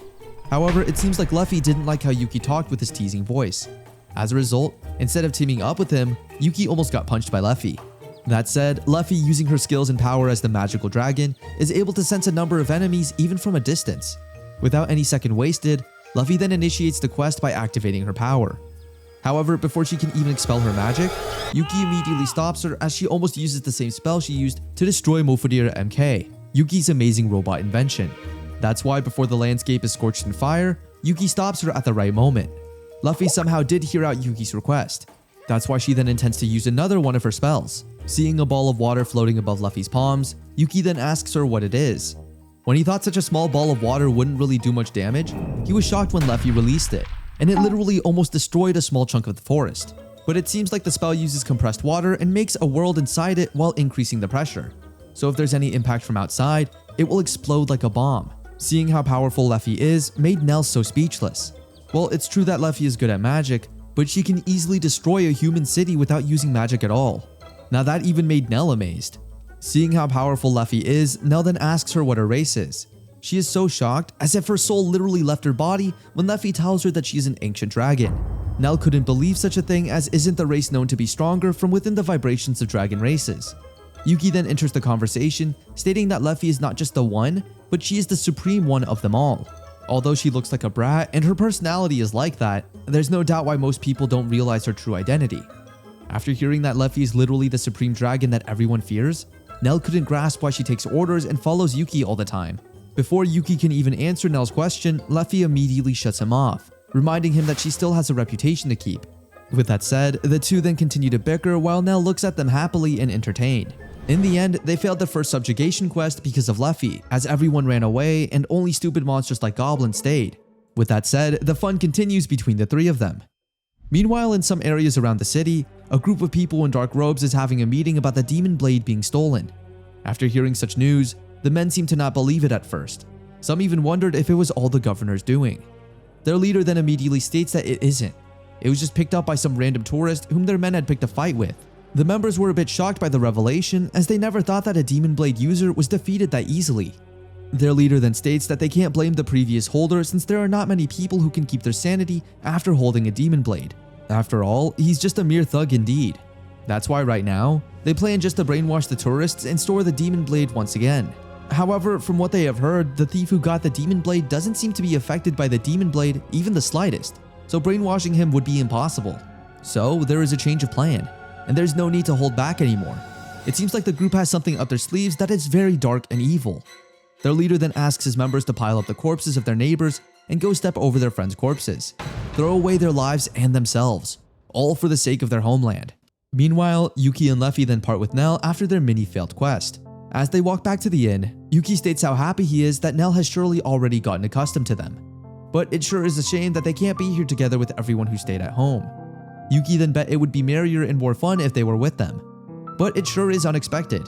However, it seems like Luffy didn't like how Yuki talked with his teasing voice. As a result, instead of teaming up with him, Yuki almost got punched by Luffy. That said, Luffy, using her skills and power as the magical dragon, is able to sense a number of enemies even from a distance. Without any second wasted, Luffy then initiates the quest by activating her power. However, before she can even expel her magic, Yuki immediately stops her, as she almost uses the same spell she used to destroy Mofodira MK, Yuki's amazing robot invention. That's why before the landscape is scorched in fire, Yuki stops her at the right moment. Luffy somehow did hear out Yuki's request. That's why she then intends to use another one of her spells. Seeing a ball of water floating above Luffy's palms, Yuki then asks her what it is. When he thought such a small ball of water wouldn't really do much damage, he was shocked when Luffy released it, and it literally almost destroyed a small chunk of the forest. But it seems like the spell uses compressed water and makes a world inside it while increasing the pressure. So if there's any impact from outside, it will explode like a bomb. Seeing how powerful Luffy is made Nell so speechless. Well, it's true that Luffy is good at magic, but she can easily destroy a human city without using magic at all. Now that even made Nell amazed. Seeing how powerful Luffy is, Nell then asks her what her race is. She is so shocked, as if her soul literally left her body when Luffy tells her that she is an ancient dragon. Nell couldn't believe such a thing, as isn't the race known to be stronger from within the vibrations of dragon races. Yuki then enters the conversation, stating that Luffy is not just the one, but she is the supreme one of them all. Although she looks like a brat and her personality is like that, there's no doubt why most people don't realize her true identity. After hearing that Luffy is literally the supreme dragon that everyone fears, Nell couldn't grasp why she takes orders and follows Yuki all the time. Before Yuki can even answer Nell's question, Luffy immediately shuts him off, reminding him that she still has a reputation to keep. With that said, the two then continue to bicker while Nell looks at them happily and entertained. In the end, they failed the first subjugation quest because of Luffy, as everyone ran away and only stupid monsters like goblins stayed. With that said, the fun continues between the three of them. Meanwhile, in some areas around the city, a group of people in dark robes is having a meeting about the demon blade being stolen. After hearing such news, the men seem to not believe it at first. Some even wondered if it was all the governor's doing. Their leader then immediately states that it isn't. It was just picked up by some random tourist whom their men had picked a fight with. The members were a bit shocked by the revelation, as they never thought that a demon blade user was defeated that easily. Their leader then states that they can't blame the previous holder, since there are not many people who can keep their sanity after holding a demon blade. After all, he's just a mere thug indeed. That's why right now, they plan just to brainwash the tourists and store the demon blade once again. However, from what they have heard, the thief who got the demon blade doesn't seem to be affected by the demon blade even the slightest, so brainwashing him would be impossible. So there is a change of plan, and there's no need to hold back anymore. It seems like the group has something up their sleeves that is very dark and evil. Their leader then asks his members to pile up the corpses of their neighbors and go step over their friends' corpses, throw away their lives and themselves, all for the sake of their homeland. Meanwhile, Yuki and Luffy then part with Nell after their mini-failed quest. As they walk back to the inn, Yuki states how happy he is that Nell has surely already gotten accustomed to them. But it sure is a shame that they can't be here together with everyone who stayed at home. Yuki then bet it would be merrier and more fun if they were with them. But it sure is unexpected.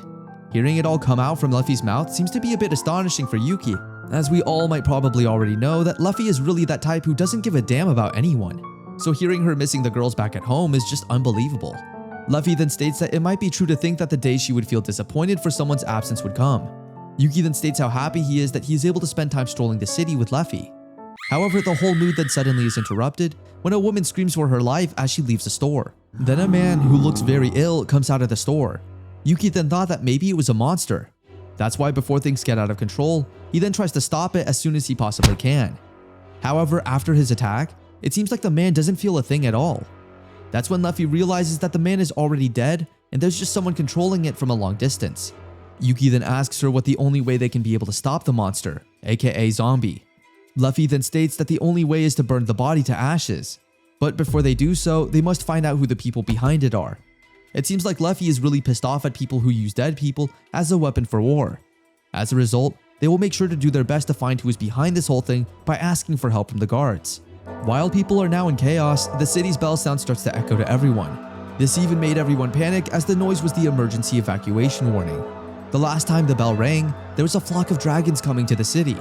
Hearing it all come out from Luffy's mouth seems to be a bit astonishing for Yuki, as we all might probably already know that Luffy is really that type who doesn't give a damn about anyone. So hearing her missing the girls back at home is just unbelievable. Luffy then states that it might be true to think that the day she would feel disappointed for someone's absence would come. Yuki then states how happy he is that he is able to spend time strolling the city with Luffy. However, the whole mood then suddenly is interrupted when a woman screams for her life as she leaves the store. Then a man who looks very ill comes out of the store. Yuki then thought that maybe it was a monster. That's why before things get out of control, he then tries to stop it as soon as he possibly can. However, after his attack, it seems like the man doesn't feel a thing at all. That's when Luffy realizes that the man is already dead and there's just someone controlling it from a long distance. Yuki then asks her what the only way they can be able to stop the monster, aka zombie. Luffy then states that the only way is to burn the body to ashes. But before they do so, they must find out who the people behind it are. It seems like Luffy is really pissed off at people who use dead people as a weapon for war. As a result, they will make sure to do their best to find who is behind this whole thing by asking for help from the guards. While people are now in chaos, the city's bell sound starts to echo to everyone. This even made everyone panic as the noise was the emergency evacuation warning. The last time the bell rang, there was a flock of dragons coming to the city.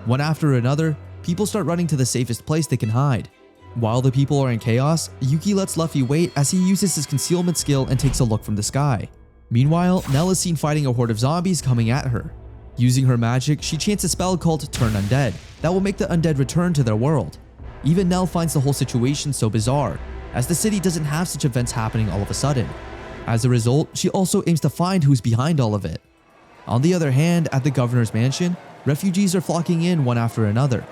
One after another, people start running to the safest place they can hide. While the people are in chaos, Yuki lets Luffy wait as he uses his concealment skill and takes a look from the sky. Meanwhile, Nell is seen fighting a horde of zombies coming at her. Using her magic, she chants a spell called Turn Undead that will make the undead return to their world. Even Nell finds the whole situation so bizarre, as the city doesn't have such events happening all of a sudden. As a result, she also aims to find who's behind all of it. On the other hand, at the governor's mansion, refugees are flocking in one after another.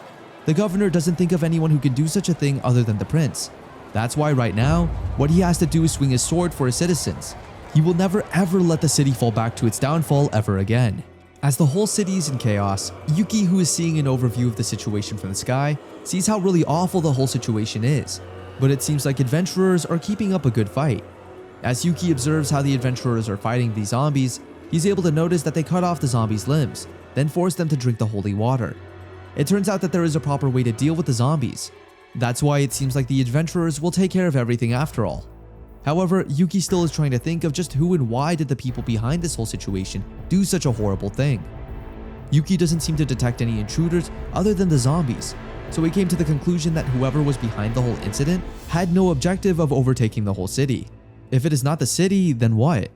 The governor doesn't think of anyone who can do such a thing other than the prince. That's why right now, what he has to do is swing his sword for his citizens. He will never ever let the city fall back to its downfall ever again. As the whole city is in chaos, Yuki, who is seeing an overview of the situation from the sky, sees how really awful the whole situation is. But it seems like adventurers are keeping up a good fight. As Yuki observes how the adventurers are fighting these zombies, he's able to notice that they cut off the zombies' limbs, then force them to drink the holy water. It turns out that there is a proper way to deal with the zombies. That's why it seems like the adventurers will take care of everything after all. However, Yuki still is trying to think of just who and why did the people behind this whole situation do such a horrible thing. Yuki doesn't seem to detect any intruders other than the zombies, so he came to the conclusion that whoever was behind the whole incident had no objective of overtaking the whole city. If it is not the city, then what?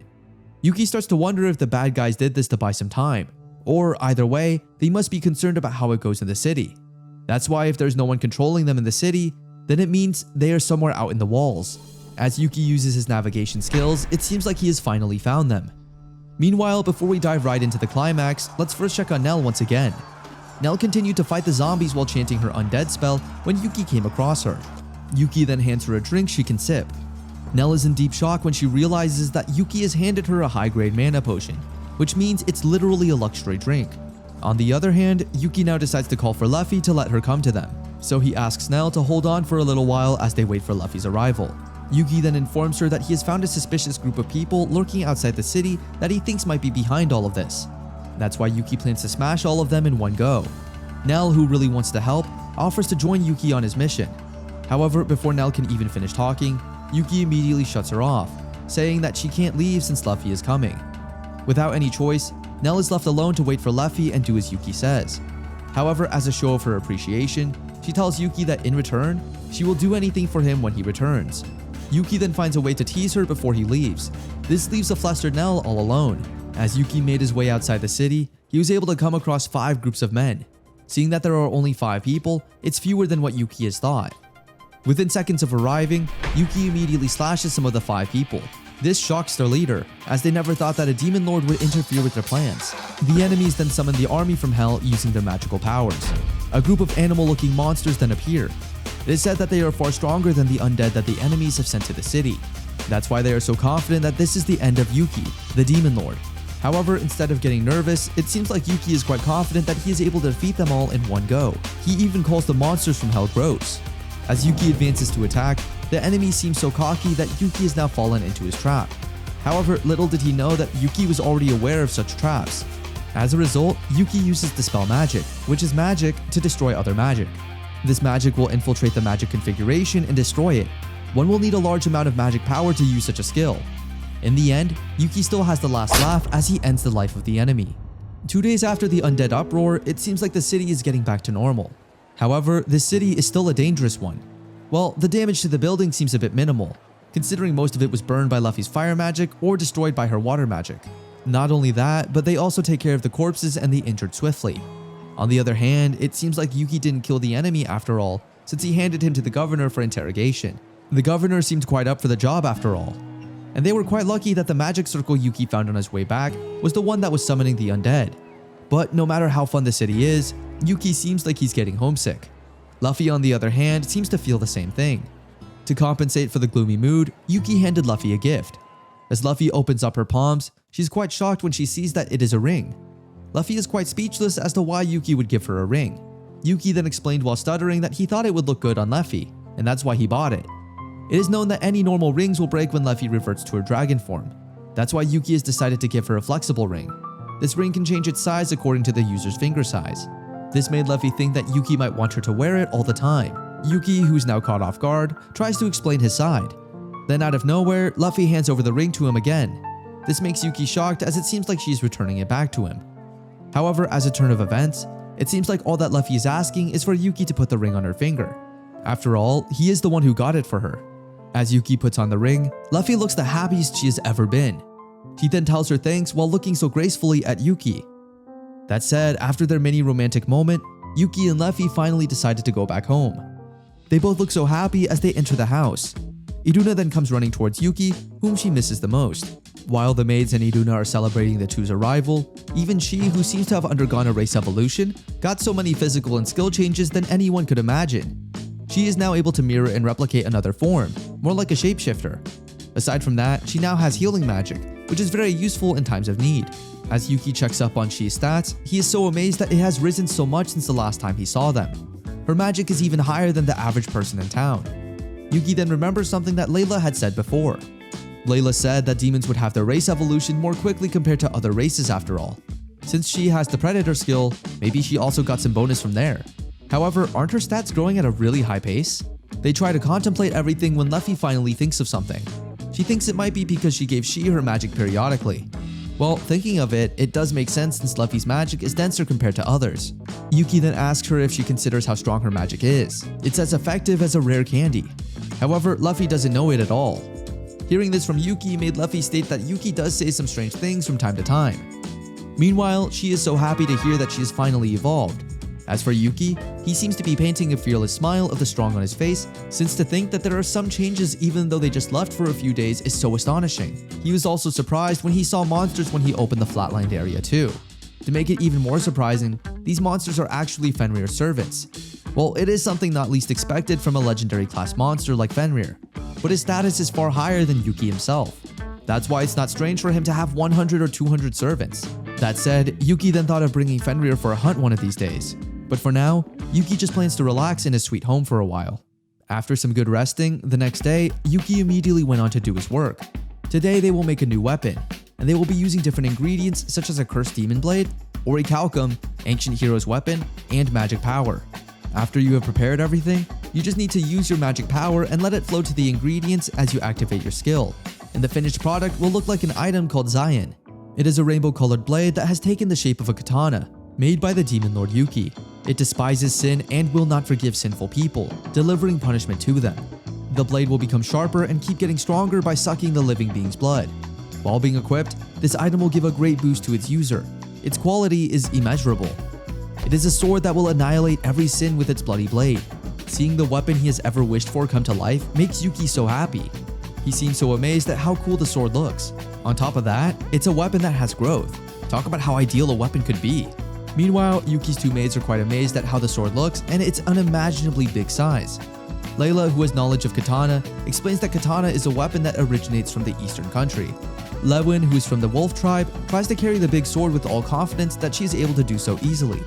Yuki starts to wonder if the bad guys did this to buy some time, or either way, they must be concerned about how it goes in the city. That's why if there's no one controlling them in the city, then it means they are somewhere out in the walls. As Yuki uses his navigation skills, it seems like he has finally found them. Meanwhile, before we dive right into the climax, let's first check on Nell once again. Nell continued to fight the zombies while chanting her undead spell when Yuki came across her. Yuki then hands her a drink she can sip. Nell is in deep shock when she realizes that Yuki has handed her a high-grade mana potion, which means it's literally a luxury drink. On the other hand, Yuki now decides to call for Luffy to let her come to them, so he asks Nell to hold on for a little while as they wait for Luffy's arrival. Yuki then informs her that he has found a suspicious group of people lurking outside the city that he thinks might be behind all of this. That's why Yuki plans to smash all of them in one go. Nell, who really wants to help, offers to join Yuki on his mission. However, before Nell can even finish talking, Yuki immediately shuts her off, saying that she can't leave since Luffy is coming. Without any choice, Nell is left alone to wait for Luffy and do as Yuki says. However, as a show of her appreciation, she tells Yuki that in return, she will do anything for him when he returns. Yuki then finds a way to tease her before he leaves. This leaves a flustered Nell all alone. As Yuki made his way outside the city, he was able to come across 5 groups of men. Seeing that there are only 5 people, it's fewer than what Yuki has thought. Within seconds of arriving, Yuki immediately slashes some of the 5 people. This shocks their leader, as they never thought that a demon lord would interfere with their plans. The enemies then summon the army from hell using their magical powers. A group of animal-looking monsters then appear. It is said that they are far stronger than the undead that the enemies have sent to the city. That's why they are so confident that this is the end of Yuki, the demon lord. However, instead of getting nervous, it seems like Yuki is quite confident that he is able to defeat them all in one go. He even calls the monsters from hell gross. As Yuki advances to attack, the enemy seems so cocky that Yuki has now fallen into his trap. However, little did he know that Yuki was already aware of such traps. As a result, Yuki uses Dispel Magic, which is magic to destroy other magic. This magic will infiltrate the magic configuration and destroy it. One will need a large amount of magic power to use such a skill. In the end, Yuki still has the last laugh as he ends the life of the enemy. 2 days after the undead uproar, it seems like the city is getting back to normal. However, this city is still a dangerous one. Well, the damage to the building seems a bit minimal, considering most of it was burned by Luffy's fire magic or destroyed by her water magic. Not only that, but they also take care of the corpses and the injured swiftly. On the other hand, it seems like Yuki didn't kill the enemy after all, since he handed him to the governor for interrogation. The governor seemed quite up for the job after all. And they were quite lucky that the magic circle Yuki found on his way back was the one that was summoning the undead. But no matter how fun the city is, Yuki seems like he's getting homesick. Luffy, on the other hand, seems to feel the same thing. To compensate for the gloomy mood, Yuki handed Luffy a gift. As Luffy opens up her palms, She's quite shocked when she sees that it is a ring. Luffy is quite speechless as to why Yuki would give her a ring. Yuki then explained while stuttering that he thought it would look good on Luffy, and that's why he bought it. It is known that any normal rings will break when Luffy reverts to her dragon form. That's why Yuki has decided to give her a flexible ring. This ring can change its size according to the user's finger size. This made Luffy think that Yuki might want her to wear it all the time. Yuki, who's now caught off guard, tries to explain his side. Then out of nowhere, Luffy hands over the ring to him again. This makes Yuki shocked as it seems like she's returning it back to him. However, as a turn of events, it seems like all that Luffy is asking is for Yuki to put the ring on her finger. After all, he is the one who got it for her. As Yuki puts on the ring, Luffy looks the happiest she has ever been. He then tells her thanks while looking so gracefully at Yuki. That said, after their mini romantic moment, Yuki and Luffy finally decided to go back home. They both look so happy as they enter the house. Iduna then comes running towards Yuki, whom she misses the most. While the maids and Iduna are celebrating the two's arrival, even she, who seems to have undergone a race evolution, got so many physical and skill changes than anyone could imagine. She is now able to mirror and replicate another form, more like a shapeshifter. Aside from that, she now has healing magic, which is very useful in times of need. As Yuki checks up on Shi's stats, he is so amazed that it has risen so much since the last time he saw them. Her magic is even higher than the average person in town. Yuki then remembers something that Layla had said before. Layla said that demons would have their race evolution more quickly compared to other races after all. Since she has the predator skill, maybe she also got some bonus from there. However, aren't her stats growing at a really high pace? They try to contemplate everything when Luffy finally thinks of something. She thinks it might be because she gave Shi her magic periodically. Well, thinking of it, it does make sense since Luffy's magic is denser compared to others. Yuki then asks her if she considers how strong her magic is. It's as effective as a rare candy. However, Luffy doesn't know it at all. Hearing this from Yuki made Luffy state that Yuki does say some strange things from time to time. Meanwhile, she is so happy to hear that she has finally evolved. As for Yuki, he seems to be painting a fearless smile of the strong on his face, since to think that there are some changes even though they just left for a few days is so astonishing. He was also surprised when he saw monsters when he opened the flatlined area too. To make it even more surprising, these monsters are actually Fenrir's servants. Well, it is something not least expected from a legendary class monster like Fenrir, but his status is far higher than Yuki himself. That's why it's not strange for him to have 100 or 200 servants. That said, Yuki then thought of bringing Fenrir for a hunt one of these days. But for now, Yuki just plans to relax in his sweet home for a while. After some good resting, the next day, Yuki immediately went on to do his work. Today they will make a new weapon, and they will be using different ingredients such as a cursed demon blade, orichalcum, ancient hero's weapon, and magic power. After you have prepared everything, you just need to use your magic power and let it flow to the ingredients as you activate your skill. And the finished product will look like an item called Zion. It is a rainbow-colored blade that has taken the shape of a katana, made by the demon lord Yuki. It despises sin and will not forgive sinful people, delivering punishment to them. The blade will become sharper and keep getting stronger by sucking the living being's blood. While being equipped, this item will give a great boost to its user. Its quality is immeasurable. It is a sword that will annihilate every sin with its bloody blade. Seeing the weapon he has ever wished for come to life makes Yuki so happy. He seems so amazed at how cool the sword looks. On top of that, it's a weapon that has growth. Talk about how ideal a weapon could be. Meanwhile, Yuki's two maids are quite amazed at how the sword looks and its unimaginably big size. Layla, who has knowledge of katana, explains that katana is a weapon that originates from the eastern country. Lewin, who is from the wolf tribe, tries to carry the big sword with all confidence that she is able to do so easily.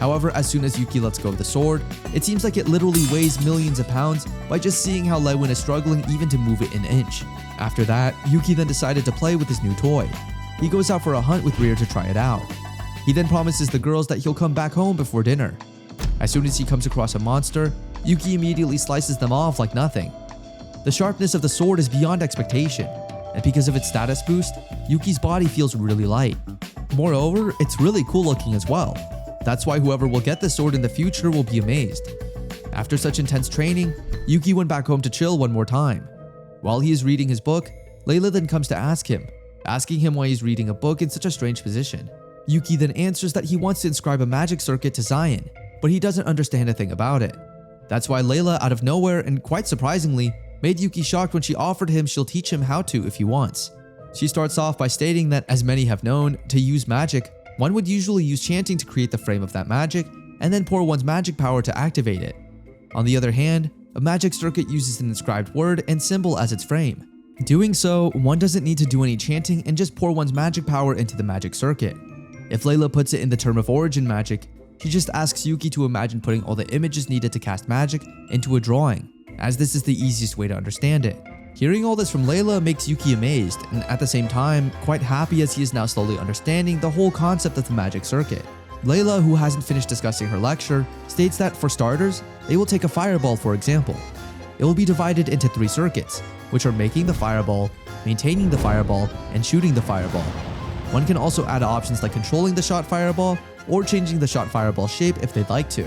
However, as soon as Yuki lets go of the sword, it seems like it literally weighs millions of pounds by just seeing how Lewin is struggling even to move it an inch. After that, Yuki then decided to play with his new toy. He goes out for a hunt with Rear to try it out. He then promises the girls that he'll come back home before dinner. As soon as he comes across a monster, Yuki immediately slices them off like nothing. The sharpness of the sword is beyond expectation, and because of its status boost, Yuki's body feels really light. Moreover, it's really cool looking as well. That's why whoever will get the sword in the future will be amazed. After such intense training, Yuki went back home to chill one more time. While he is reading his book, Layla then comes to asking him why he's reading a book in such a strange position. Yuki then answers that he wants to inscribe a magic circuit to Zion, but he doesn't understand a thing about it. That's why Layla, out of nowhere and quite surprisingly, made Yuki shocked when she offered him she'll teach him how to if he wants. She starts off by stating that, as many have known, to use magic, one would usually use chanting to create the frame of that magic, and then pour one's magic power to activate it. On the other hand, a magic circuit uses an inscribed word and symbol as its frame. Doing so, one doesn't need to do any chanting and just pour one's magic power into the magic circuit. If Layla puts it in the term of origin magic, she just asks Yuki to imagine putting all the images needed to cast magic into a drawing, as this is the easiest way to understand it. Hearing all this from Layla makes Yuki amazed, and at the same time, quite happy as he is now slowly understanding the whole concept of the magic circuit. Layla, who hasn't finished discussing her lecture, states that for starters, they will take a fireball for example. It will be divided into 3 circuits, which are making the fireball, maintaining the fireball, and shooting the fireball. One can also add options like controlling the shot fireball, or changing the shot fireball shape if they'd like to.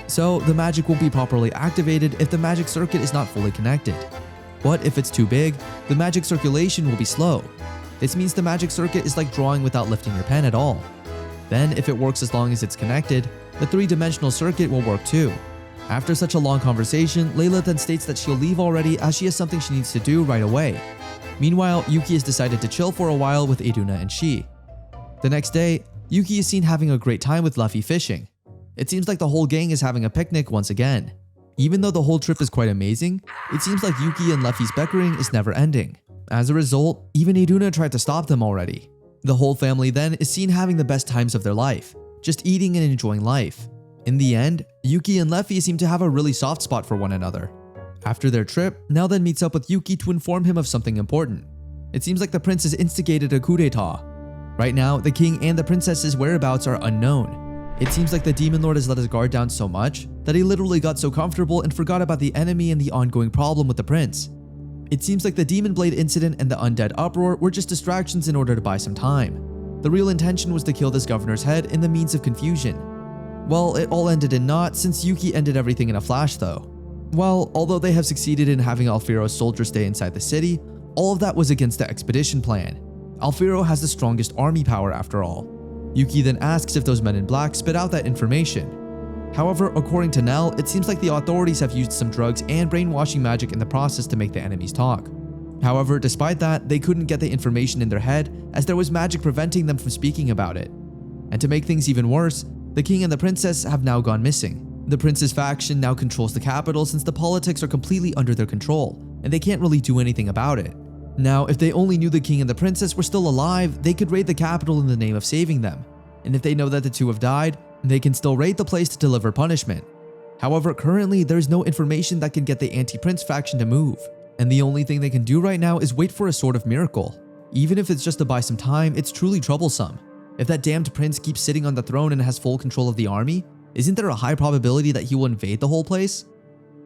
So the magic won't be properly activated if the magic circuit is not fully connected. But if it's too big, the magic circulation will be slow. This means the magic circuit is like drawing without lifting your pen at all. Then, if it works as long as it's connected, the 3-dimensional circuit will work too. After such a long conversation, Layla then states that she'll leave already as she has something she needs to do right away. Meanwhile, Yuki has decided to chill for a while with Iduna and Shi. The next day, Yuki is seen having a great time with Luffy fishing. It seems like the whole gang is having a picnic once again. Even though the whole trip is quite amazing, it seems like Yuki and Luffy's bickering is never ending. As a result, even Iduna tried to stop them already. The whole family then is seen having the best times of their life, just eating and enjoying life. In the end, Yuki and Luffy seem to have a really soft spot for one another. After their trip, Nell then meets up with Yuki to inform him of something important. It seems like the prince has instigated a coup d'etat. Right now, the king and the princess's whereabouts are unknown. It seems like the Demon Lord has let his guard down so much that he literally got so comfortable and forgot about the enemy and the ongoing problem with the prince. It seems like the Demon Blade incident and the undead uproar were just distractions in order to buy some time. The real intention was to kill this governor's head in the means of confusion. Well, it all ended in naught since Yuki ended everything in a flash though. Well, although they have succeeded in having Alfiro's soldiers stay inside the city, all of that was against the expedition plan. Alfiro has the strongest army power after all. Yuki then asks if those men in black spit out that information. However, according to Nell, it seems like the authorities have used some drugs and brainwashing magic in the process to make the enemies talk. However, despite that, they couldn't get the information in their head as there was magic preventing them from speaking about it. And to make things even worse, the king and the princess have now gone missing. The prince's faction now controls the capital since the politics are completely under their control, and they can't really do anything about it. Now, if they only knew the king and the princess were still alive, they could raid the capital in the name of saving them. And if they know that the two have died, they can still raid the place to deliver punishment. However, currently, there is no information that can get the anti-prince faction to move, and the only thing they can do right now is wait for a sort of miracle. Even if it's just to buy some time, it's truly troublesome. If that damned prince keeps sitting on the throne and has full control of the army, isn't there a high probability that he will invade the whole place?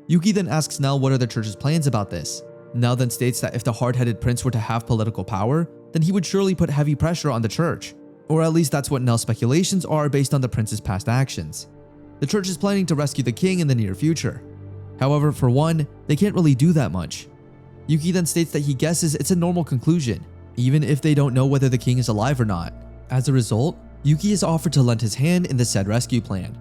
Yuki then asks Nell what are the church's plans about this. Nell then states that if the hard-headed prince were to have political power, then he would surely put heavy pressure on the church. Or at least that's what Nell's speculations are based on the prince's past actions. The church is planning to rescue the king in the near future. However, for one, they can't really do that much. Yuki then states that he guesses it's a normal conclusion, even if they don't know whether the king is alive or not. As a result, Yuki is offered to lend his hand in the said rescue plan.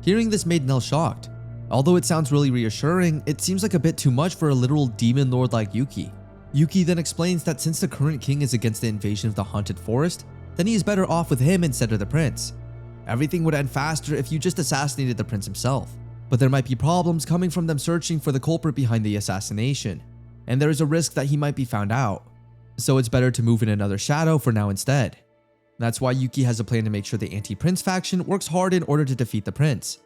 Hearing this made Nell shocked. Although it sounds really reassuring, it seems like a bit too much for a literal demon lord like Yuki. Yuki then explains that since the current king is against the invasion of the haunted forest, then he is better off with him instead of the prince. Everything would end faster if you just assassinated the prince himself. But there might be problems coming from them searching for the culprit behind the assassination, and there is a risk that he might be found out. So it's better to move in another shadow for now instead. That's why Yuki has a plan to make sure the anti-prince faction works hard in order to defeat the prince.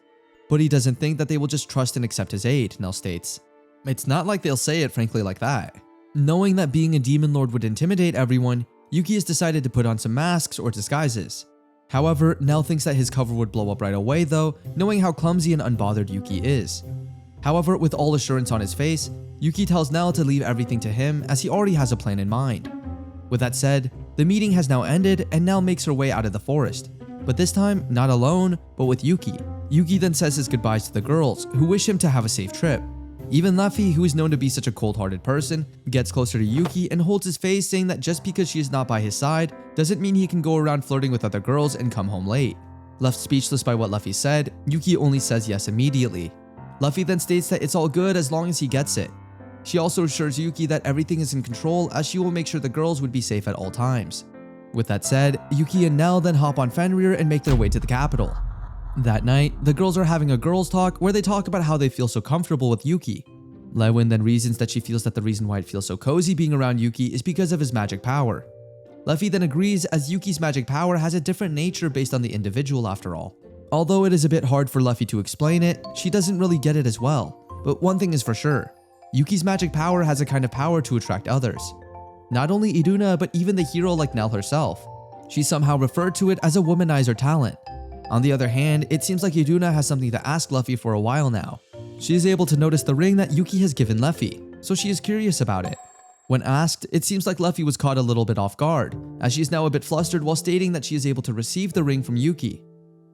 But he doesn't think that they will just trust and accept his aid, Nell states. It's not like they'll say it frankly like that. Knowing that being a demon lord would intimidate everyone, Yuki has decided to put on some masks or disguises. However, Nell thinks that his cover would blow up right away though, knowing how clumsy and unbothered Yuki is. However, with all assurance on his face, Yuki tells Nell to leave everything to him as he already has a plan in mind. With that said, the meeting has now ended and Nell makes her way out of the forest. But this time, not alone, but with Yuki. Yuki then says his goodbyes to the girls, who wish him to have a safe trip. Even Luffy, who is known to be such a cold-hearted person, gets closer to Yuki and holds his face, saying that just because she is not by his side doesn't mean he can go around flirting with other girls and come home late. Left speechless by what Luffy said, Yuki only says yes immediately. Luffy then states that it's all good as long as he gets it. She also assures Yuki that everything is in control as she will make sure the girls would be safe at all times. With that said, Yuki and Nell then hop on Fenrir and make their way to the capital. That night, the girls are having a girls' talk where they talk about how they feel so comfortable with Yuki. Lewin then reasons that she feels that the reason why it feels so cozy being around Yuki is because of his magic power. Luffy then agrees, as Yuki's magic power has a different nature based on the individual after all. Although it is a bit hard for Luffy to explain it, she doesn't really get it as well. But one thing is for sure, Yuki's magic power has a kind of power to attract others. Not only Iduna, but even the hero like Nell herself. She somehow referred to it as a womanizer talent. On the other hand, it seems like Iduna has something to ask Luffy for a while now. She is able to notice the ring that Yuki has given Luffy, so she is curious about it. When asked, it seems like Luffy was caught a little bit off guard, as she is now a bit flustered while stating that she is able to receive the ring from Yuki.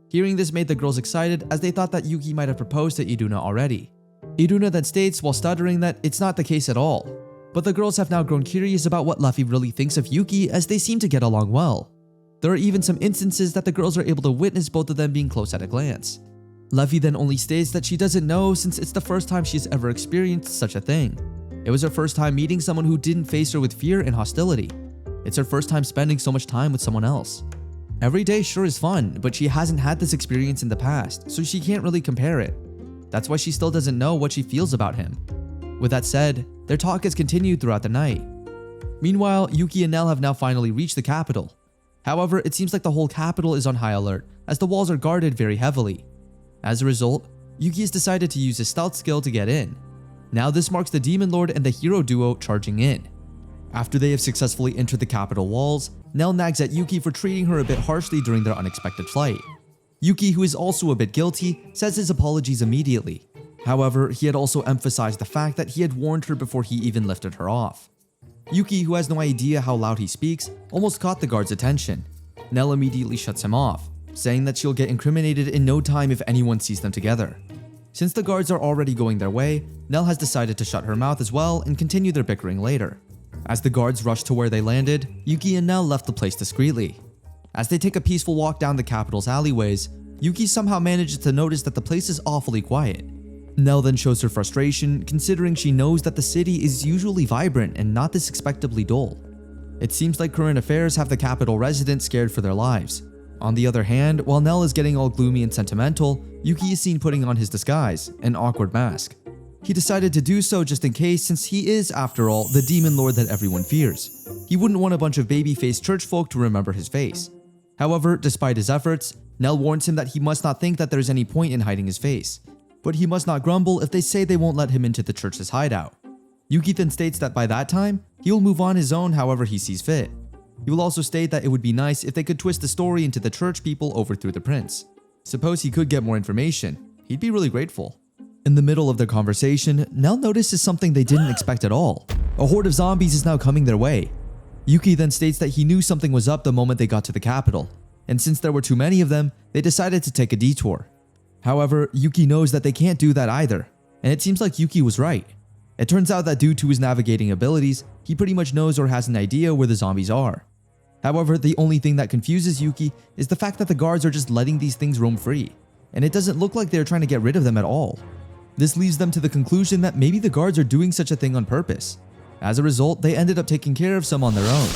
Hearing this made the girls excited, as they thought that Yuki might have proposed to Iduna already. Iduna then states while stuttering that it's not the case at all, but the girls have now grown curious about what Luffy really thinks of Yuki, as they seem to get along well. There are even some instances that the girls are able to witness both of them being close at a glance. Luffy then only states that she doesn't know, since it's the first time she's ever experienced such a thing. It was her first time meeting someone who didn't face her with fear and hostility. It's her first time spending so much time with someone else. Every day sure is fun, but she hasn't had this experience in the past, so she can't really compare it. That's why she still doesn't know what she feels about him. With that said, their talk has continued throughout the night. Meanwhile, Yuki and Nell have now finally reached the capital. However, it seems like the whole capital is on high alert, as the walls are guarded very heavily. As a result, Yuki has decided to use his stealth skill to get in. Now this marks the Demon Lord and the hero duo charging in. After they have successfully entered the capital walls, Nell nags at Yuki for treating her a bit harshly during their unexpected flight. Yuki, who is also a bit guilty, says his apologies immediately. However, he had also emphasized the fact that he had warned her before he even lifted her off. Yuki, who has no idea how loud he speaks, almost caught the guard's attention. Nell immediately shuts him off, saying that she'll get incriminated in no time if anyone sees them together. Since the guards are already going their way, Nell has decided to shut her mouth as well and continue their bickering later. As the guards rushed to where they landed, Yuki and Nell left the place discreetly. As they take a peaceful walk down the capital's alleyways, Yuki somehow manages to notice that the place is awfully quiet. Nell then shows her frustration, considering she knows that the city is usually vibrant and not this expectably dull. It seems like current affairs have the capital residents scared for their lives. On the other hand, while Nell is getting all gloomy and sentimental, Yuki is seen putting on his disguise, an awkward mask. He decided to do so just in case, since he is, after all, the demon lord that everyone fears. He wouldn't want a bunch of baby-faced church folk to remember his face. However, despite his efforts, Nell warns him that he must not think that there's any point in hiding his face. But he must not grumble if they say they won't let him into the church's hideout. Yuki then states that by that time, he will move on his own however he sees fit. He will also state that it would be nice if they could twist the story into the church people overthrew the prince. Suppose he could get more information, he'd be really grateful. In the middle of their conversation, Nell notices something they didn't expect at all. A horde of zombies is now coming their way. Yuki then states that he knew something was up the moment they got to the capital, and since there were too many of them, they decided to take a detour. However, Yuki knows that they can't do that either, and it seems like Yuki was right. It turns out that due to his navigating abilities, he pretty much knows or has an idea where the zombies are. However, the only thing that confuses Yuki is the fact that the guards are just letting these things roam free, and it doesn't look like they're trying to get rid of them at all. This leads them to the conclusion that maybe the guards are doing such a thing on purpose. As a result, they ended up taking care of some on their own.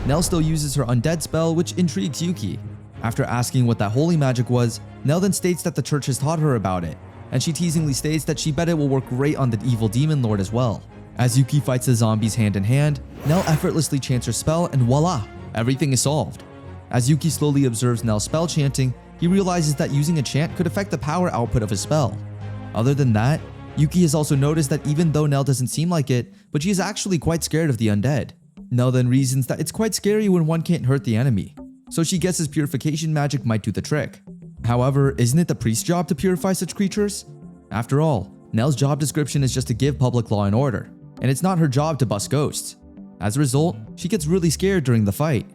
Nell still uses her undead spell, which intrigues Yuki. After asking what that holy magic was, Nell then states that the church has taught her about it, and she teasingly states that she bet it will work great on the evil demon lord as well. As Yuki fights the zombies hand in hand, Nell effortlessly chants her spell and voila, everything is solved. As Yuki slowly observes Nell's spell chanting, he realizes that using a chant could affect the power output of his spell. Other than that, Yuki has also noticed that even though Nell doesn't seem like it, but she is actually quite scared of the undead. Nell then reasons that it's quite scary when one can't hurt the enemy, so she guesses purification magic might do the trick. However, isn't it the priest's job to purify such creatures? After all, Nell's job description is just to give public law and order, and it's not her job to bust ghosts. As a result, she gets really scared during the fight.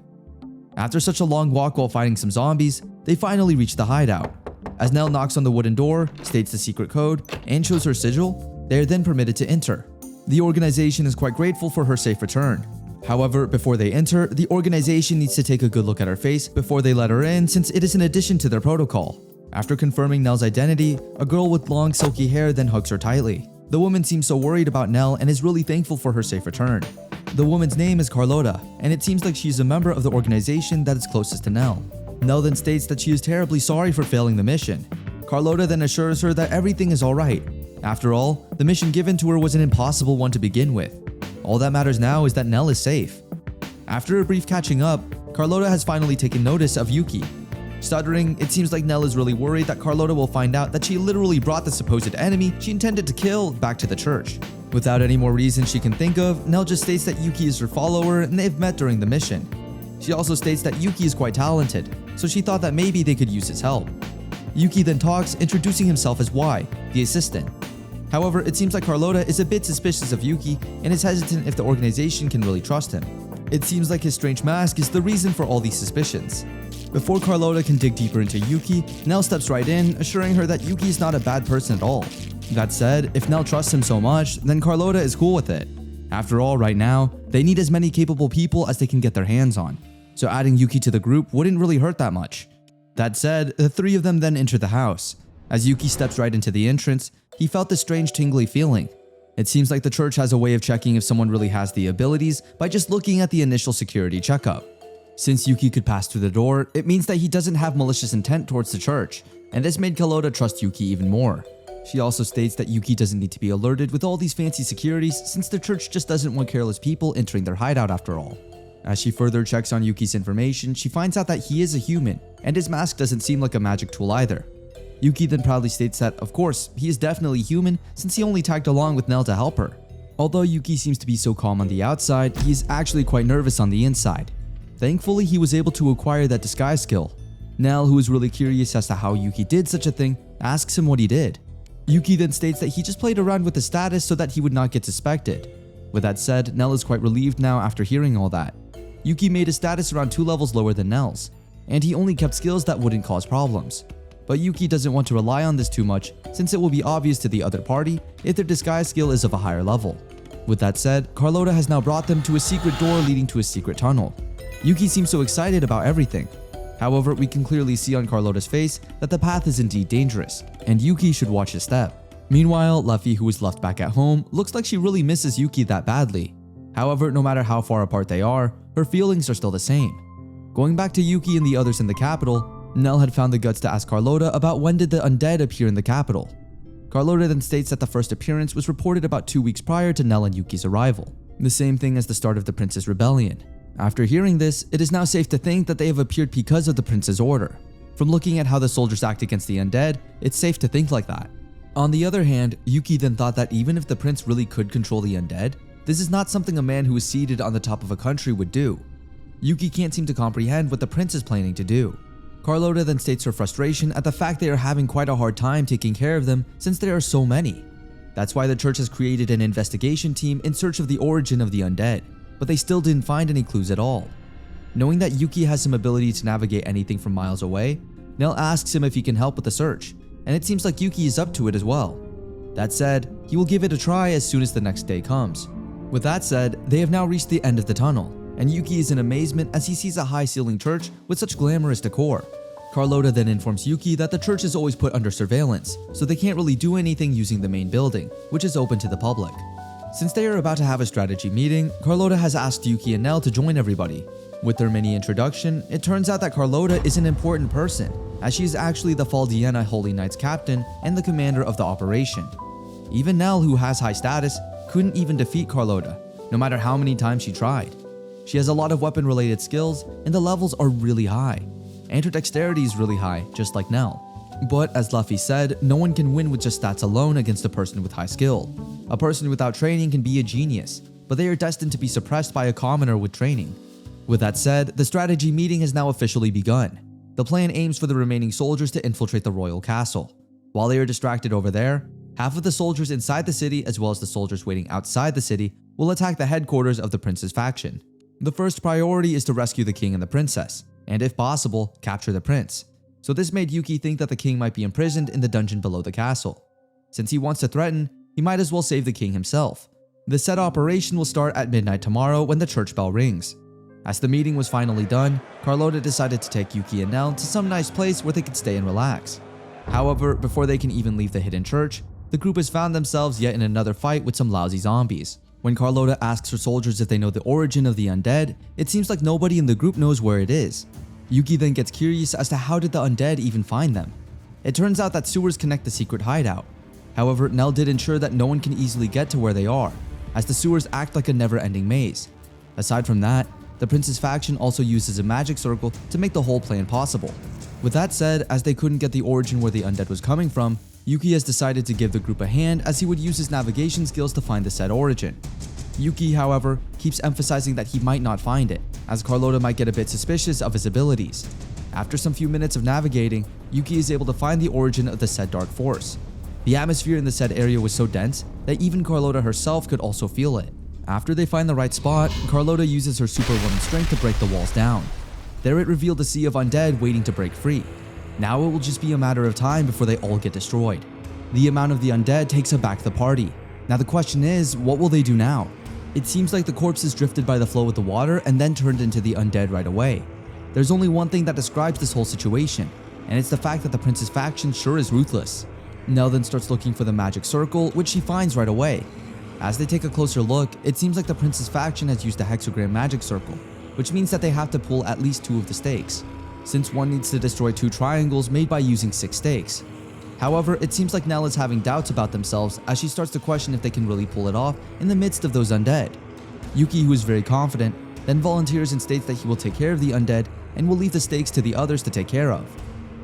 After such a long walk while fighting some zombies, they finally reach the hideout. As Nell knocks on the wooden door, states the secret code, and shows her sigil, they are then permitted to enter. The organization is quite grateful for her safe return. However, before they enter, the organization needs to take a good look at her face before they let her in, since it is an addition to their protocol. After confirming Nell's identity, a girl with long silky hair then hugs her tightly. The woman seems so worried about Nell and is really thankful for her safe return. The woman's name is Carlota, and it seems like she's a member of the organization that is closest to Nell. Nell then states that she is terribly sorry for failing the mission. Carlota then assures her that everything is alright. After all, the mission given to her was an impossible one to begin with. All that matters now is that Nell is safe. After a brief catching up, Carlota has finally taken notice of Yuki. Stuttering, it seems like Nell is really worried that Carlota will find out that she literally brought the supposed enemy she intended to kill back to the church. Without any more reason she can think of, Nell just states that Yuki is her follower and they've met during the mission. She also states that Yuki is quite talented, so she thought that maybe they could use his help. Yuki then talks, introducing himself as Y, the assistant. However, it seems like Carlota is a bit suspicious of Yuki and is hesitant if the organization can really trust him. It seems like his strange mask is the reason for all these suspicions. Before Carlota can dig deeper into Yuki, Nell steps right in, assuring her that Yuki is not a bad person at all. That said, if Nell trusts him so much, then Carlota is cool with it. After all, right now, they need as many capable people as they can get their hands on, so adding Yuki to the group wouldn't really hurt that much. That said, the three of them then enter the house. As Yuki steps right into the entrance, he felt this strange tingly feeling. It seems like the church has a way of checking if someone really has the abilities by just looking at the initial security checkup. Since Yuki could pass through the door, it means that he doesn't have malicious intent towards the church, and this made Carlota trust Yuki even more. She also states that Yuki doesn't need to be alerted with all these fancy securities since the church just doesn't want careless people entering their hideout after all. As she further checks on Yuki's information, she finds out that he is a human, and his mask doesn't seem like a magic tool either. Yuki then proudly states that, of course, he is definitely human since he only tagged along with Nell to help her. Although Yuki seems to be so calm on the outside, he is actually quite nervous on the inside. Thankfully, he was able to acquire that disguise skill. Nell, who is really curious as to how Yuki did such a thing, asks him what he did. Yuki then states that he just played around with the status so that he would not get suspected. With that said, Nell is quite relieved now after hearing all that. Yuki made his status around 2 levels lower than Nell's, and he only kept skills that wouldn't cause problems. But Yuki doesn't want to rely on this too much since it will be obvious to the other party if their disguise skill is of a higher level. With that said, Carlota has now brought them to a secret door leading to a secret tunnel. Yuki seems so excited about everything. However, we can clearly see on Carlota's face that the path is indeed dangerous, and Yuki should watch his step. Meanwhile, Luffy, who is left back at home, looks like she really misses Yuki that badly. However, no matter how far apart they are, her feelings are still the same. Going back to Yuki and the others in the capital, Nell had found the guts to ask Carlota about when did the undead appear in the capital. Carlota then states that the first appearance was reported about 2 weeks prior to Nell and Yuki's arrival, the same thing as the start of the Prince's Rebellion. After hearing this, it is now safe to think that they have appeared because of the Prince's order. From looking at how the soldiers act against the undead, it's safe to think like that. On the other hand, Yuki then thought that even if the prince really could control the undead, this is not something a man who is seated on the top of a country would do. Yuki can't seem to comprehend what the prince is planning to do. Carlota then states her frustration at the fact they are having quite a hard time taking care of them since there are so many. That's why the church has created an investigation team in search of the origin of the undead, but they still didn't find any clues at all. Knowing that Yuki has some ability to navigate anything from miles away, Nell asks him if he can help with the search, and it seems like Yuki is up to it as well. That said, he will give it a try as soon as the next day comes. With that said, they have now reached the end of the tunnel, and Yuki is in amazement as he sees a high-ceiling church with such glamorous decor. Carlota then informs Yuki that the church is always put under surveillance, so they can't really do anything using the main building, which is open to the public. Since they are about to have a strategy meeting, Carlota has asked Yuki and Nell to join everybody. With their mini introduction, it turns out that Carlota is an important person, as she is actually the Faldiana Holy Knights captain and the commander of the operation. Even Nell, who has high status, couldn't even defeat Carlota, no matter how many times she tried. She has a lot of weapon-related skills, and the levels are really high, and her dexterity is really high, just like Nell. But as Luffy said, no one can win with just stats alone against a person with high skill. A person without training can be a genius, but they are destined to be suppressed by a commoner with training. With that said, the strategy meeting has now officially begun. The plan aims for the remaining soldiers to infiltrate the royal castle. While they are distracted over there, half of the soldiers inside the city as well as the soldiers waiting outside the city will attack the headquarters of the prince's faction. The first priority is to rescue the king and the princess, and if possible, capture the prince. So this made Yuki think that the king might be imprisoned in the dungeon below the castle. Since he wants to threaten, he might as well save the king himself. The said operation will start at midnight tomorrow when the church bell rings. As the meeting was finally done, Carlota decided to take Yuki and Nell to some nice place where they could stay and relax. However, before they can even leave the hidden church, the group has found themselves yet in another fight with some lousy zombies. When Carlota asks her soldiers if they know the origin of the undead, it seems like nobody in the group knows where it is. Yuki then gets curious as to how did the undead even find them. It turns out that sewers connect the secret hideout. However, Nell did ensure that no one can easily get to where they are, as the sewers act like a never-ending maze. Aside from that, the prince's faction also uses a magic circle to make the whole plan possible. With that said, as they couldn't get the origin where the undead was coming from, Yuki has decided to give the group a hand as he would use his navigation skills to find the said origin. Yuki, however, keeps emphasizing that he might not find it, as Carlota might get a bit suspicious of his abilities. After some few minutes of navigating, Yuki is able to find the origin of the said dark force. The atmosphere in the said area was so dense that even Carlota herself could also feel it. After they find the right spot, Carlota uses her superwoman strength to break the walls down. There it revealed a sea of undead waiting to break free. Now it will just be a matter of time before they all get destroyed. The amount of the undead takes aback the party. Now the question is, what will they do now? It seems like the corpses drifted by the flow with the water and then turned into the undead right away. There's only one thing that describes this whole situation, and it's the fact that the prince's faction sure is ruthless. Nell then starts looking for the magic circle, which she finds right away. As they take a closer look, it seems like the prince's faction has used a hexagram magic circle, which means that they have to pull at least 2 of the stakes, since one needs to destroy 2 triangles made by using 6 stakes. However, it seems like Nell is having doubts about themselves as she starts to question if they can really pull it off in the midst of those undead. Yuki, who is very confident, then volunteers and states that he will take care of the undead and will leave the stakes to the others to take care of.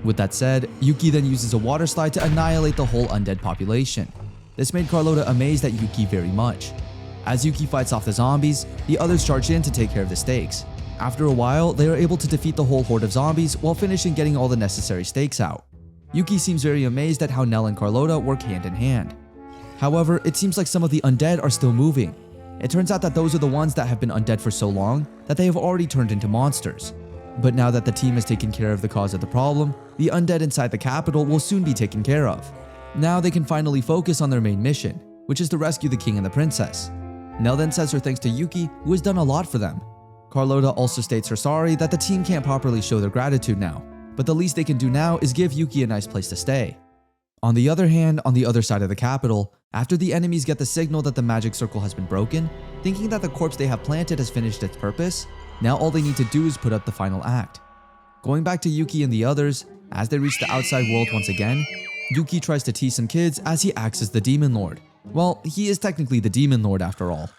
With that said, Yuki then uses a water slide to annihilate the whole undead population. This made Carlota amazed at Yuki very much. As Yuki fights off the zombies, the others charge in to take care of the stakes. After a while, they are able to defeat the whole horde of zombies while finishing getting all the necessary stakes out. Yuki seems very amazed at how Nell and Carlota work hand in hand. However, it seems like some of the undead are still moving. It turns out that those are the ones that have been undead for so long that they have already turned into monsters. But now that the team has taken care of the cause of the problem, the undead inside the capital will soon be taken care of. Now they can finally focus on their main mission, which is to rescue the king and the princess. Nell then says her thanks to Yuki, who has done a lot for them. Carlota also states her sorry that the team can't properly show their gratitude now, but the least they can do now is give Yuki a nice place to stay. On the other hand, on the other side of the capital, after the enemies get the signal that the magic circle has been broken, thinking that the corpse they have planted has finished its purpose, now all they need to do is put up the final act. Going back to Yuki and the others, as they reach the outside world once again, Yuki tries to tease some kids as he acts as the Demon Lord. Well, he is technically the Demon Lord after all.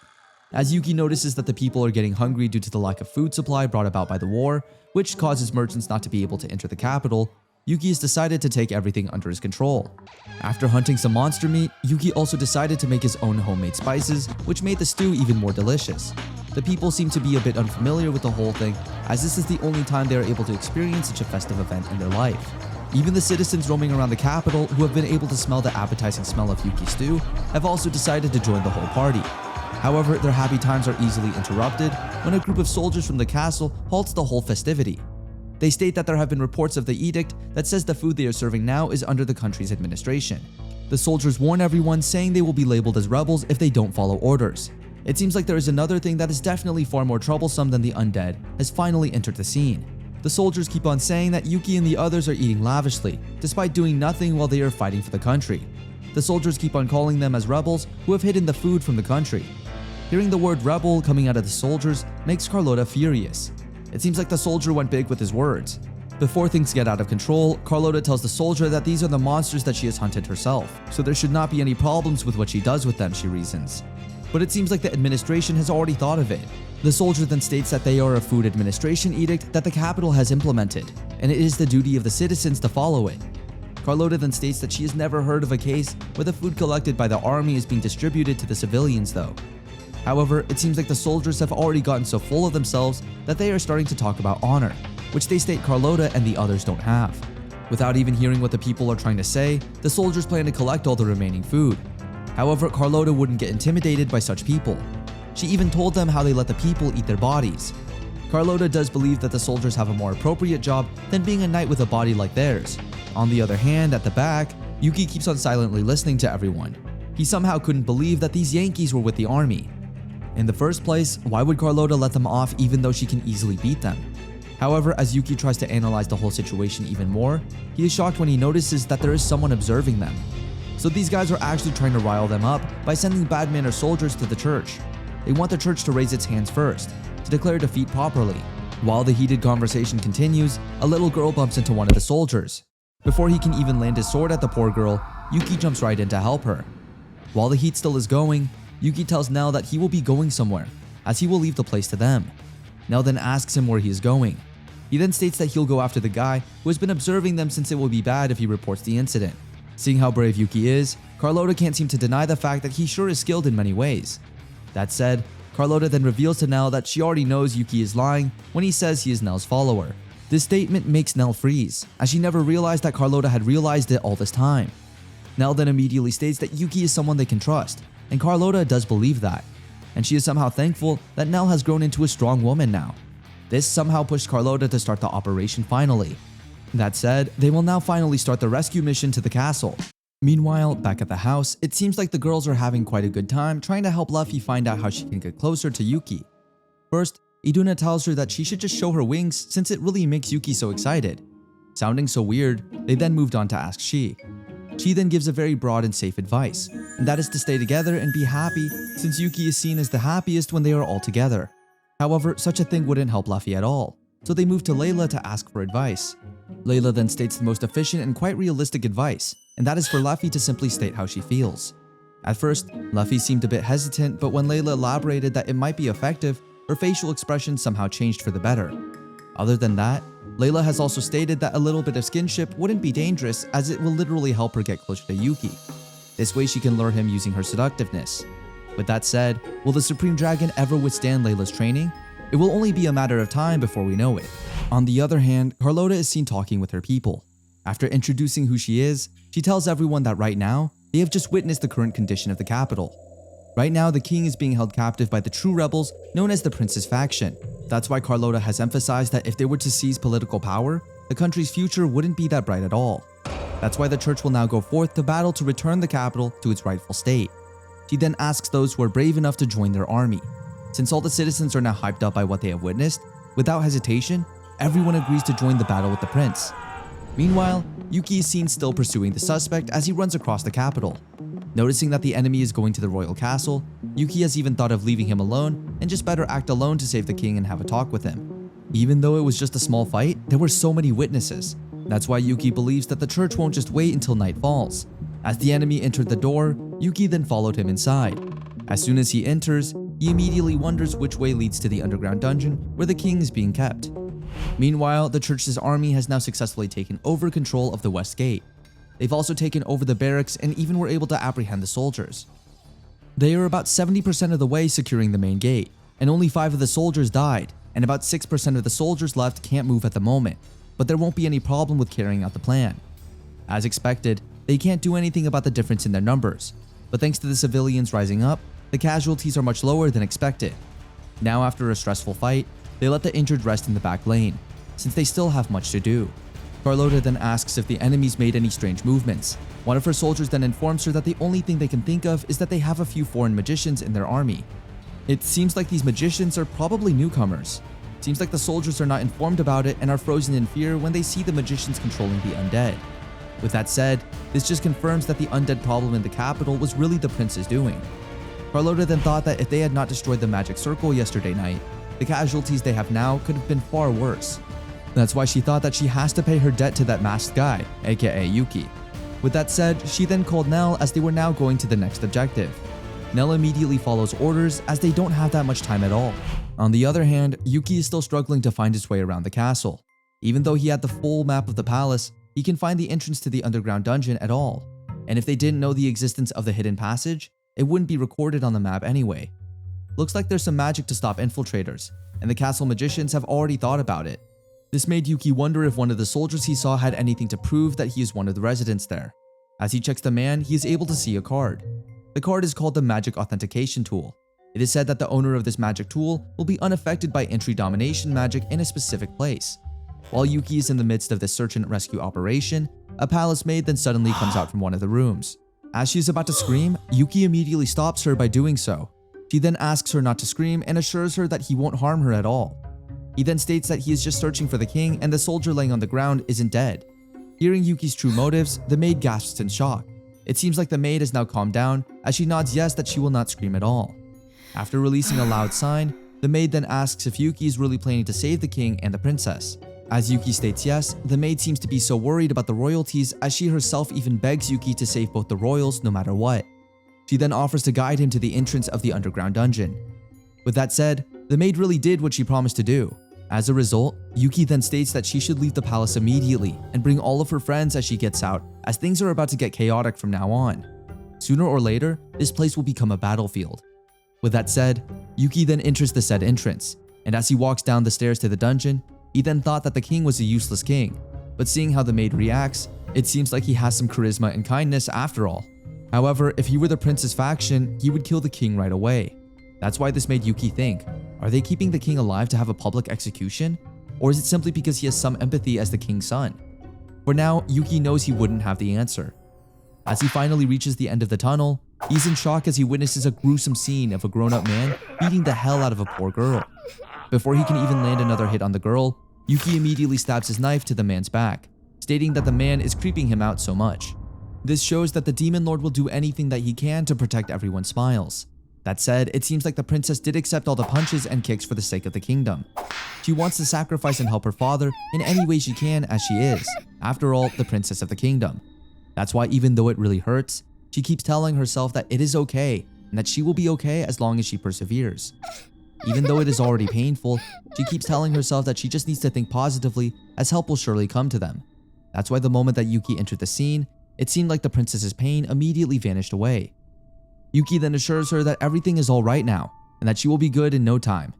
As Yuki notices that the people are getting hungry due to the lack of food supply brought about by the war, which causes merchants not to be able to enter the capital, Yuki has decided to take everything under his control. After hunting some monster meat, Yuki also decided to make his own homemade spices, which made the stew even more delicious. The people seem to be a bit unfamiliar with the whole thing, as this is the only time they are able to experience such a festive event in their life. Even the citizens roaming around the capital, who have been able to smell the appetizing smell of Yuki's stew, have also decided to join the whole party. However, their happy times are easily interrupted when a group of soldiers from the castle halts the whole festivity. They state that there have been reports of the edict that says the food they are serving now is under the country's administration. The soldiers warn everyone, saying they will be labeled as rebels if they don't follow orders. It seems like there is another thing that is definitely far more troublesome than the undead has finally entered the scene. The soldiers keep on saying that Yuki and the others are eating lavishly, despite doing nothing while they are fighting for the country. The soldiers keep on calling them as rebels who have hidden the food from the country. Hearing the word rebel coming out of the soldiers makes Carlota furious. It seems like the soldier went big with his words. Before things get out of control, Carlota tells the soldier that these are the monsters that she has hunted herself, so there should not be any problems with what she does with them, she reasons. But it seems like the administration has already thought of it. The soldier then states that they are a food administration edict that the capital has implemented, and it is the duty of the citizens to follow it. Carlota then states that she has never heard of a case where the food collected by the army is being distributed to the civilians though. However, it seems like the soldiers have already gotten so full of themselves that they are starting to talk about honor, which they state Carlota and the others don't have. Without even hearing what the people are trying to say, the soldiers plan to collect all the remaining food. However, Carlota wouldn't get intimidated by such people. She even told them how they let the people eat their bodies. Carlota does believe that the soldiers have a more appropriate job than being a knight with a body like theirs. On the other hand, at the back, Yuki keeps on silently listening to everyone. He somehow couldn't believe that these Yankees were with the army. In the first place, why would Carlota let them off even though she can easily beat them? However, as Yuki tries to analyze the whole situation even more, he is shocked when he notices that there is someone observing them. So these guys are actually trying to rile them up by sending bad men or soldiers to the church. They want the church to raise its hands first, to declare defeat properly. While the heated conversation continues, a little girl bumps into one of the soldiers. Before he can even land his sword at the poor girl, Yuki jumps right in to help her. While the heat still is going, Yuki tells Nell that he will be going somewhere, as he will leave the place to them. Nell then asks him where he is going. He then states that he'll go after the guy who has been observing them, since it will be bad if he reports the incident. Seeing how brave Yuki is, Carlotta can't seem to deny the fact that he sure is skilled in many ways. That said, Carlotta then reveals to Nell that she already knows Yuki is lying when he says he is Nell's follower. This statement makes Nell freeze, as she never realized that Carlotta had realized it all this time. Nell then immediately states that Yuki is someone they can trust, and Carlotta does believe that. And she is somehow thankful that Nell has grown into a strong woman now. This somehow pushed Carlotta to start the operation finally. That said, they will now finally start the rescue mission to the castle. Meanwhile, back at the house, it seems like the girls are having quite a good time trying to help Luffy find out how she can get closer to Yuki. First, Iduna tells her that she should just show her wings, since it really makes Yuki so excited. Sounding so weird, they then moved on to ask Shi. She then gives a very broad and safe advice, and that is to stay together and be happy, since Yuki is seen as the happiest when they are all together. However, such a thing wouldn't help Luffy at all, so they move to Layla to ask for advice. Layla then states the most efficient and quite realistic advice, and that is for Luffy to simply state how she feels. At first, Luffy seemed a bit hesitant, but when Layla elaborated that it might be effective, her facial expression somehow changed for the better. Other than that, Layla has also stated that a little bit of skinship wouldn't be dangerous, as it will literally help her get closer to Yuki. This way she can lure him using her seductiveness. With that said, will the Supreme Dragon ever withstand Layla's training? It will only be a matter of time before we know it. On the other hand, Carlotta is seen talking with her people. After introducing who she is, she tells everyone that right now, they have just witnessed the current condition of the capital. Right now, the king is being held captive by the true rebels known as the Prince's faction. That's why Carlotta has emphasized that if they were to seize political power, the country's future wouldn't be that bright at all. That's why the church will now go forth to battle to return the capital to its rightful state. She then asks those who are brave enough to join their army. Since all the citizens are now hyped up by what they have witnessed, without hesitation, everyone agrees to join the battle with the prince. Meanwhile, Yuki is seen still pursuing the suspect as he runs across the capital. Noticing that the enemy is going to the royal castle, Yuki has even thought of leaving him alone and just better act alone to save the king and have a talk with him. Even though it was just a small fight, there were so many witnesses. That's why Yuki believes that the church won't just wait until night falls. As the enemy entered the door, Yuki then followed him inside. As soon as he enters, he immediately wonders which way leads to the underground dungeon where the king is being kept. Meanwhile, the church's army has now successfully taken over control of the west gate. They've also taken over the barracks and even were able to apprehend the soldiers. They are about 70% of the way securing the main gate, and only 5 of the soldiers died, and about 6% of the soldiers left can't move at the moment, but there won't be any problem with carrying out the plan. As expected, they can't do anything about the difference in their numbers, but thanks to the civilians rising up, the casualties are much lower than expected. Now, after a stressful fight, they let the injured rest in the back lane, since they still have much to do. Carlotta then asks if the enemies made any strange movements. One of her soldiers then informs her that the only thing they can think of is that they have a few foreign magicians in their army. It seems like these magicians are probably newcomers. Seems like the soldiers are not informed about it and are frozen in fear when they see the magicians controlling the undead. With that said, this just confirms that the undead problem in the capital was really the prince's doing. Carlotta then thought that if they had not destroyed the magic circle yesterday night, the casualties they have now could have been far worse. That's why she thought that she has to pay her debt to that masked guy, aka Yuki. With that said, she then called Nell as they were now going to the next objective. Nell immediately follows orders as they don't have that much time at all. On the other hand, Yuki is still struggling to find his way around the castle. Even though he had the full map of the palace, he can find the entrance to the underground dungeon at all. And if they didn't know the existence of the hidden passage, it wouldn't be recorded on the map anyway. Looks like there's some magic to stop infiltrators, and the castle magicians have already thought about it. This made Yuki wonder if one of the soldiers he saw had anything to prove that he is one of the residents there. As he checks the man, he is able to see a card. The card is called the Magic Authentication Tool. It is said that the owner of this magic tool will be unaffected by entry domination magic in a specific place. While Yuki is in the midst of this search and rescue operation, a palace maid then suddenly comes out from one of the rooms. As she is about to scream, Yuki immediately stops her by doing so. He then asks her not to scream and assures her that he won't harm her at all. He then states that he is just searching for the king and the soldier laying on the ground isn't dead. Hearing Yuki's true motives, the maid gasps in shock. It seems like the maid has now calmed down as she nods yes that she will not scream at all. After releasing a loud sign, the maid then asks if Yuki is really planning to save the king and the princess. As Yuki states yes, the maid seems to be so worried about the royalties as she herself even begs Yuki to save both the royals no matter what. She then offers to guide him to the entrance of the underground dungeon. With that said, the maid really did what she promised to do. As a result, Yuki then states that she should leave the palace immediately and bring all of her friends as she gets out, as things are about to get chaotic from now on. Sooner or later, this place will become a battlefield. With that said, Yuki then enters the said entrance, and as he walks down the stairs to the dungeon, he then thought that the king was a useless king, but seeing how the maid reacts, it seems like he has some charisma and kindness after all. However, if he were the prince's faction, he would kill the king right away. That's why this made Yuki think, are they keeping the king alive to have a public execution? Or is it simply because he has some empathy as the king's son? For now, Yuki knows he wouldn't have the answer. As he finally reaches the end of the tunnel, he's in shock as he witnesses a gruesome scene of a grown-up man beating the hell out of a poor girl. Before he can even land another hit on the girl, Yuki immediately stabs his knife to the man's back, stating that the man is creeping him out so much. This shows that the demon lord will do anything that he can to protect everyone's smiles. That said, it seems like the princess did accept all the punches and kicks for the sake of the kingdom. She wants to sacrifice and help her father in any way she can, as she is, after all, the princess of the kingdom. That's why even though it really hurts, she keeps telling herself that it is okay and that she will be okay as long as she perseveres. Even though it is already painful, she keeps telling herself that she just needs to think positively as help will surely come to them. That's why the moment that Yuki entered the scene, it seemed like the princess's pain immediately vanished away. Yuki then assures her that everything is alright now and that she will be good in no time.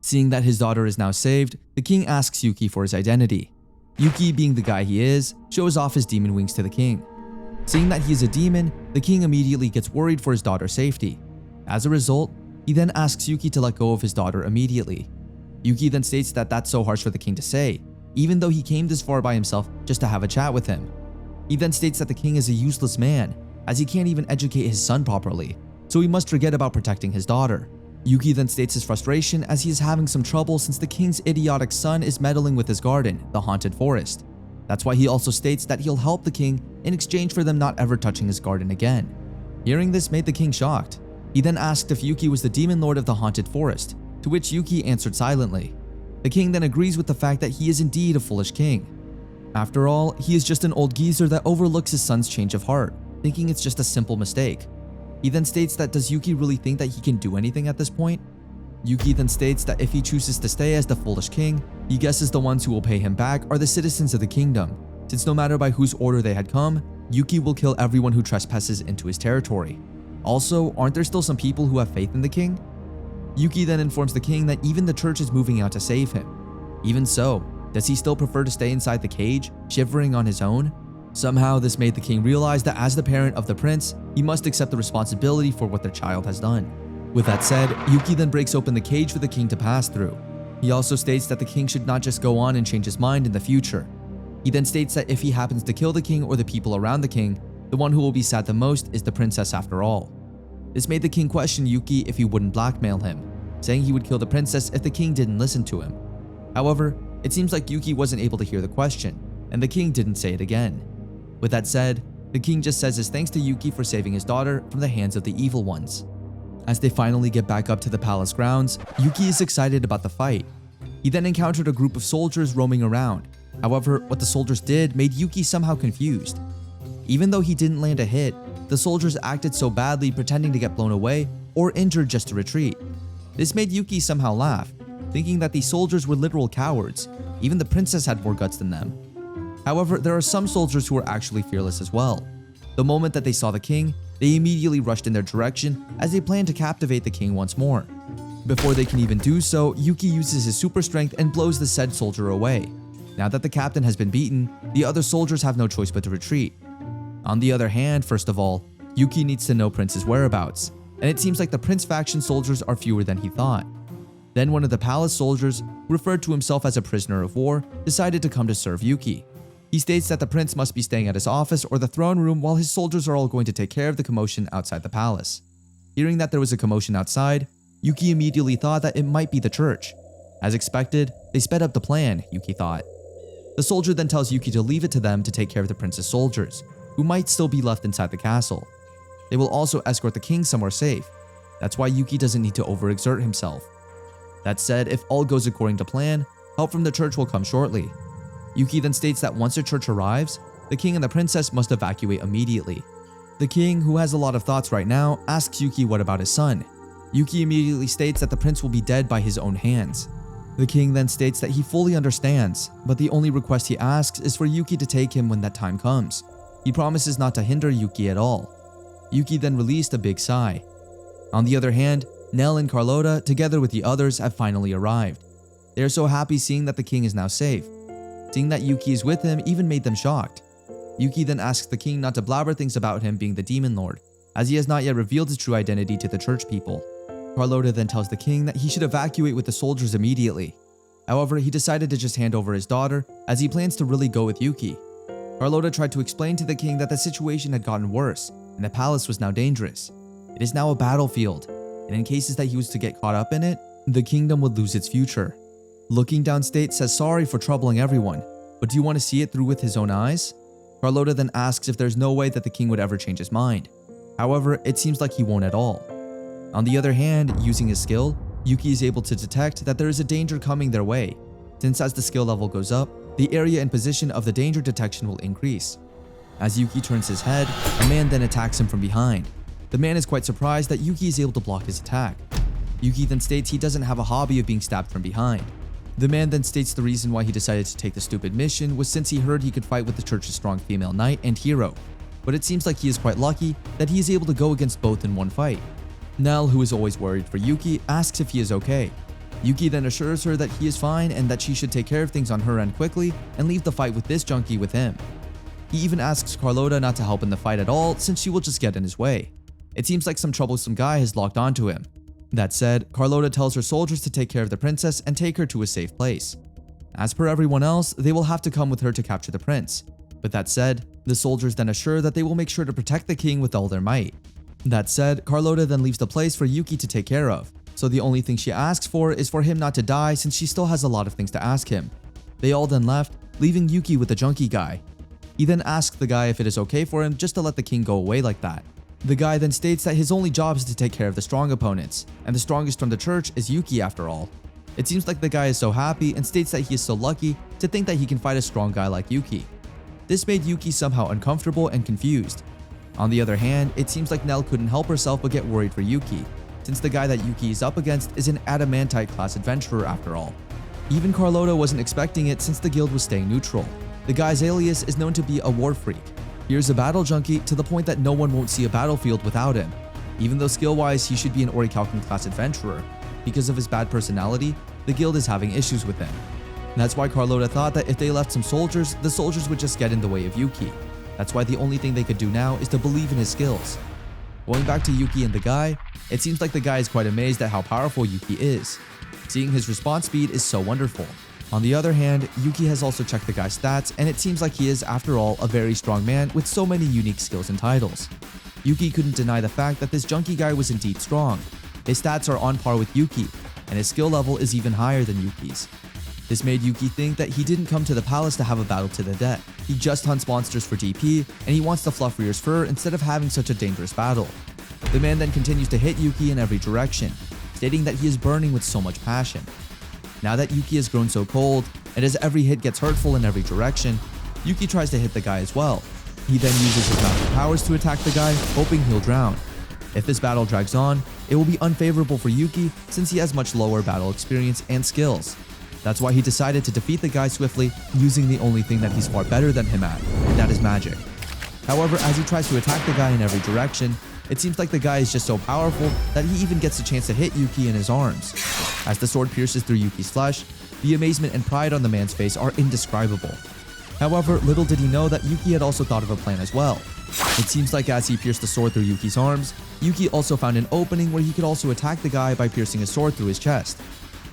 Seeing that his daughter is now saved, the king asks Yuki for his identity. Yuki, being the guy he is, shows off his demon wings to the king. Seeing that he is a demon, the king immediately gets worried for his daughter's safety. As a result, he then asks Yuki to let go of his daughter immediately. Yuki then states that that's so harsh for the king to say, even though he came this far by himself just to have a chat with him. He then states that the king is a useless man, as he can't even educate his son properly, so he must forget about protecting his daughter. Yuki then states his frustration as he is having some trouble since the king's idiotic son is meddling with his garden, the haunted forest. That's why he also states that he'll help the king in exchange for them not ever touching his garden again. Hearing this made the king shocked. He then asked if Yuki was the demon lord of the haunted forest, to which Yuki answered silently. The king then agrees with the fact that he is indeed a foolish king. After all, he is just an old geezer that overlooks his son's change of heart, thinking it's just a simple mistake. He then states that does Yuki really think that he can do anything at this point? Yuki then states that if he chooses to stay as the foolish king, he guesses the ones who will pay him back are the citizens of the kingdom, since no matter by whose order they had come, Yuki will kill everyone who trespasses into his territory. Also, aren't there still some people who have faith in the king? Yuki then informs the king that even the church is moving out to save him. Even so, does he still prefer to stay inside the cage, shivering on his own? Somehow, this made the king realize that as the parent of the prince, he must accept the responsibility for what their child has done. With that said, Yuki then breaks open the cage for the king to pass through. He also states that the king should not just go on and change his mind in the future. He then states that if he happens to kill the king or the people around the king, the one who will be sad the most is the princess after all. This made the king question Yuki if he wouldn't blackmail him, saying he would kill the princess if the king didn't listen to him. However, it seems like Yuki wasn't able to hear the question, and the king didn't say it again. With that said, the king just says his thanks to Yuki for saving his daughter from the hands of the evil ones. As they finally get back up to the palace grounds, Yuki is excited about the fight. He then encountered a group of soldiers roaming around. However, what the soldiers did made Yuki somehow confused. Even though he didn't land a hit, the soldiers acted so badly pretending to get blown away or injured just to retreat. This made Yuki somehow laugh, thinking that these soldiers were literal cowards. Even the princess had more guts than them. However, there are some soldiers who are actually fearless as well. The moment that they saw the king, they immediately rushed in their direction as they planned to captivate the king once more. Before they can even do so, Yuki uses his super strength and blows the said soldier away. Now that the captain has been beaten, the other soldiers have no choice but to retreat. On the other hand, first of all, Yuki needs to know Prince's whereabouts, and it seems like the Prince faction soldiers are fewer than he thought. Then one of the palace soldiers, who referred to himself as a prisoner of war, decided to come to serve Yuki. He states that the prince must be staying at his office or the throne room while his soldiers are all going to take care of the commotion outside the palace. Hearing that there was a commotion outside, Yuki immediately thought that it might be the church. As expected, they sped up the plan, Yuki thought. The soldier then tells Yuki to leave it to them to take care of the prince's soldiers, who might still be left inside the castle. They will also escort the king somewhere safe. That's why Yuki doesn't need to overexert himself. That said, if all goes according to plan, Help from the church will come shortly. Yuki then states that once the church arrives, the king and the princess must evacuate immediately. The king, who has a lot of thoughts right now, asks Yuki what about his son. Yuki immediately states that the prince will be dead by his own hands. The king then states that he fully understands, but the only request he asks is for Yuki to take him when that time comes. He promises not to hinder Yuki at all. Yuki then released a big sigh. On the other hand, Nell and Carlota, together with the others, have finally arrived. They are so happy seeing that the king is now safe. Seeing that Yuki is with him even made them shocked. Yuki then asks the king not to blabber things about him being the demon lord, as he has not yet revealed his true identity to the church people. Carlota then tells the king that he should evacuate with the soldiers immediately. However, he decided to just hand over his daughter, as he plans to really go with Yuki. Carlota tried to explain to the king that the situation had gotten worse, and the palace was now dangerous. It is now a battlefield, and in cases that he was to get caught up in it, the kingdom would lose its future. Looking Downstate says sorry for troubling everyone, but do you want to see it through with his own eyes? Carlota then asks if there's no way that the king would ever change his mind. However, it seems like he won't at all. On the other hand, using his skill, Yuki is able to detect that there is a danger coming their way, since as the skill level goes up, the area and position of the danger detection will increase. As Yuki turns his head, a man then attacks him from behind. The man is quite surprised that Yuki is able to block his attack. Yuki then states he doesn't have a hobby of being stabbed from behind. The man then states the reason why he decided to take the stupid mission was since he heard he could fight with the church's strong female knight and hero, but it seems like he is quite lucky that he is able to go against both in one fight. Nell, who is always worried for Yuki, asks if he is okay. Yuki then assures her that he is fine and that she should take care of things on her end quickly and leave the fight with this junkie with him. He even asks Carlota not to help in the fight at all since she will just get in his way. It seems like some troublesome guy has locked onto him. That said, Carlota tells her soldiers to take care of the princess and take her to a safe place. As per everyone else, they will have to come with her to capture the prince. But that said, the soldiers then assure that they will make sure to protect the king with all their might. That said, Carlota then leaves the place for Yuki to take care of, so the only thing she asks for is for him not to die since she still has a lot of things to ask him. They all then left, leaving Yuki with the junkie guy. He then asks the guy if it is okay for him just to let the king go away like that. The guy then states that his only job is to take care of the strong opponents, and the strongest from the church is Yuki after all. It seems like the guy is so happy and states that he is so lucky to think that he can fight a strong guy like Yuki. This made Yuki somehow uncomfortable and confused. On the other hand, it seems like Nell couldn't help herself but get worried for Yuki, since the guy that Yuki is up against is an adamantite class adventurer after all. Even Carlota wasn't expecting it since the guild was staying neutral. The guy's alias is known to be a war freak. Here's a battle junkie to the point that no one won't see a battlefield without him. Even though skill-wise he should be an Orichalcum class adventurer, because of his bad personality, the guild is having issues with him. That's why Carlota thought that if they left some soldiers, the soldiers would just get in the way of Yuki. That's why the only thing they could do now is to believe in his skills. Going back to Yuki and the guy, it seems like the guy is quite amazed at how powerful Yuki is. Seeing his response speed is so wonderful. On the other hand, Yuki has also checked the guy's stats, and it seems like he is, after all, a very strong man with so many unique skills and titles. Yuki couldn't deny the fact that this junkie guy was indeed strong. His stats are on par with Yuki, and his skill level is even higher than Yuki's. This made Yuki think that he didn't come to the palace to have a battle to the death. He just hunts monsters for DP, and he wants to fluff Rhea's fur instead of having such a dangerous battle. The man then continues to hit Yuki in every direction, stating that he is burning with so much passion. Now that Yuki has grown so cold, and as every hit gets hurtful in every direction, Yuki tries to hit the guy as well. He then uses his magic powers to attack the guy, hoping he'll drown. If this battle drags on, it will be unfavorable for Yuki since he has much lower battle experience and skills. That's why he decided to defeat the guy swiftly using the only thing that he's far better than him at, and that is magic. However, as he tries to attack the guy in every direction, it seems like the guy is just so powerful that he even gets a chance to hit Yuki in his arms. As the sword pierces through Yuki's flesh, the amazement and pride on the man's face are indescribable. However, little did he know that Yuki had also thought of a plan as well. It seems like as he pierced the sword through Yuki's arms, Yuki also found an opening where he could also attack the guy by piercing his sword through his chest.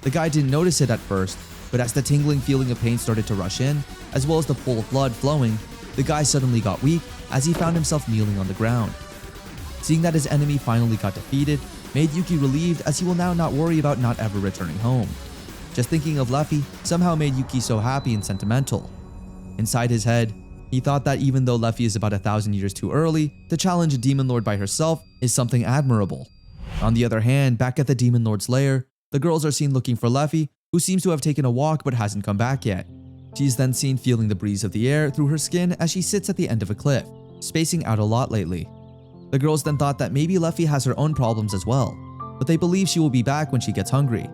The guy didn't notice it at first, but as the tingling feeling of pain started to rush in, as well as the pool of blood flowing, the guy suddenly got weak as he found himself kneeling on the ground. Seeing that his enemy finally got defeated made Yuki relieved as he will now not worry about not ever returning home. Just thinking of Leffy somehow made Yuki so happy and sentimental. Inside his head, he thought that even though Leffy is about 1,000 years too early, to challenge a demon lord by herself is something admirable. On the other hand, back at the demon lord's lair, the girls are seen looking for Leffy, who seems to have taken a walk but hasn't come back yet. She is then seen feeling the breeze of the air through her skin as she sits at the end of a cliff, spacing out a lot lately. The girls then thought that maybe Leffy has her own problems as well, but they believe she will be back when she gets hungry.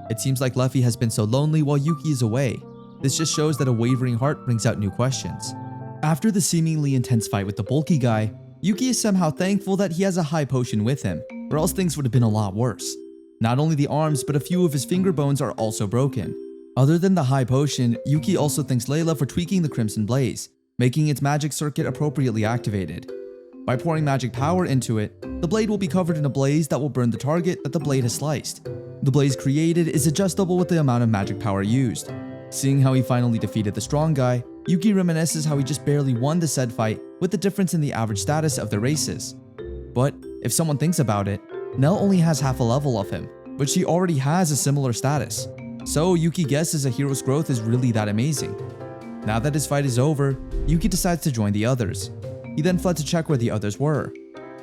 It seems like Leffy has been so lonely while Yuki is away. This just shows that a wavering heart brings out new questions. After the seemingly intense fight with the bulky guy, Yuki is somehow thankful that he has a high potion with him, or else things would have been a lot worse. Not only the arms, but a few of his finger bones are also broken. Other than the high potion, Yuki also thanks Layla for tweaking the Crimson Blaze, making its magic circuit appropriately activated. By pouring magic power into it, the blade will be covered in a blaze that will burn the target that the blade has sliced. The blaze created is adjustable with the amount of magic power used. Seeing how he finally defeated the strong guy, Yuki reminisces how he just barely won the said fight with the difference in the average status of their races. But if someone thinks about it, Nell only has half a level of him, but she already has a similar status. So Yuki guesses a hero's growth is really that amazing. Now that his fight is over, Yuki decides to join the others. He then fled to check where the others were.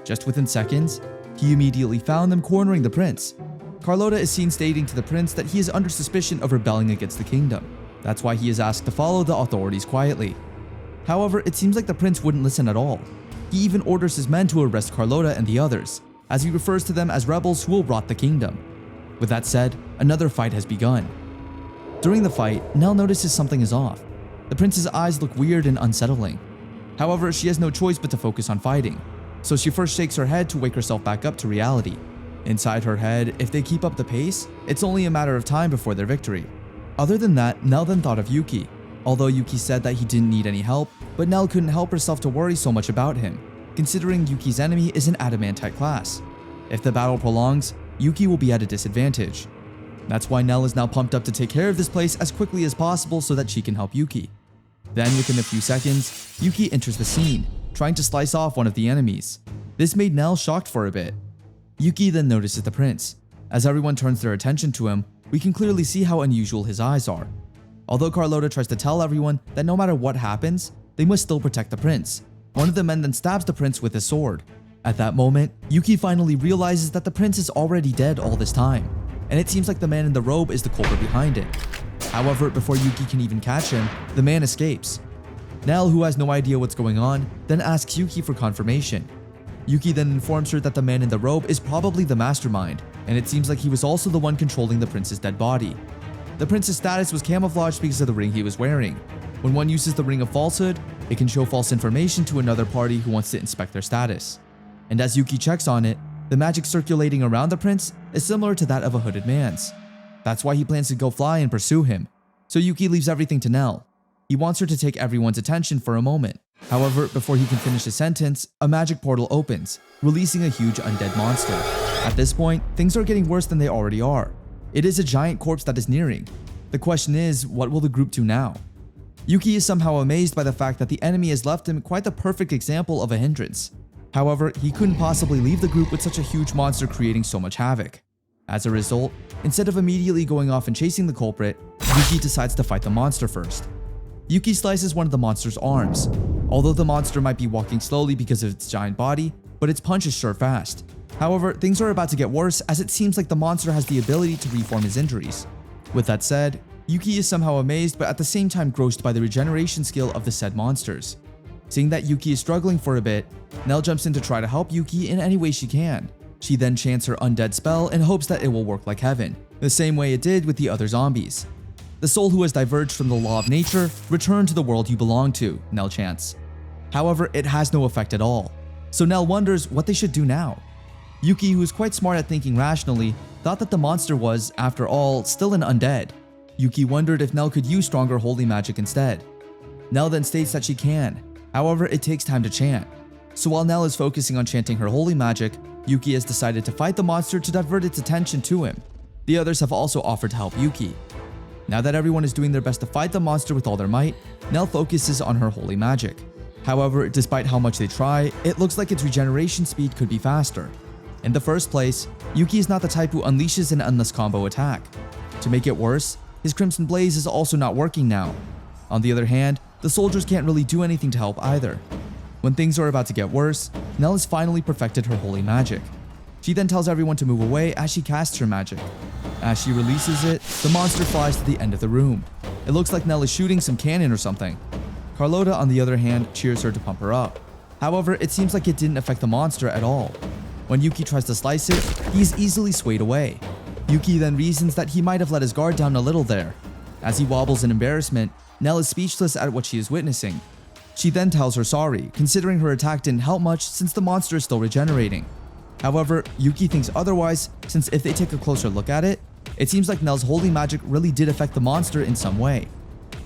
Just within seconds, he immediately found them cornering the prince. Carlota is seen stating to the prince that he is under suspicion of rebelling against the kingdom. That's why he is asked to follow the authorities quietly. However, it seems like the prince wouldn't listen at all. He even orders his men to arrest Carlota and the others, as he refers to them as rebels who will rot the kingdom. With that said, another fight has begun. During the fight, Nell notices something is off. The prince's eyes look weird and unsettling. However, she has no choice but to focus on fighting, so she first shakes her head to wake herself back up to reality. Inside her head, if they keep up the pace, it's only a matter of time before their victory. Other than that, Nell then thought of Yuki. Although Yuki said that he didn't need any help, but Nell couldn't help herself to worry so much about him, considering Yuki's enemy is an adamantite class. If the battle prolongs, Yuki will be at a disadvantage. That's why Nell is now pumped up to take care of this place as quickly as possible so that she can help Yuki. Then within a few seconds, Yuki enters the scene, trying to slice off one of the enemies. This made Nell shocked for a bit. Yuki then notices the prince. As everyone turns their attention to him, we can clearly see how unusual his eyes are. Although Carlota tries to tell everyone that no matter what happens, they must still protect the prince, one of the men then stabs the prince with his sword. At that moment, Yuki finally realizes that the prince is already dead all this time, and it seems like the man in the robe is the culprit behind it. However, before Yuki can even catch him, the man escapes. Nell, who has no idea what's going on, then asks Yuki for confirmation. Yuki then informs her that the man in the robe is probably the mastermind, and it seems like he was also the one controlling the prince's dead body. The prince's status was camouflaged because of the ring he was wearing. When one uses the ring of falsehood, it can show false information to another party who wants to inspect their status. And as Yuki checks on it, the magic circulating around the prince is similar to that of a hooded man's. That's why he plans to go fly and pursue him. So Yuki leaves everything to Nell. He wants her to take everyone's attention for a moment. However, before he can finish his sentence, a magic portal opens, releasing a huge undead monster. At this point, things are getting worse than they already are. It is a giant corpse that is nearing. The question is, what will the group do now? Yuki is somehow amazed by the fact that the enemy has left him quite the perfect example of a hindrance. However, he couldn't possibly leave the group with such a huge monster creating so much havoc. As a result, instead of immediately going off and chasing the culprit, Yuki decides to fight the monster first. Yuki slices one of the monster's arms. Although the monster might be walking slowly because of its giant body, but its punch is sure fast. However, things are about to get worse as it seems like the monster has the ability to reform his injuries. With that said, Yuki is somehow amazed but at the same time grossed by the regeneration skill of the said monsters. Seeing that Yuki is struggling for a bit, Nell jumps in to try to help Yuki in any way she can. She then chants her undead spell in hopes that it will work like heaven, the same way it did with the other zombies. The soul who has diverged from the law of nature, return to the world you belong to, Nell chants. However, it has no effect at all. So Nell wonders what they should do now. Yuki, who is quite smart at thinking rationally, thought that the monster was, after all, still an undead. Yuki wondered if Nell could use stronger holy magic instead. Nell then states that she can. However, it takes time to chant. So while Nell is focusing on chanting her holy magic, Yuki has decided to fight the monster to divert its attention to him. The others have also offered to help Yuki. Now that everyone is doing their best to fight the monster with all their might, Nell focuses on her holy magic. However, despite how much they try, it looks like its regeneration speed could be faster. In the first place, Yuki is not the type who unleashes an endless combo attack. To make it worse, his Crimson Blaze is also not working now. On the other hand, the soldiers can't really do anything to help either. When things are about to get worse, Nell has finally perfected her holy magic. She then tells everyone to move away as she casts her magic. As she releases it, the monster flies to the end of the room. It looks like Nell is shooting some cannon or something. Carlota, on the other hand, cheers her to pump her up. However, it seems like it didn't affect the monster at all. When Yuki tries to slice it, he is easily swayed away. Yuki then reasons that he might have let his guard down a little there. As he wobbles in embarrassment, Nell is speechless at what she is witnessing. She then tells her sorry, considering her attack didn't help much since the monster is still regenerating. However, Yuki thinks otherwise, since if they take a closer look at it, it seems like Nell's holy magic really did affect the monster in some way.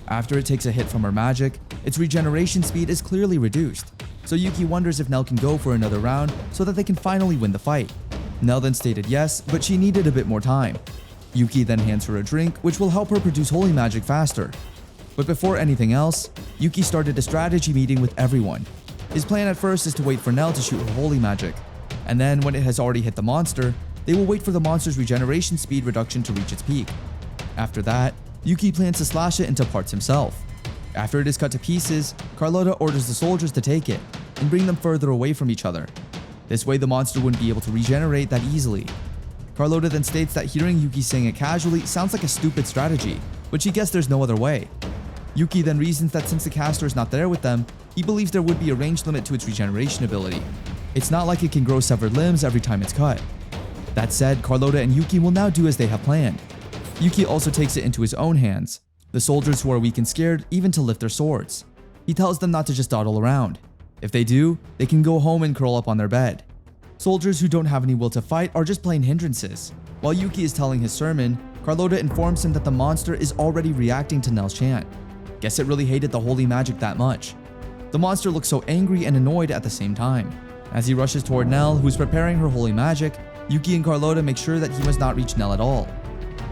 After it takes a hit from her magic, its regeneration speed is clearly reduced, so Yuki wonders if Nell can go for another round so that they can finally win the fight. Nell then stated yes, but she needed a bit more time. Yuki then hands her a drink, which will help her produce holy magic faster. But before anything else, Yuki started a strategy meeting with everyone. His plan at first is to wait for Nell to shoot her holy magic, and then when it has already hit the monster, they will wait for the monster's regeneration speed reduction to reach its peak. After that, Yuki plans to slash it into parts himself. After it is cut to pieces, Carlota orders the soldiers to take it and bring them further away from each other. This way the monster wouldn't be able to regenerate that easily. Carlota then states that hearing Yuki saying it casually sounds like a stupid strategy, but she guessed there's no other way. Yuki then reasons that since the caster is not there with them, he believes there would be a range limit to its regeneration ability. It's not like it can grow severed limbs every time it's cut. That said, Carlota and Yuki will now do as they have planned. Yuki also takes it into his own hands, the soldiers who are weak and scared even to lift their swords. He tells them not to just dawdle around. If they do, they can go home and curl up on their bed. Soldiers who don't have any will to fight are just plain hindrances. While Yuki is telling his sermon, Carlota informs him that the monster is already reacting to Nell's chant. Guess it really hated the holy magic that much. The monster looks so angry and annoyed at the same time. As he rushes toward Nell, who is preparing her holy magic, Yuki and Carlota make sure that he must not reach Nell at all.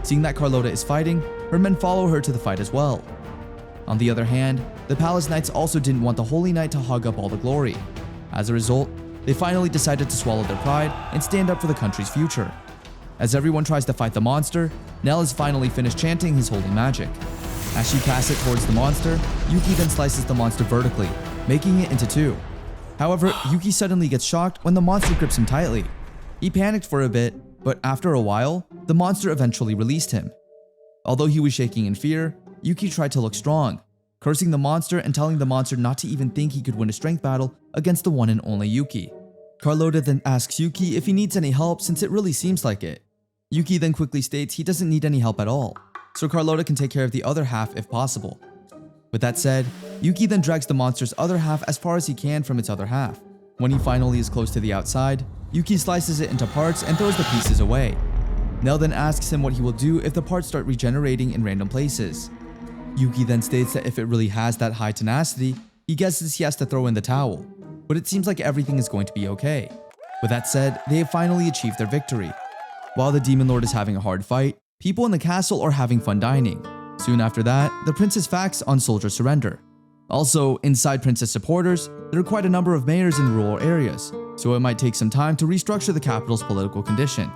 Seeing that Carlota is fighting, her men follow her to the fight as well. On the other hand, the Palace Knights also didn't want the Holy Knight to hog up all the glory. As a result, they finally decided to swallow their pride and stand up for the country's future. As everyone tries to fight the monster, Nell has finally finished chanting his holy magic. As she casts it towards the monster, Yuki then slices the monster vertically, making it into two. However, Yuki suddenly gets shocked when the monster grips him tightly. He panicked for a bit, but after a while, the monster eventually released him. Although he was shaking in fear, Yuki tried to look strong, cursing the monster and telling the monster not to even think he could win a strength battle against the one and only Yuki. Carlota then asks Yuki if he needs any help since it really seems like it. Yuki then quickly states he doesn't need any help at all, so Carlota can take care of the other half if possible. With that said, Yuki then drags the monster's other half as far as he can from its other half. When he finally is close to the outside, Yuki slices it into parts and throws the pieces away. Nell then asks him what he will do if the parts start regenerating in random places. Yuki then states that if it really has that high tenacity, he guesses he has to throw in the towel, but it seems like everything is going to be okay. With that said, they have finally achieved their victory. While the Demon Lord is having a hard fight, people in the castle are having fun dining. Soon after that, the princess facts on soldier surrender. Also, inside princess supporters, there are quite a number of mayors in rural areas, so it might take some time to restructure the capital's political condition.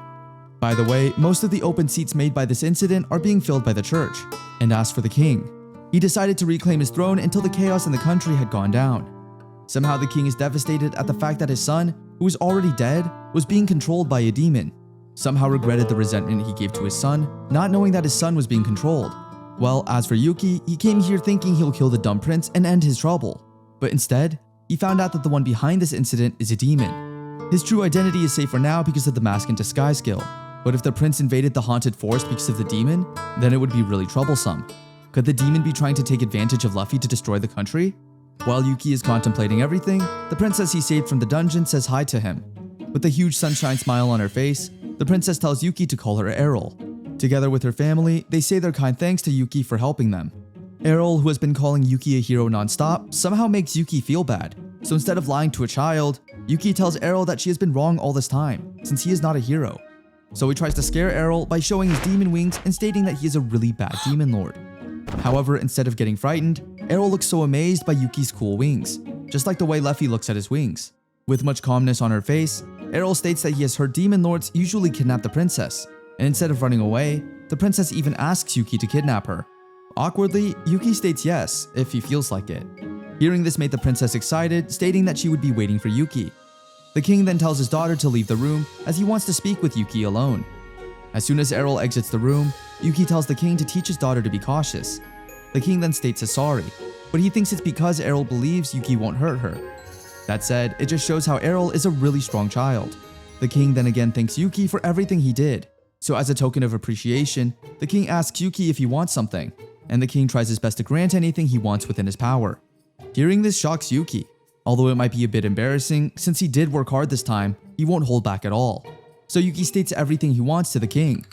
By the way, most of the open seats made by this incident are being filled by the church. And as for the king, he decided to reclaim his throne until the chaos in the country had gone down. Somehow the king is devastated at the fact that his son, who is already dead, was being controlled by a demon. Somehow regretted the resentment he gave to his son, not knowing that his son was being controlled. Well, as for Yuki, he came here thinking he'll kill the dumb prince and end his trouble. But instead, he found out that the one behind this incident is a demon. His true identity is safe for now because of the mask and disguise skill. But if the prince invaded the haunted forest because of the demon, then it would be really troublesome. Could the demon be trying to take advantage of Luffy to destroy the country? While Yuki is contemplating everything, the princess he saved from the dungeon says hi to him. With a huge sunshine smile on her face, the princess tells Yuki to call her Errol. Together with her family, they say their kind thanks to Yuki for helping them. Errol, who has been calling Yuki a hero non-stop, somehow makes Yuki feel bad. So instead of lying to a child, Yuki tells Errol that she has been wrong all this time, since he is not a hero. So he tries to scare Errol by showing his demon wings and stating that he is a really bad demon lord. However, instead of getting frightened, Errol looks so amazed by Yuki's cool wings, just like the way Luffy looks at his wings. With much calmness on her face, Errol states that he has heard demon lords usually kidnap the princess, and instead of running away, the princess even asks Yuki to kidnap her. Awkwardly, Yuki states yes, if he feels like it. Hearing this made the princess excited, stating that she would be waiting for Yuki. The king then tells his daughter to leave the room as he wants to speak with Yuki alone. As soon as Errol exits the room, Yuki tells the king to teach his daughter to be cautious. The king then states he's sorry, but he thinks it's because Errol believes Yuki won't hurt her. That said, it just shows how Errol is a really strong child. The king then again thanks Yuki for everything he did. So as a token of appreciation, the king asks Yuki if he wants something, and the king tries his best to grant anything he wants within his power. Hearing this shocks Yuki. Although it might be a bit embarrassing, since he did work hard this time, he won't hold back at all. So Yuki states everything he wants to the king.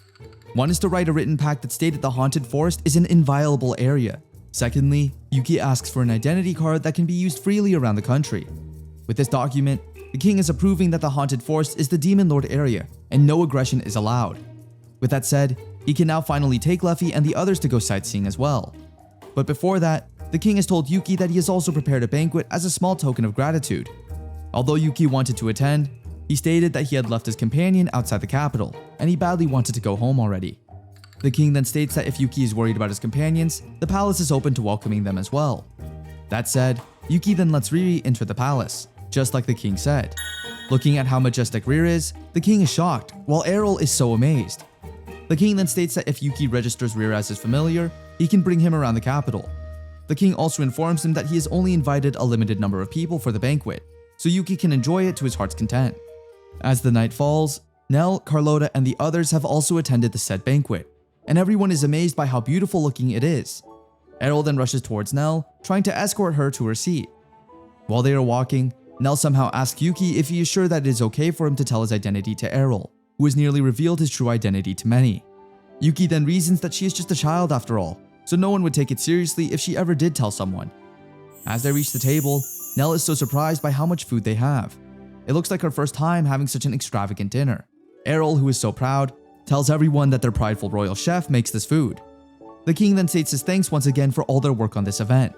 One is to write a written pact that stated the haunted forest is an inviolable area. Secondly, Yuki asks for an identity card that can be used freely around the country. With this document, the king is approving that the haunted forest is the Demon Lord area, and no aggression is allowed. With that said, he can now finally take Luffy and the others to go sightseeing as well. But before that, the king has told Yuki that he has also prepared a banquet as a small token of gratitude. Although Yuki wanted to attend, he stated that he had left his companion outside the capital, and he badly wanted to go home already. The king then states that if Yuki is worried about his companions, the palace is open to welcoming them as well. That said, Yuki then lets Riri enter the palace, just like the king said. Looking at how majestic Riri is, the king is shocked, while Errol is so amazed. The king then states that if Yuki registers Riri as his familiar, he can bring him around the capital. The king also informs him that he has only invited a limited number of people for the banquet, so Yuki can enjoy it to his heart's content. As the night falls, Nell, Carlotta, and the others have also attended the said banquet, and everyone is amazed by how beautiful looking it is. Errol then rushes towards Nell, trying to escort her to her seat. While they are walking, Nell somehow asks Yuki if he is sure that it is okay for him to tell his identity to Errol, who has nearly revealed his true identity to many. Yuki then reasons that she is just a child after all, so no one would take it seriously if she ever did tell someone. As they reach the table, Nell is so surprised by how much food they have. It looks like her first time having such an extravagant dinner. Errol, who is so proud, tells everyone that their prideful royal chef makes this food. The king then states his thanks once again for all their work on this event.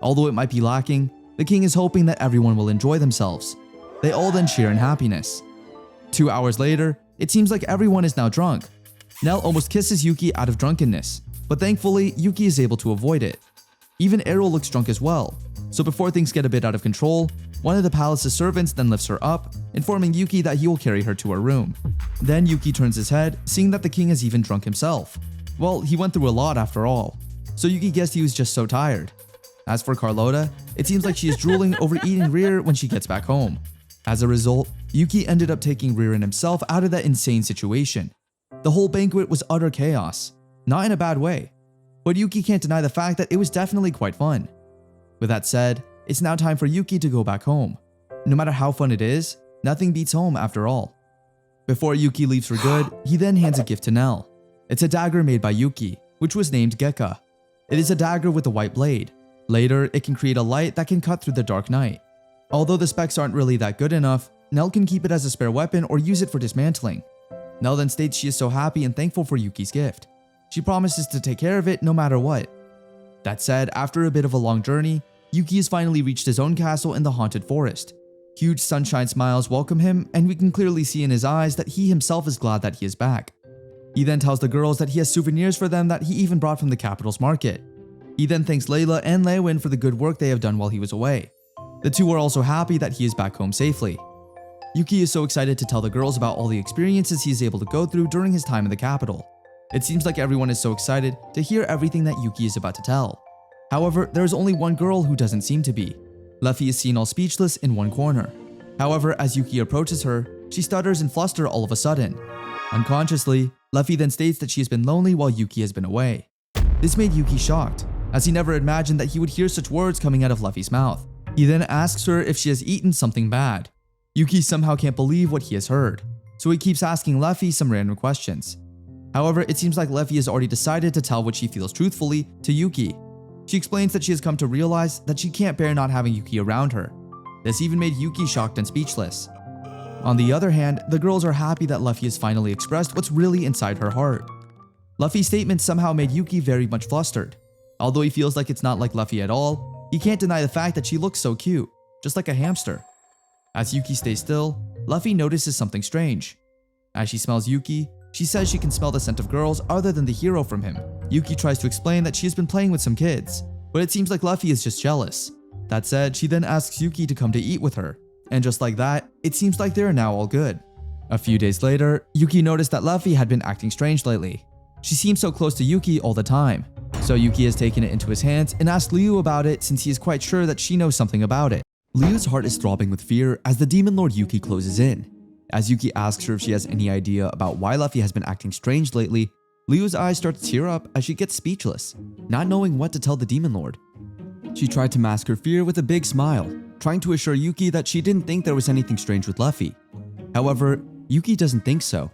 Although it might be lacking, the king is hoping that everyone will enjoy themselves. They all then share in happiness. 2 hours later, it seems like everyone is now drunk. Nell almost kisses Yuki out of drunkenness, but thankfully, Yuki is able to avoid it. Even Errol looks drunk as well, so before things get a bit out of control, one of the palace's servants then lifts her up, informing Yuki that he will carry her to her room. Then Yuki turns his head, seeing that the king is even drunk himself. Well, he went through a lot after all, so Yuki guessed he was just so tired. As for Carlotta, it seems like she is drooling over eating Riri when she gets back home. As a result, Yuki ended up taking Riri and himself out of that insane situation. The whole banquet was utter chaos. Not in a bad way, but Yuki can't deny the fact that it was definitely quite fun. With that said, it's now time for Yuki to go back home. No matter how fun it is, nothing beats home after all. Before Yuki leaves for good, he then hands a gift to Nell. It's a dagger made by Yuki, which was named Gekka. It is a dagger with a white blade. Later, it can create a light that can cut through the dark night. Although the specs aren't really that good enough, Nell can keep it as a spare weapon or use it for dismantling. Nell then states she is so happy and thankful for Yuki's gift. She promises to take care of it no matter what. That said, after a bit of a long journey, Yuki has finally reached his own castle in the haunted forest. Huge sunshine smiles welcome him, and we can clearly see in his eyes that he himself is glad that he is back. He then tells the girls that he has souvenirs for them that he even brought from the capital's market. He then thanks Layla and Lewin for the good work they have done while he was away. The two are also happy that he is back home safely. Yuki is so excited to tell the girls about all the experiences he is able to go through during his time in the capital. It seems like everyone is so excited to hear everything that Yuki is about to tell. However, there is only one girl who doesn't seem to be. Luffy is seen all speechless in one corner. However, as Yuki approaches her, she stutters and flusters all of a sudden. Unconsciously, Luffy then states that she has been lonely while Yuki has been away. This made Yuki shocked, as he never imagined that he would hear such words coming out of Luffy's mouth. He then asks her if she has eaten something bad. Yuki somehow can't believe what he has heard, so he keeps asking Luffy some random questions. However, it seems like Luffy has already decided to tell what she feels truthfully to Yuki. She explains that she has come to realize that she can't bear not having Yuki around her. This even made Yuki shocked and speechless. On the other hand, the girls are happy that Luffy has finally expressed what's really inside her heart. Luffy's statement somehow made Yuki very much flustered. Although he feels like it's not like Luffy at all, he can't deny the fact that she looks so cute, just like a hamster. As Yuki stays still, Luffy notices something strange. As she smells Yuki, she says she can smell the scent of girls other than the hero from him. Yuki tries to explain that she has been playing with some kids, but it seems like Luffy is just jealous. That said, she then asks Yuki to come to eat with her, and just like that, it seems like they are now all good. A few days later, Yuki noticed that Luffy had been acting strange lately. She seems so close to Yuki all the time. So Yuki has taken it into his hands and asked Liu about it since he is quite sure that she knows something about it. Liu's heart is throbbing with fear as the Demon Lord Yuki closes in. As Yuki asks her if she has any idea about why Luffy has been acting strange lately, Liu's eyes start to tear up as she gets speechless, not knowing what to tell the Demon Lord. She tried to mask her fear with a big smile, trying to assure Yuki that she didn't think there was anything strange with Luffy. However, Yuki doesn't think so.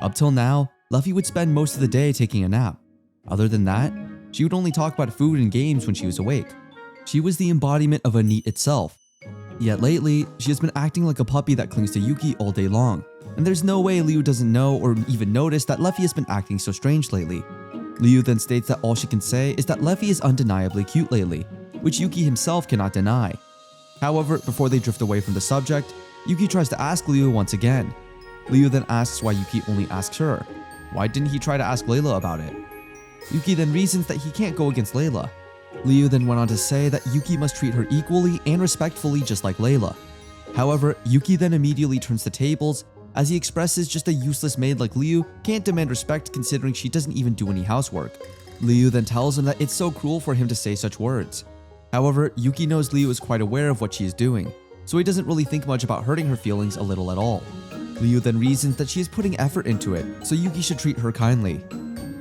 Up till now, Luffy would spend most of the day taking a nap. Other than that, she would only talk about food and games when she was awake. She was the embodiment of a NEET itself. Yet lately, she has been acting like a puppy that clings to Yuki all day long, and there's no way Liu doesn't know or even notice that Luffy has been acting so strange lately. Liu then states that all she can say is that Luffy is undeniably cute lately, which Yuki himself cannot deny. However, before they drift away from the subject, Yuki tries to ask Liu once again. Liu then asks why Yuki only asks her. Why didn't he try to ask Layla about it? Yuki then reasons that he can't go against Layla. Liu then went on to say that Yuki must treat her equally and respectfully just like Layla. However, Yuki then immediately turns the tables as he expresses just a useless maid like Liu can't demand respect considering she doesn't even do any housework. Liu then tells him that it's so cruel for him to say such words. However, Yuki knows Liu is quite aware of what she is doing, so he doesn't really think much about hurting her feelings a little at all. Liu then reasons that she is putting effort into it, so Yuki should treat her kindly.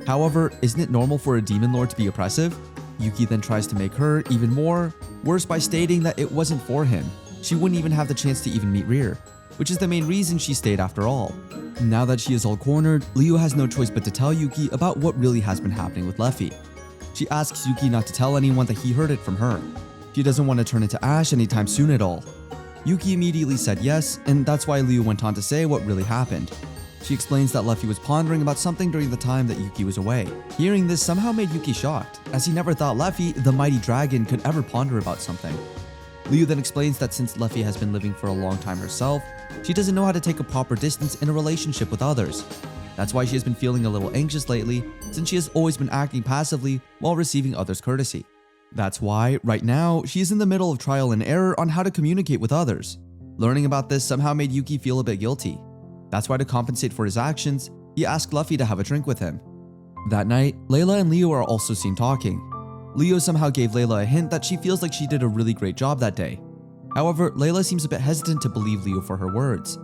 However, isn't it normal for a demon lord to be oppressive? Yuki then tries to make her even worse by stating that it wasn't for him. She wouldn't even have the chance to even meet Rear, which is the main reason she stayed after all. Now that she is all cornered, Liu has no choice but to tell Yuki about what really has been happening with Luffy. She asks Yuki not to tell anyone that he heard it from her. She doesn't want to turn into ash anytime soon at all. Yuki immediately said yes, and that's why Liu went on to say what really happened. She explains that Luffy was pondering about something during the time that Yuki was away. Hearing this somehow made Yuki shocked, as he never thought Luffy, the mighty dragon, could ever ponder about something. Liu then explains that since Luffy has been living for a long time herself, she doesn't know how to take a proper distance in a relationship with others. That's why she has been feeling a little anxious lately, since she has always been acting passively while receiving others' courtesy. That's why, right now, she is in the middle of trial and error on how to communicate with others. Learning about this somehow made Yuki feel a bit guilty. That's why, to compensate for his actions, he asked Luffy to have a drink with him. That night, Layla and Leo are also seen talking. Leo somehow gave Layla a hint that she feels like she did a really great job that day. However, Layla seems a bit hesitant to believe Leo for her words.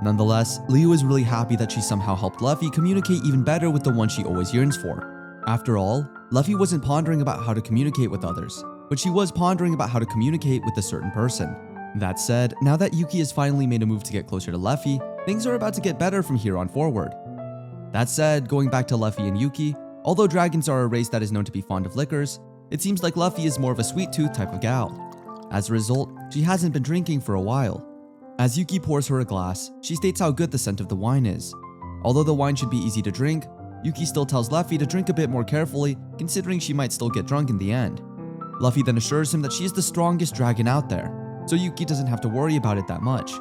Nonetheless, Leo is really happy that she somehow helped Luffy communicate even better with the one she always yearns for. After all, Luffy wasn't pondering about how to communicate with others, but she was pondering about how to communicate with a certain person. That said, now that Yuki has finally made a move to get closer to Luffy, things are about to get better from here on forward. That said, going back to Luffy and Yuki, although dragons are a race that is known to be fond of liquors, it seems like Luffy is more of a sweet tooth type of gal. As a result, she hasn't been drinking for a while. As Yuki pours her a glass, she states how good the scent of the wine is. Although the wine should be easy to drink, Yuki still tells Luffy to drink a bit more carefully, considering she might still get drunk in the end. Luffy then assures him that she is the strongest dragon out there, so Yuki doesn't have to worry about it that much.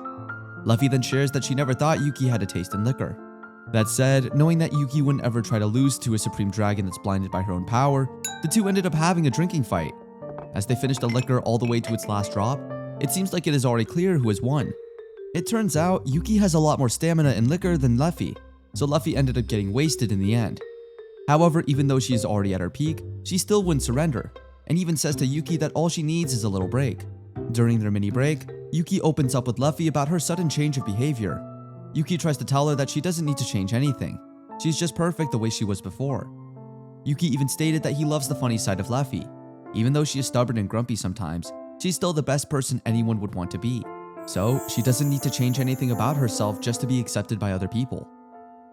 Luffy then shares that she never thought Yuki had a taste in liquor. That said, knowing that Yuki wouldn't ever try to lose to a supreme dragon that's blinded by her own power, the two ended up having a drinking fight. As they finished the liquor all the way to its last drop, it seems like it is already clear who has won. It turns out Yuki has a lot more stamina and liquor than Luffy, so Luffy ended up getting wasted in the end. However, even though she is already at her peak, she still wouldn't surrender, and even says to Yuki that all she needs is a little break. During their mini break, Yuki opens up with Luffy about her sudden change of behavior. Yuki tries to tell her that she doesn't need to change anything. She's just perfect the way she was before. Yuki even stated that he loves the funny side of Luffy. Even though she is stubborn and grumpy sometimes, she's still the best person anyone would want to be. So, she doesn't need to change anything about herself just to be accepted by other people.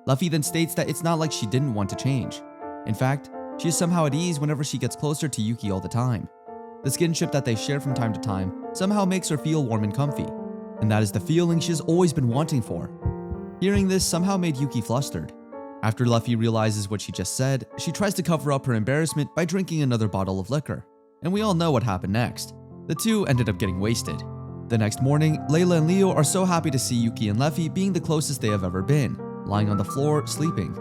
Luffy then states that it's not like she didn't want to change. In fact, she is somehow at ease whenever she gets closer to Yuki all the time. The skinship that they share from time to time somehow makes her feel warm and comfy, and that is the feeling she has always been wanting for. Hearing this somehow made Yuki flustered. After Luffy realizes what she just said, she tries to cover up her embarrassment by drinking another bottle of liquor, and we all know what happened next. The two ended up getting wasted. The next morning, Layla and Leo are so happy to see Yuki and Luffy being the closest they have ever been, lying on the floor, sleeping.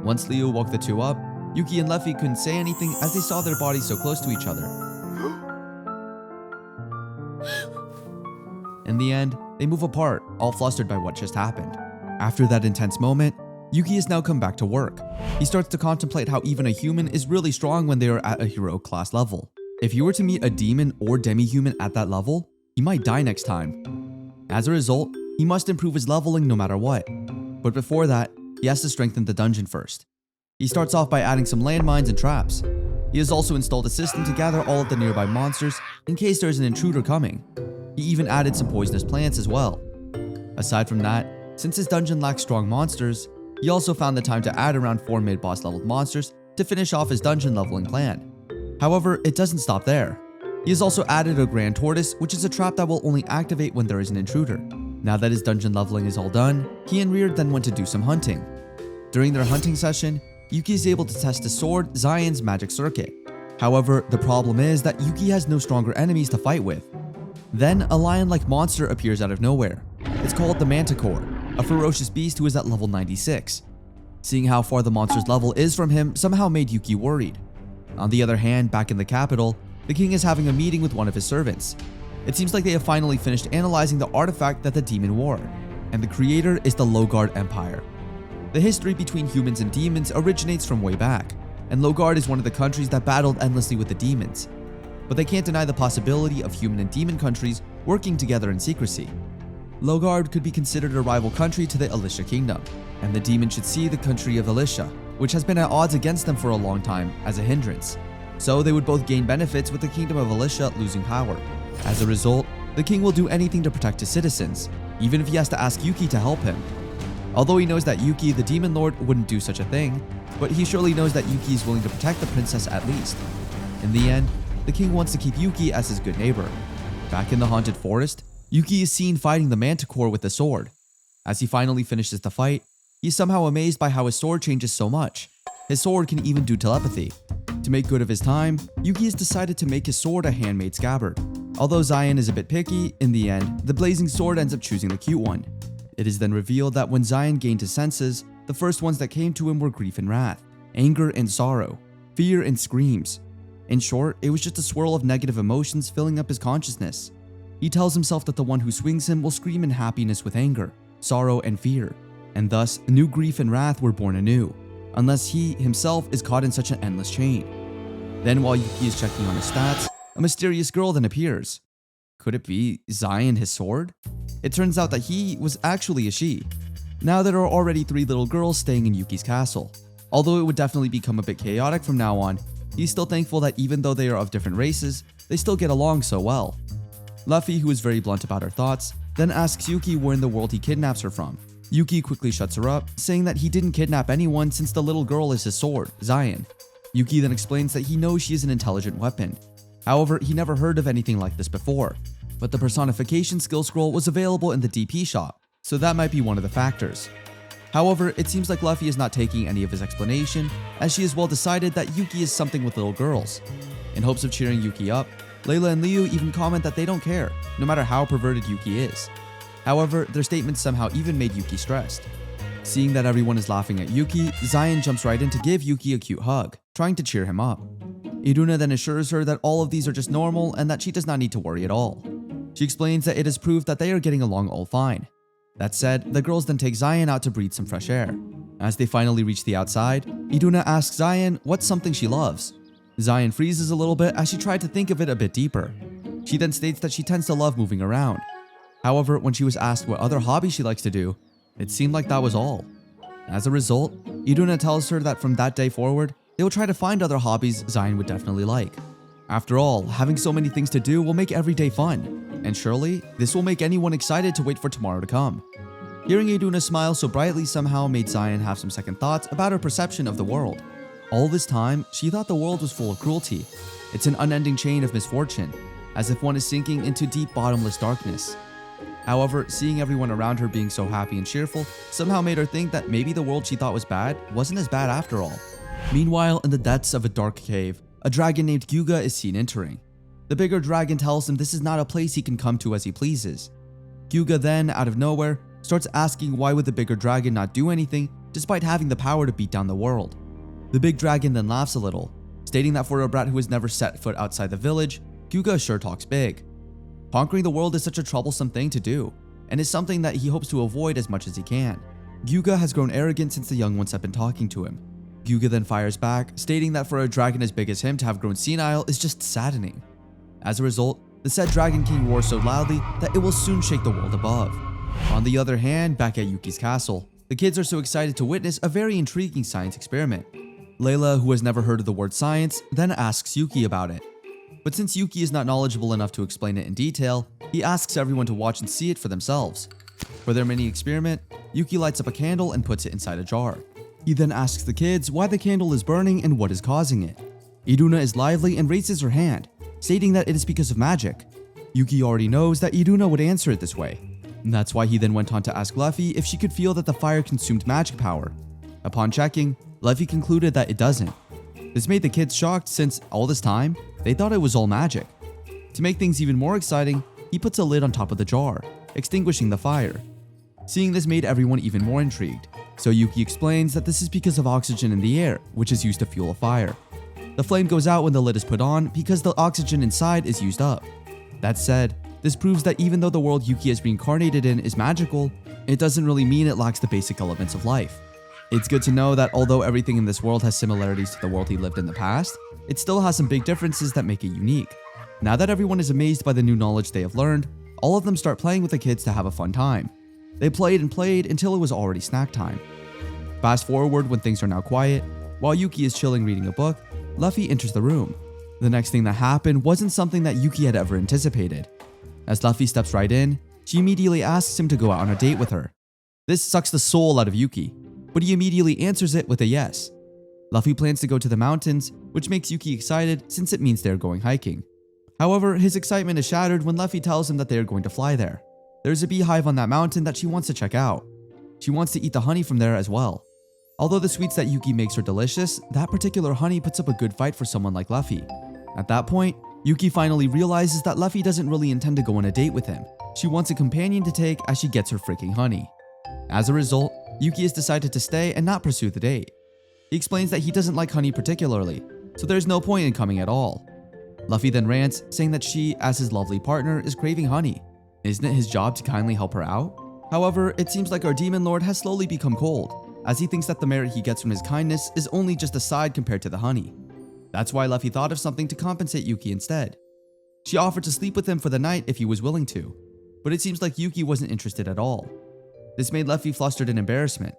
Once Leo woke the two up, Yuki and Luffy couldn't say anything as they saw their bodies so close to each other. In the end, They move apart, all flustered by what just happened. After that intense moment, Yuki has now come back to work. He starts to contemplate how even a human is really strong when they are at a hero class level. If he were to meet a demon or demi-human at that level, he might die next time. As a result, he must improve his leveling no matter what. But before that, he has to strengthen the dungeon first. He starts off by adding some landmines and traps. He has also installed a system to gather all of the nearby monsters in case there is an intruder coming. He even added some poisonous plants as well. Aside from that, since his dungeon lacks strong monsters, he also found the time to add around 4 mid-boss leveled monsters to finish off his dungeon leveling plan. However, it doesn't stop there. He has also added a Grand Tortoise, which is a trap that will only activate when there is an intruder. Now that his dungeon leveling is all done, he and Rear then went to do some hunting. During their hunting session, Yuki is able to test his sword, Zion's magic circuit. However, the problem is that Yuki has no stronger enemies to fight with. Then, a lion-like monster appears out of nowhere. It's called the Manticore, a ferocious beast who is at level 96. Seeing how far the monster's level is from him somehow made Yuki worried. On the other hand, back in the capital, the king is having a meeting with one of his servants. It seems like they have finally finished analyzing the artifact that the demon wore, and the creator is the Logard Empire. The history between humans and demons originates from way back, and Logard is one of the countries that battled endlessly with the demons. But they can't deny the possibility of human and demon countries working together in secrecy. Logard could be considered a rival country to the Alicia kingdom, and the demon should see the country of Alicia, which has been at odds against them for a long time, as a hindrance. So they would both gain benefits with the kingdom of Alicia losing power. As a result, the king will do anything to protect his citizens, even if he has to ask Yuki to help him. Although he knows that Yuki, the demon lord, wouldn't do such a thing, but he surely knows that Yuki is willing to protect the princess at least. In the end, the king wants to keep Yuki as his good neighbor. Back in the haunted forest, Yuki is seen fighting the Manticore with a sword. As he finally finishes the fight, he is somehow amazed by how his sword changes so much. His sword can even do telepathy. To make good of his time, Yuki has decided to make his sword a handmade scabbard. Although Zion is a bit picky, in the end, the blazing sword ends up choosing the cute one. It is then revealed that when Zion gained his senses, the first ones that came to him were grief and wrath, anger and sorrow, fear and screams. In short, it was just a swirl of negative emotions filling up his consciousness. He tells himself that the one who swings him will scream in happiness with anger, sorrow and fear, and thus new grief and wrath were born anew, unless he himself is caught in such an endless chain. Then while Yuki is checking on his stats, a mysterious girl then appears. Could it be Zion, his sword? It turns out that he was actually a she. Now there are already 3 little girls staying in Yuki's castle. Although it would definitely become a bit chaotic from now on, he's still thankful that even though they are of different races, they still get along so well. Luffy, who is very blunt about her thoughts, then asks Yuki where in the world he kidnaps her from. Yuki quickly shuts her up, saying that he didn't kidnap anyone since the little girl is his sword, Zion. Yuki then explains that he knows she is an intelligent weapon. However, he never heard of anything like this before, but the personification skill scroll was available in the DP shop, so that might be one of the factors. However, it seems like Luffy is not taking any of his explanation, as she has well decided that Yuki is something with little girls. In hopes of cheering Yuki up, Layla and Liu even comment that they don't care, no matter how perverted Yuki is. However, their statements somehow even made Yuki stressed. Seeing that everyone is laughing at Yuki, Zion jumps right in to give Yuki a cute hug, trying to cheer him up. Iruna then assures her that all of these are just normal and that she does not need to worry at all. She explains that it is proof that they are getting along all fine. That said, the girls then take Zion out to breathe some fresh air. As they finally reach the outside, Iruna asks Zion what's something she loves. Zion freezes a little bit as she tried to think of it a bit deeper. She then states that she tends to love moving around. However, when she was asked what other hobby she likes to do, it seemed like that was all. As a result, Iruna tells her that from that day forward, they will try to find other hobbies Zion would definitely like. After all, having so many things to do will make every day fun, and surely, this will make anyone excited to wait for tomorrow to come. Hearing Iruna smile so brightly somehow made Zion have some second thoughts about her perception of the world. All this time, she thought the world was full of cruelty. It's an unending chain of misfortune, as if one is sinking into deep bottomless darkness. However, seeing everyone around her being so happy and cheerful somehow made her think that maybe the world she thought was bad wasn't as bad after all. Meanwhile, in the depths of a dark cave, a dragon named Gyuga is seen entering. The bigger dragon tells him this is not a place he can come to as he pleases. Gyuga then, out of nowhere, starts asking why would the bigger dragon not do anything despite having the power to beat down the world. The big dragon then laughs a little, stating that for a brat who has never set foot outside the village, Gyuga sure talks big. Conquering the world is such a troublesome thing to do, and is something that he hopes to avoid as much as he can. Gyuga has grown arrogant since the young ones have been talking to him. Gyuga then fires back, stating that for a dragon as big as him to have grown senile is just saddening. As a result, the said Dragon King roars so loudly that it will soon shake the world above. On the other hand, back at Yuki's castle, the kids are so excited to witness a very intriguing science experiment. Layla, who has never heard of the word science, then asks Yuki about it. But since Yuki is not knowledgeable enough to explain it in detail, he asks everyone to watch and see it for themselves. For their mini experiment, Yuki lights up a candle and puts it inside a jar. He then asks the kids why the candle is burning and what is causing it. Iruna is lively and raises her hand, stating that it is because of magic. Yuki already knows that Iruna would answer it this way. And that's why he then went on to ask Luffy if she could feel that the fire consumed magic power. Upon checking, Luffy concluded that it doesn't. This made the kids shocked since, all this time, they thought it was all magic. To make things even more exciting, he puts a lid on top of the jar, extinguishing the fire. Seeing this made everyone even more intrigued, so Yuki explains that this is because of oxygen in the air, which is used to fuel a fire. The flame goes out when the lid is put on because the oxygen inside is used up. That said, this proves that even though the world Yuki has reincarnated in is magical, it doesn't really mean it lacks the basic elements of life. It's good to know that although everything in this world has similarities to the world he lived in the past, it still has some big differences that make it unique. Now that everyone is amazed by the new knowledge they have learned, all of them start playing with the kids to have a fun time. They played and played until it was already snack time. Fast forward when things are now quiet, while Yuki is chilling reading a book, Luffy enters the room. The next thing that happened wasn't something that Yuki had ever anticipated. As Luffy steps right in, she immediately asks him to go out on a date with her. This sucks the soul out of Yuki, but he immediately answers it with a yes. Luffy plans to go to the mountains, which makes Yuki excited since it means they're going hiking. However, his excitement is shattered when Luffy tells him that they are going to fly there. There's a beehive on that mountain that she wants to check out. She wants to eat the honey from there as well. Although the sweets that Yuki makes are delicious, that particular honey puts up a good fight for someone like Luffy. At that point, Yuki finally realizes that Luffy doesn't really intend to go on a date with him. She wants a companion to take as she gets her freaking honey. As a result, Yuki has decided to stay and not pursue the date. He explains that he doesn't like honey particularly, so there's no point in coming at all. Luffy then rants, saying that she, as his lovely partner, is craving honey. Isn't it his job to kindly help her out? However, it seems like our Demon Lord has slowly become cold, as he thinks that the merit he gets from his kindness is only just a side compared to the honey. That's why Luffy thought of something to compensate Yuki instead. She offered to sleep with him for the night if he was willing to, but it seems like Yuki wasn't interested at all. This made Luffy flustered in embarrassment.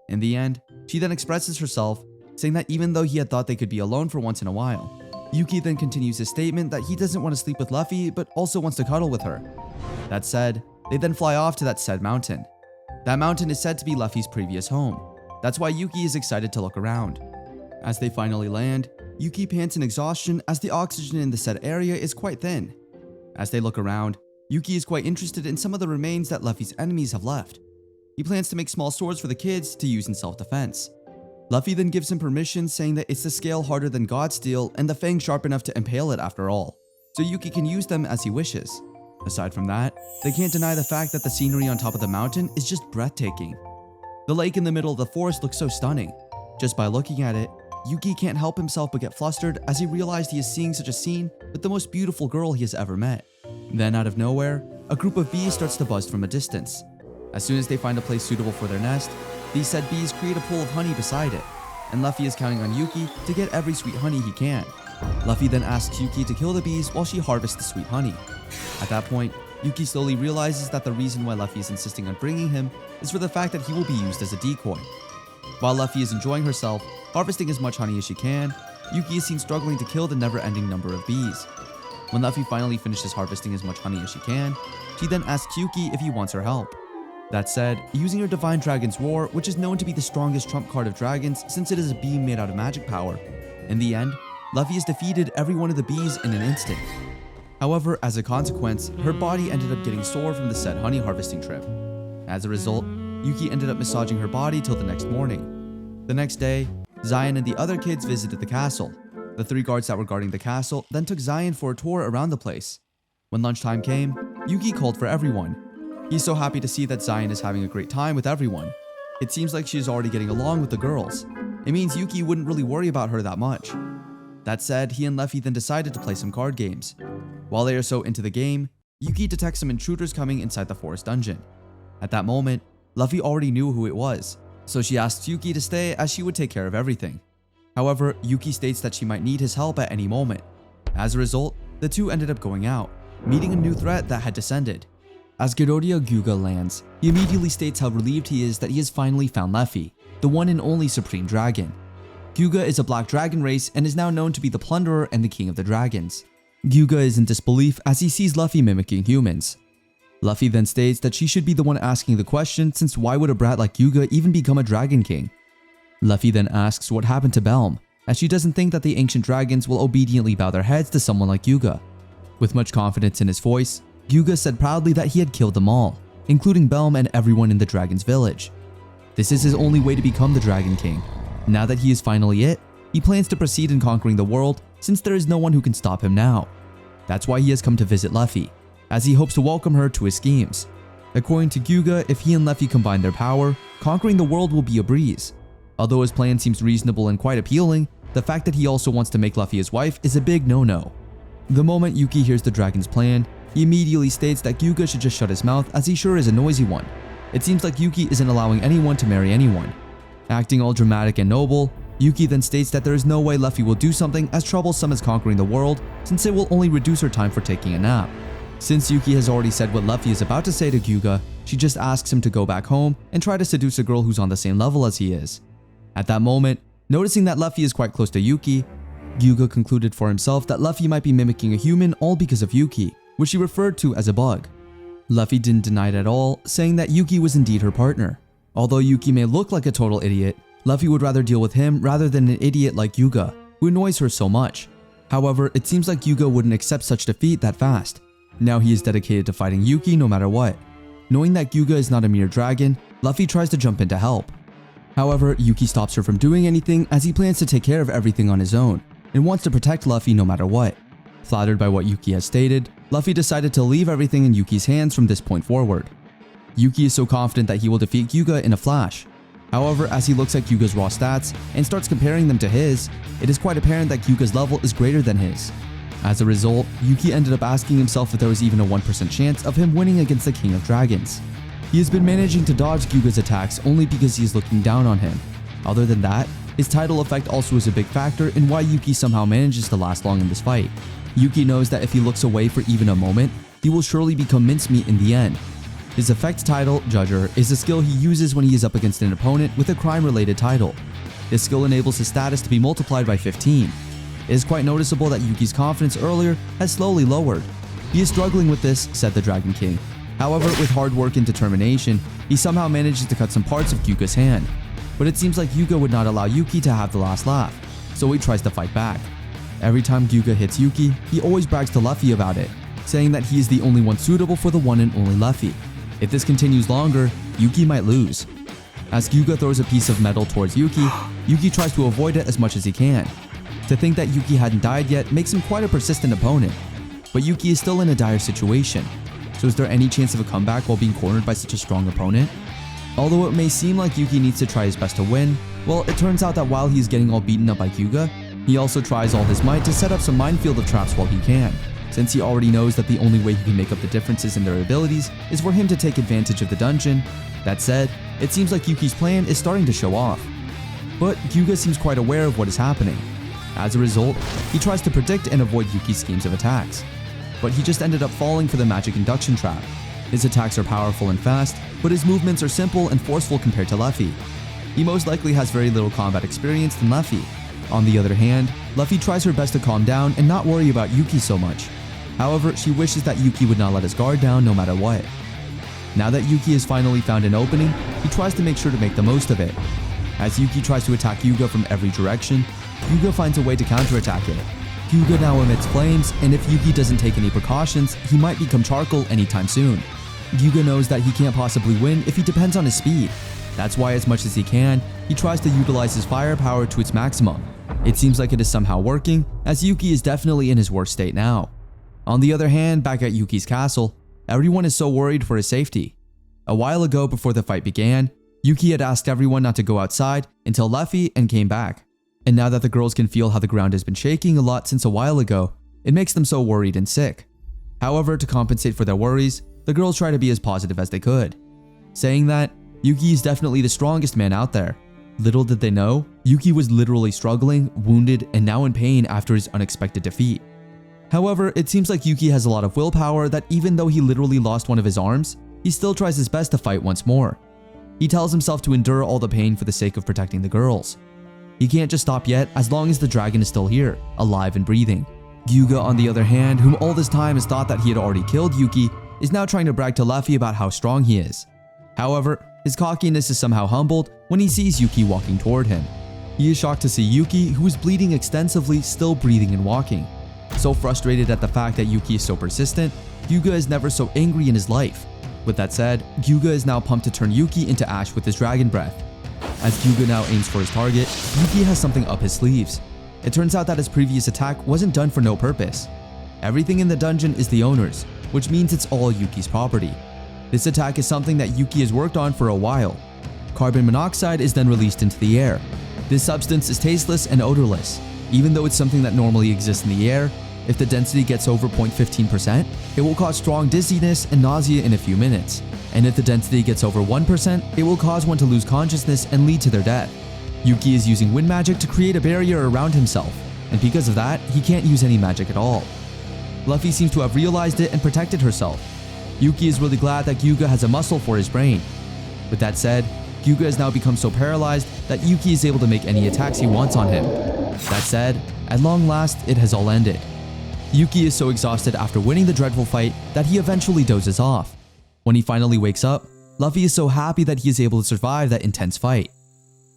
In the end, she then expresses herself, saying that even though he had thought they could be alone for once in a while, Yuki then continues his statement that he doesn't want to sleep with Luffy but also wants to cuddle with her. That said, they then fly off to that said mountain. That mountain is said to be Luffy's previous home. That's why Yuki is excited to look around. As they finally land, Yuki pants in exhaustion as the oxygen in the said area is quite thin. As they look around, Yuki is quite interested in some of the remains that Luffy's enemies have left. He plans to make small swords for the kids to use in self-defense. Luffy then gives him permission, saying that it's the scale harder than God steel and the fang sharp enough to impale it after all, so Yuki can use them as he wishes. Aside from that, they can't deny the fact that the scenery on top of the mountain is just breathtaking. The lake in the middle of the forest looks so stunning. Just by looking at it, Yuki can't help himself but get flustered as he realized he is seeing such a scene with the most beautiful girl he has ever met. Then out of nowhere, a group of bees starts to buzz from a distance. As soon as they find a place suitable for their nest, these said bees create a pool of honey beside it, and Luffy is counting on Yuki to get every sweet honey he can. Luffy then asks Yuki to kill the bees while she harvests the sweet honey. At that point, Yuki slowly realizes that the reason why Luffy is insisting on bringing him is for the fact that he will be used as a decoy. While Luffy is enjoying herself, harvesting as much honey as she can, Yuki is seen struggling to kill the never-ending number of bees. When Luffy finally finishes harvesting as much honey as she can, she then asks Yuki if he wants her help. That said, using her Divine Dragon's Roar, which is known to be the strongest trump card of dragons since it is a beam made out of magic power, in the end, Luffy has defeated every one of the bees in an instant. However, as a consequence, her body ended up getting sore from the said honey harvesting trip. As a result, Yuki ended up massaging her body till the next morning. The next day, Zion and the other kids visited the castle. The 3 guards that were guarding the castle then took Zion for a tour around the place. When lunchtime came, Yuki called for everyone. He's so happy to see that Zion is having a great time with everyone. It seems like she is already getting along with the girls. It means Yuki wouldn't really worry about her that much. That said, he and Luffy then decided to play some card games. While they are so into the game, Yuki detects some intruders coming inside the forest dungeon. At that moment, Luffy already knew who it was, so she asks Yuki to stay as she would take care of everything. However, Yuki states that she might need his help at any moment. As a result, the two ended up going out, meeting a new threat that had descended. As Girodia Gyuga lands, he immediately states how relieved he is that he has finally found Luffy, the one and only Supreme Dragon. Gyuga is a black dragon race and is now known to be the plunderer and the king of the dragons. Gyuga is in disbelief as he sees Luffy mimicking humans. Luffy then states that she should be the one asking the question, since why would a brat like Gyuga even become a dragon king? Luffy then asks what happened to Belm, as she doesn't think that the ancient dragons will obediently bow their heads to someone like Gyuga. With much confidence in his voice, Gyuga said proudly that he had killed them all, including Belm and everyone in the dragon's village. This is his only way to become the Dragon King. Now that he is finally it, he plans to proceed in conquering the world since there is no one who can stop him now. That's why he has come to visit Luffy, as he hopes to welcome her to his schemes. According to Gyuga, if he and Luffy combine their power, conquering the world will be a breeze. Although his plan seems reasonable and quite appealing, the fact that he also wants to make Luffy his wife is a big no-no. The moment Yuki hears the dragon's plan, he immediately states that Gyuga should just shut his mouth as he sure is a noisy one. It seems like Yuki isn't allowing anyone to marry anyone. Acting all dramatic and noble, Yuki then states that there is no way Luffy will do something as troublesome as conquering the world, since it will only reduce her time for taking a nap. Since Yuki has already said what Luffy is about to say to Gyuga, she just asks him to go back home and try to seduce a girl who's on the same level as he is. At that moment, noticing that Luffy is quite close to Yuki, Gyuga concluded for himself that Luffy might be mimicking a human all because of Yuki, which he referred to as a bug. Luffy didn't deny it at all, saying that Yuki was indeed her partner. Although Yuki may look like a total idiot, Luffy would rather deal with him rather than an idiot like Gyuga, who annoys her so much. However, it seems like Gyuga wouldn't accept such defeat that fast. Now he is dedicated to fighting Yuki no matter what. Knowing that Gyuga is not a mere dragon, Luffy tries to jump in to help. However, Yuki stops her from doing anything as he plans to take care of everything on his own, and wants to protect Luffy no matter what. Flattered by what Yuki has stated, Luffy decided to leave everything in Yuki's hands from this point forward. Yuki is so confident that he will defeat Gyuga in a flash. However, as he looks at Gyuga's raw stats and starts comparing them to his, it is quite apparent that Gyuga's level is greater than his. As a result, Yuki ended up asking himself if there was even a 1% chance of him winning against the King of Dragons. He has been managing to dodge Gyuga's attacks only because he is looking down on him. Other than that, his title effect also is a big factor in why Yuki somehow manages to last long in this fight. Yuki knows that if he looks away for even a moment, he will surely become mincemeat in the end. His effect title, Judger, is a skill he uses when he is up against an opponent with a crime-related title. This skill enables his status to be multiplied by 15. It is quite noticeable that Yuki's confidence earlier has slowly lowered. He is struggling with this, said the Dragon King. However, with hard work and determination, he somehow manages to cut some parts of Gyuga's hand. But it seems like Gyuga would not allow Yuki to have the last laugh, so he tries to fight back. Every time Gyuga hits Yuki, he always brags to Luffy about it, saying that he is the only one suitable for the one and only Luffy. If this continues longer, Yuki might lose. As Gyuga throws a piece of metal towards Yuki, Yuki tries to avoid it as much as he can. To think that Yuki hadn't died yet makes him quite a persistent opponent. But Yuki is still in a dire situation, so is there any chance of a comeback while being cornered by such a strong opponent? Although it may seem like Yuki needs to try his best to win, well, it turns out that while he's getting all beaten up by Gyuga, he also tries all his might to set up some minefield of traps while he can, since he already knows that the only way he can make up the differences in their abilities is for him to take advantage of the dungeon. That said, it seems like Yuki's plan is starting to show off. But Gyuga seems quite aware of what is happening. As a result, he tries to predict and avoid Yuki's schemes of attacks. But he just ended up falling for the magic induction trap. His attacks are powerful and fast, but his movements are simple and forceful compared to Luffy. He most likely has very little combat experience than Luffy. On the other hand, Luffy tries her best to calm down and not worry about Yuki so much. However, she wishes that Yuki would not let his guard down no matter what. Now that Yuki has finally found an opening, he tries to make sure to make the most of it. As Yuki tries to attack Gyuga from every direction, Gyuga finds a way to counterattack it. Gyuga now emits flames, and if Yuki doesn't take any precautions, he might become charcoal anytime soon. Gyuga knows that he can't possibly win if he depends on his speed. That's why as much as he can, he tries to utilize his firepower to its maximum. It seems like it is somehow working, as Yuki is definitely in his worst state now. On the other hand, back at Yuki's castle, everyone is so worried for his safety. A while ago before the fight began, Yuki had asked everyone not to go outside until Luffy and came back. And now that the girls can feel how the ground has been shaking a lot since a while ago, it makes them so worried and sick. However, to compensate for their worries, the girls try to be as positive as they could, saying that Yuki is definitely the strongest man out there. Little did they know, Yuki was literally struggling, wounded, and now in pain after his unexpected defeat. However, it seems like Yuki has a lot of willpower that even though he literally lost one of his arms, he still tries his best to fight once more. He tells himself to endure all the pain for the sake of protecting the girls. He can't just stop yet as long as the dragon is still here, alive and breathing. Gyuga, on the other hand, whom all this time has thought that he had already killed Yuki, is now trying to brag to Luffy about how strong he is. However, his cockiness is somehow humbled when he sees Yuki walking toward him. He is shocked to see Yuki, who is bleeding extensively, still breathing and walking. So frustrated at the fact that Yuki is so persistent, Gyuga is never so angry in his life. With that said, Gyuga is now pumped to turn Yuki into ash with his dragon breath. As Gyuga now aims for his target, Yuki has something up his sleeves. It turns out that his previous attack wasn't done for no purpose. Everything in the dungeon is the owner's, which means it's all Yuki's property. This attack is something that Yuki has worked on for a while. Carbon monoxide is then released into the air. This substance is tasteless and odorless. Even though it's something that normally exists in the air, if the density gets over 0.15%, it will cause strong dizziness and nausea in a few minutes. And if the density gets over 1%, it will cause one to lose consciousness and lead to their death. Yuki is using wind magic to create a barrier around himself, and because of that, he can't use any magic at all. Luffy seems to have realized it and protected herself. Yuki is really glad that Gyuga has a muscle for his brain. With that said, Gyuga has now become so paralyzed that Yuki is able to make any attacks he wants on him. That said, at long last, it has all ended. Yuki is so exhausted after winning the dreadful fight that he eventually dozes off. When he finally wakes up, Luffy is so happy that he is able to survive that intense fight.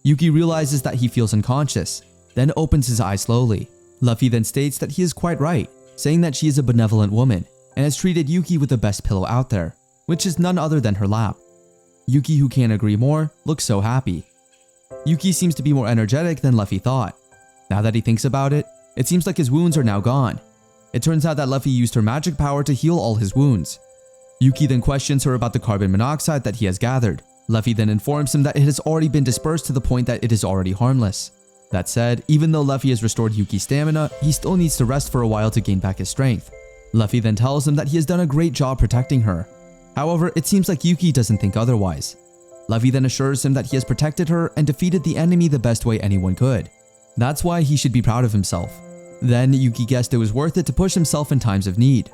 Yuki realizes that he feels unconscious, then opens his eyes slowly. Luffy then states that he is quite right, saying that she is a benevolent woman and has treated Yuki with the best pillow out there, which is none other than her lap. Yuki, who can't agree more, looks so happy. Yuki seems to be more energetic than Luffy thought. Now that he thinks about it, it seems like his wounds are now gone. It turns out that Luffy used her magic power to heal all his wounds. Yuki then questions her about the carbon monoxide that he has gathered. Luffy then informs him that it has already been dispersed to the point that it is already harmless. That said, even though Luffy has restored Yuki's stamina, he still needs to rest for a while to gain back his strength. Luffy then tells him that he has done a great job protecting her. However, it seems like Yuki doesn't think otherwise. Luffy then assures him that he has protected her and defeated the enemy the best way anyone could. That's why he should be proud of himself. Then Yuki guessed it was worth it to push himself in times of need.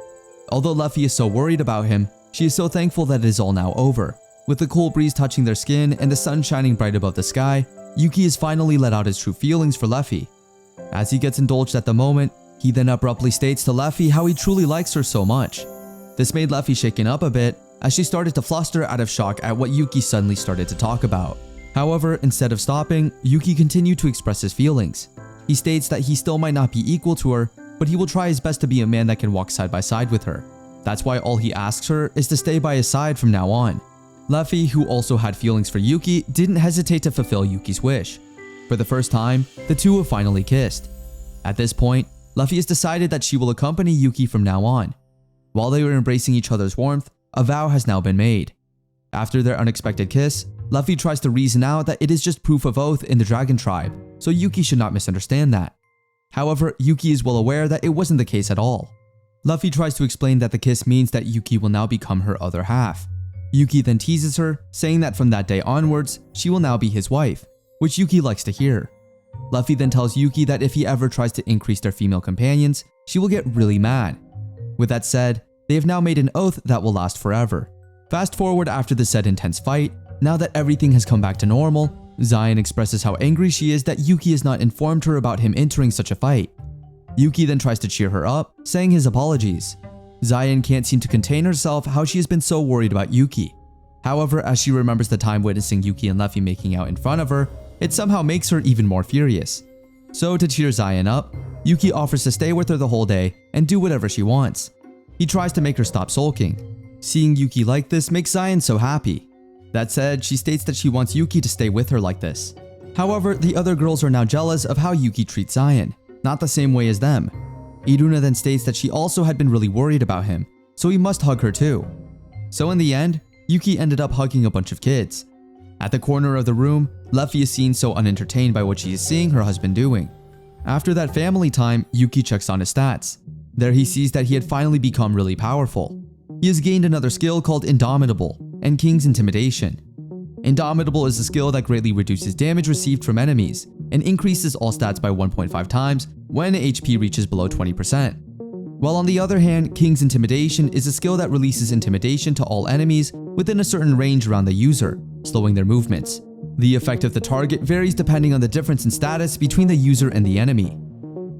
Although Luffy is so worried about him, she is so thankful that it is all now over. With the cool breeze touching their skin and the sun shining bright above the sky, Yuki has finally let out his true feelings for Luffy. As he gets indulged at the moment, he then abruptly states to Luffy how he truly likes her so much. This made Luffy shaken up a bit as she started to fluster out of shock at what Yuki suddenly started to talk about. However, instead of stopping, Yuki continued to express his feelings. He states that he still might not be equal to her, but he will try his best to be a man that can walk side by side with her. That's why all he asks her is to stay by his side from now on. Luffy, who also had feelings for Yuki, didn't hesitate to fulfill Yuki's wish. For the first time, the two have finally kissed. At this point, Luffy has decided that she will accompany Yuki from now on. While they were embracing each other's warmth, a vow has now been made. After their unexpected kiss, Luffy tries to reason out that it is just proof of oath in the Dragon Tribe, so Yuki should not misunderstand that. However, Yuki is well aware that it wasn't the case at all. Luffy tries to explain that the kiss means that Yuki will now become her other half. Yuki then teases her, saying that from that day onwards, she will now be his wife, which Yuki likes to hear. Luffy then tells Yuki that if he ever tries to increase their female companions, she will get really mad. With that said, they have now made an oath that will last forever. Fast forward after the said intense fight, now that everything has come back to normal, Zion expresses how angry she is that Yuki has not informed her about him entering such a fight. Yuki then tries to cheer her up, saying his apologies. Zion can't seem to contain herself how she has been so worried about Yuki. However, as she remembers the time witnessing Yuki and Luffy making out in front of her, it somehow makes her even more furious. So to cheer Zion up, Yuki offers to stay with her the whole day and do whatever she wants. He tries to make her stop sulking. Seeing Yuki like this makes Zion so happy. That said, she states that she wants Yuki to stay with her like this. However, the other girls are now jealous of how Yuki treats Zion, not the same way as them. Iruna then states that she also had been really worried about him, so he must hug her too. So in the end, Yuki ended up hugging a bunch of kids. At the corner of the room, Luffy is seen so unentertained by what she is seeing her husband doing. After that family time, Yuki checks on his stats. There he sees that he had finally become really powerful. He has gained another skill called Indomitable and King's Intimidation. Indomitable is a skill that greatly reduces damage received from enemies and increases all stats by 1.5 times when HP reaches below 20%. While on the other hand, King's Intimidation is a skill that releases intimidation to all enemies within a certain range around the user, slowing their movements. The effect of the target varies depending on the difference in status between the user and the enemy.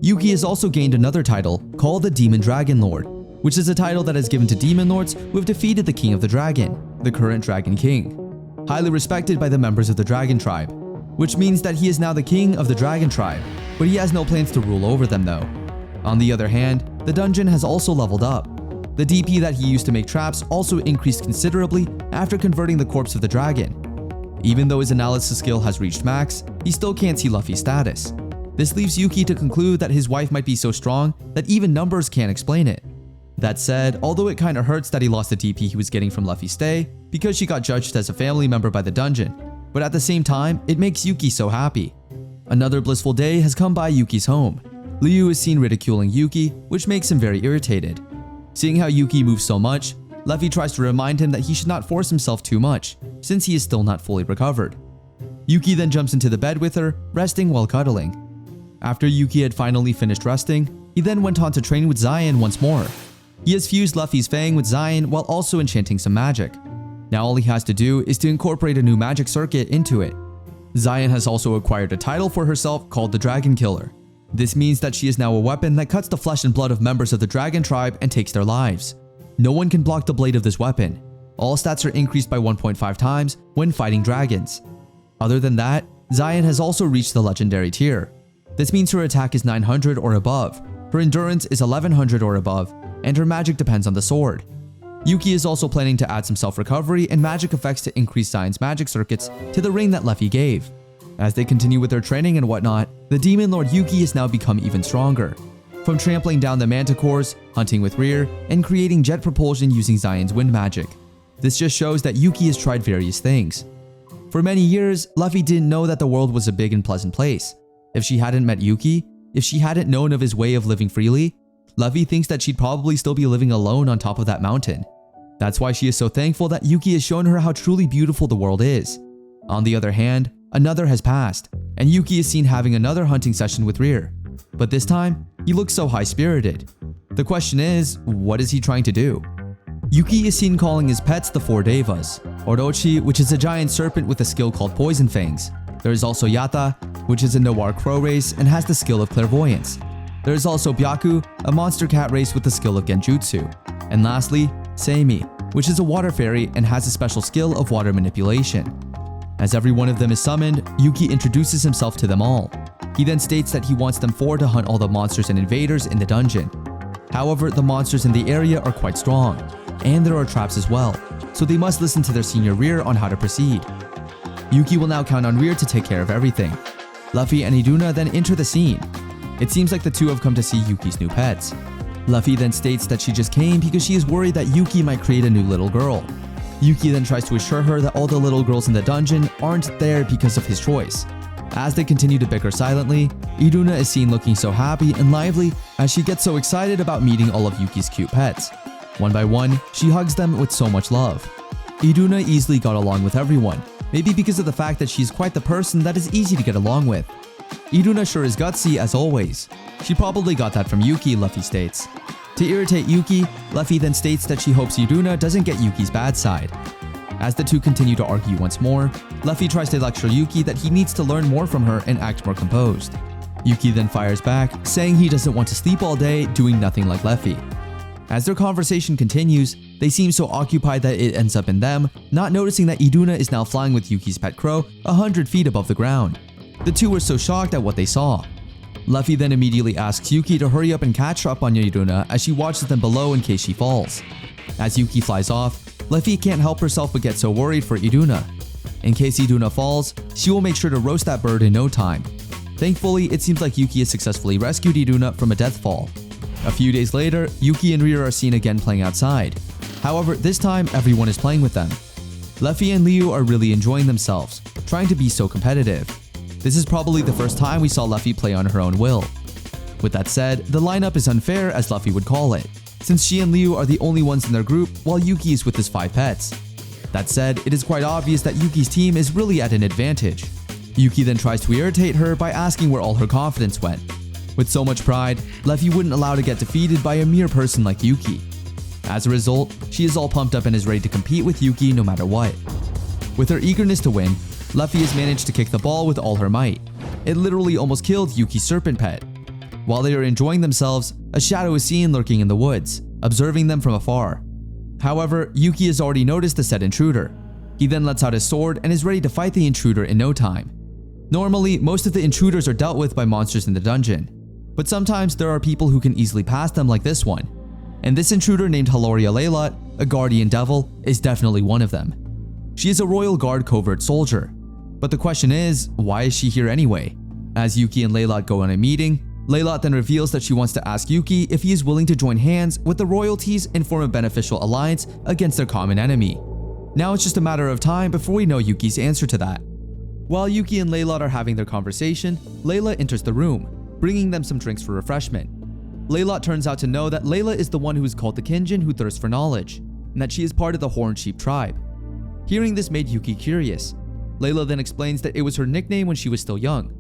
Yuki has also gained another title called the Demon Dragon Lord, which is a title that is given to demon lords who have defeated the King of the Dragon, the current Dragon King. Highly respected by the members of the Dragon Tribe, which means that he is now the King of the Dragon Tribe, but he has no plans to rule over them though. On the other hand, the dungeon has also leveled up. The DP that he used to make traps also increased considerably after converting the corpse of the dragon. Even though his analysis skill has reached max, he still can't see Luffy's status. This leaves Yuki to conclude that his wife might be so strong that even numbers can't explain it. That said, although it kinda hurts that he lost the DP he was getting from Luffy's stay because she got judged as a family member by the dungeon, but at the same time, it makes Yuki so happy. Another blissful day has come by Yuki's home. Liu is seen ridiculing Yuki, which makes him very irritated. Seeing how Yuki moves so much, Luffy tries to remind him that he should not force himself too much, since he is still not fully recovered. Yuki then jumps into the bed with her, resting while cuddling. After Yuki had finally finished resting, he then went on to train with Zion once more. He has fused Luffy's Fang with Zion while also enchanting some magic. Now all he has to do is to incorporate a new magic circuit into it. Zion has also acquired a title for herself called the Dragon Killer. This means that she is now a weapon that cuts the flesh and blood of members of the Dragon Tribe and takes their lives. No one can block the blade of this weapon. All stats are increased by 1.5 times when fighting dragons. Other than that, Zion has also reached the legendary tier. This means her attack is 900 or above, her endurance is 1100 or above, and her magic depends on the sword. Yuki is also planning to add some self-recovery and magic effects to increase Zion's magic circuits to the ring that Luffy gave. As they continue with their training and whatnot, the Demon Lord Yuki has now become even stronger. From trampling down the manticores, hunting with Rear, and creating jet propulsion using Zion's wind magic. This just shows that Yuki has tried various things. For many years, Luffy didn't know that the world was a big and pleasant place. If she hadn't met Yuki, if she hadn't known of his way of living freely, Luffy thinks that she'd probably still be living alone on top of that mountain. That's why she is so thankful that Yuki has shown her how truly beautiful the world is. On the other hand, another has passed, and Yuki is seen having another hunting session with Rear. But this time, he looks so high-spirited. The question is, what is he trying to do? Yuki is seen calling his pets the four Devas. Orochi, which is a giant serpent with a skill called Poison Fangs. There is also Yatta, which is a Noir crow race and has the skill of clairvoyance. There is also Byaku, a monster cat race with the skill of Genjutsu. And lastly, Seimi, which is a water fairy and has a special skill of water manipulation. As every one of them is summoned, Yuki introduces himself to them all. He then states that he wants them four to hunt all the monsters and invaders in the dungeon. However, the monsters in the area are quite strong, and there are traps as well, so they must listen to their senior Rear on how to proceed. Yuki will now count on Rear to take care of everything. Luffy and Iduna then enter the scene. It seems like the two have come to see Yuki's new pets. Luffy then states that she just came because she is worried that Yuki might create a new little girl. Yuki then tries to assure her that all the little girls in the dungeon aren't there because of his choice. As they continue to bicker silently, Iduna is seen looking so happy and lively as she gets so excited about meeting all of Yuki's cute pets. One by one, she hugs them with so much love. Iduna easily got along with everyone, maybe because of the fact that she's quite the person that is easy to get along with. Iduna sure is gutsy as always. She probably got that from Yuki, Luffy states. To irritate Yuki, Luffy then states that she hopes Iduna doesn't get Yuki's bad side. As the two continue to argue once more, Luffy tries to lecture Yuki that he needs to learn more from her and act more composed. Yuki then fires back, saying he doesn't want to sleep all day doing nothing like Luffy. As their conversation continues, they seem so occupied that it ends up in them, not noticing that Iduna is now flying with Yuki's pet crow 100 feet above the ground. The two were so shocked at what they saw. Luffy then immediately asks Yuki to hurry up and catch up on Iduna as she watches them below in case she falls. As Yuki flies off, Luffy can't help herself but get so worried for Iduna. In case Iduna falls, she will make sure to roast that bird in no time. Thankfully, it seems like Yuki has successfully rescued Iduna from a death fall. A few days later, Yuki and Rear are seen again playing outside. However, this time everyone is playing with them. Luffy and Liu are really enjoying themselves, trying to be so competitive. This is probably the first time we saw Luffy play on her own will. With that said, the lineup is unfair as Luffy would call it, since she and Liu are the only ones in their group while Yuki is with his 5 pets. That said, it is quite obvious that Yuki's team is really at an advantage. Yuki then tries to irritate her by asking where all her confidence went. With so much pride, Luffy wouldn't allow to get defeated by a mere person like Yuki. As a result, she is all pumped up and is ready to compete with Yuki no matter what. With her eagerness to win, Luffy has managed to kick the ball with all her might. It literally almost killed Yuki's serpent pet. While they are enjoying themselves, a shadow is seen lurking in the woods, observing them from afar. However, Yuki has already noticed the said intruder. He then lets out his sword and is ready to fight the intruder in no time. Normally, most of the intruders are dealt with by monsters in the dungeon, but sometimes there are people who can easily pass them like this one. And this intruder named Haloria Leylot, a guardian devil, is definitely one of them. She is a royal guard covert soldier. But the question is, why is she here anyway? As Yuki and Leylot go on a meeting, Leylot then reveals that she wants to ask Yuki if he is willing to join hands with the royalties and form a beneficial alliance against their common enemy. Now it's just a matter of time before we know Yuki's answer to that. While Yuki and Leylot are having their conversation, Layla enters the room, bringing them some drinks for refreshment. Leylot turns out to know that Layla is the one who is called the Kinjin who thirsts for knowledge, and that she is part of the Horned Sheep tribe. Hearing this made Yuki curious. Layla then explains that it was her nickname when she was still young.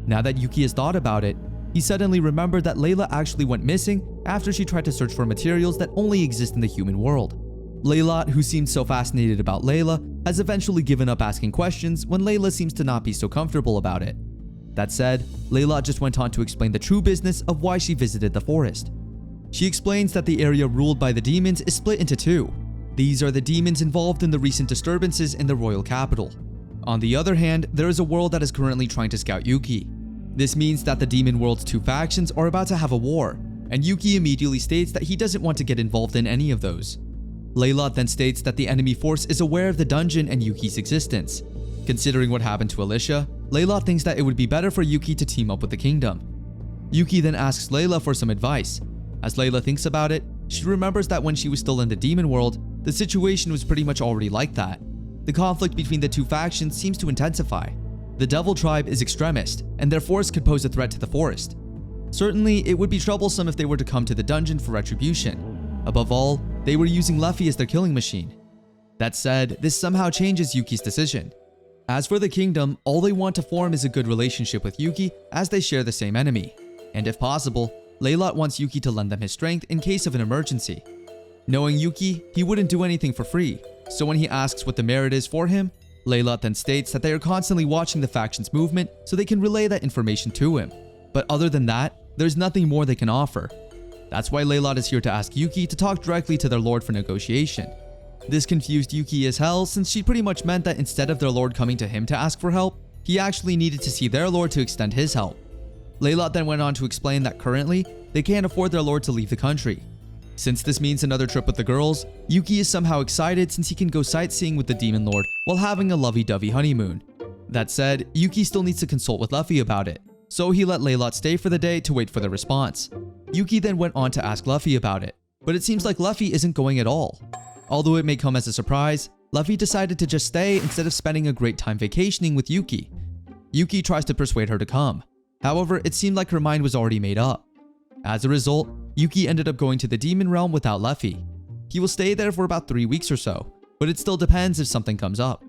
Now that Yuki has thought about it, he suddenly remembered that Layla actually went missing after she tried to search for materials that only exist in the human world. Leylot, who seemed so fascinated about Layla, has eventually given up asking questions when Layla seems to not be so comfortable about it. That said, Leylot just went on to explain the true business of why she visited the forest. She explains that the area ruled by the demons is split into 2. These are the demons involved in the recent disturbances in the royal capital. On the other hand, there is a world that is currently trying to scout Yuki. This means that the demon world's 2 factions are about to have a war, and Yuki immediately states that he doesn't want to get involved in any of those. Leylot then states that the enemy force is aware of the dungeon and Yuki's existence. Considering what happened to Alicia, Leylot thinks that it would be better for Yuki to team up with the kingdom. Yuki then asks Layla for some advice. As Layla thinks about it, she remembers that when she was still in the demon world, the situation was pretty much already like that. The conflict between the 2 factions seems to intensify. The Devil Tribe is extremist, and their force could pose a threat to the forest. Certainly, it would be troublesome if they were to come to the dungeon for retribution. Above all, they were using Luffy as their killing machine. That said, this somehow changes Yuki's decision. As for the kingdom, all they want to form is a good relationship with Yuki as they share the same enemy. And if possible, Leylot wants Yuki to lend them his strength in case of an emergency. Knowing Yuki, he wouldn't do anything for free, so when he asks what the merit is for him, Leylot then states that they are constantly watching the faction's movement so they can relay that information to him. But other than that, there's nothing more they can offer. That's why Leylot is here to ask Yuki to talk directly to their lord for negotiation. This confused Yuki as hell since she pretty much meant that instead of their lord coming to him to ask for help, he actually needed to see their lord to extend his help. Leylot then went on to explain that currently, they can't afford their lord to leave the country. Since this means another trip with the girls, Yuki is somehow excited since he can go sightseeing with the Demon Lord while having a lovey-dovey honeymoon. That said, Yuki still needs to consult with Luffy about it, so he let Leylot stay for the day to wait for the response. Yuki then went on to ask Luffy about it, but it seems like Luffy isn't going at all. Although it may come as a surprise, Luffy decided to just stay instead of spending a great time vacationing with Yuki. Yuki tries to persuade her to come. However, it seemed like her mind was already made up. As a result, Yuki ended up going to the Demon Realm without Luffy. He will stay there for about 3 weeks or so, but it still depends if something comes up.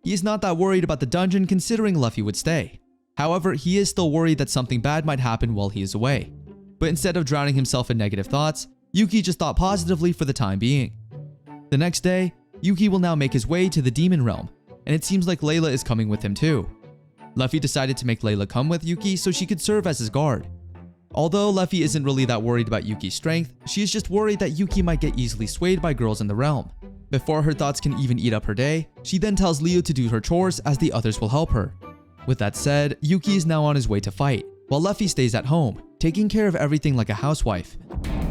He is not that worried about the dungeon considering Luffy would stay. However, he is still worried that something bad might happen while he is away. But instead of drowning himself in negative thoughts, Yuki just thought positively for the time being. The next day, Yuki will now make his way to the Demon Realm, and it seems like Layla is coming with him too. Luffy decided to make Layla come with Yuki so she could serve as his guard. Although Luffy isn't really that worried about Yuki's strength, she is just worried that Yuki might get easily swayed by girls in the realm. Before her thoughts can even eat up her day, she then tells Leo to do her chores as the others will help her. With that said, Yuki is now on his way to fight, while Luffy stays at home, taking care of everything like a housewife.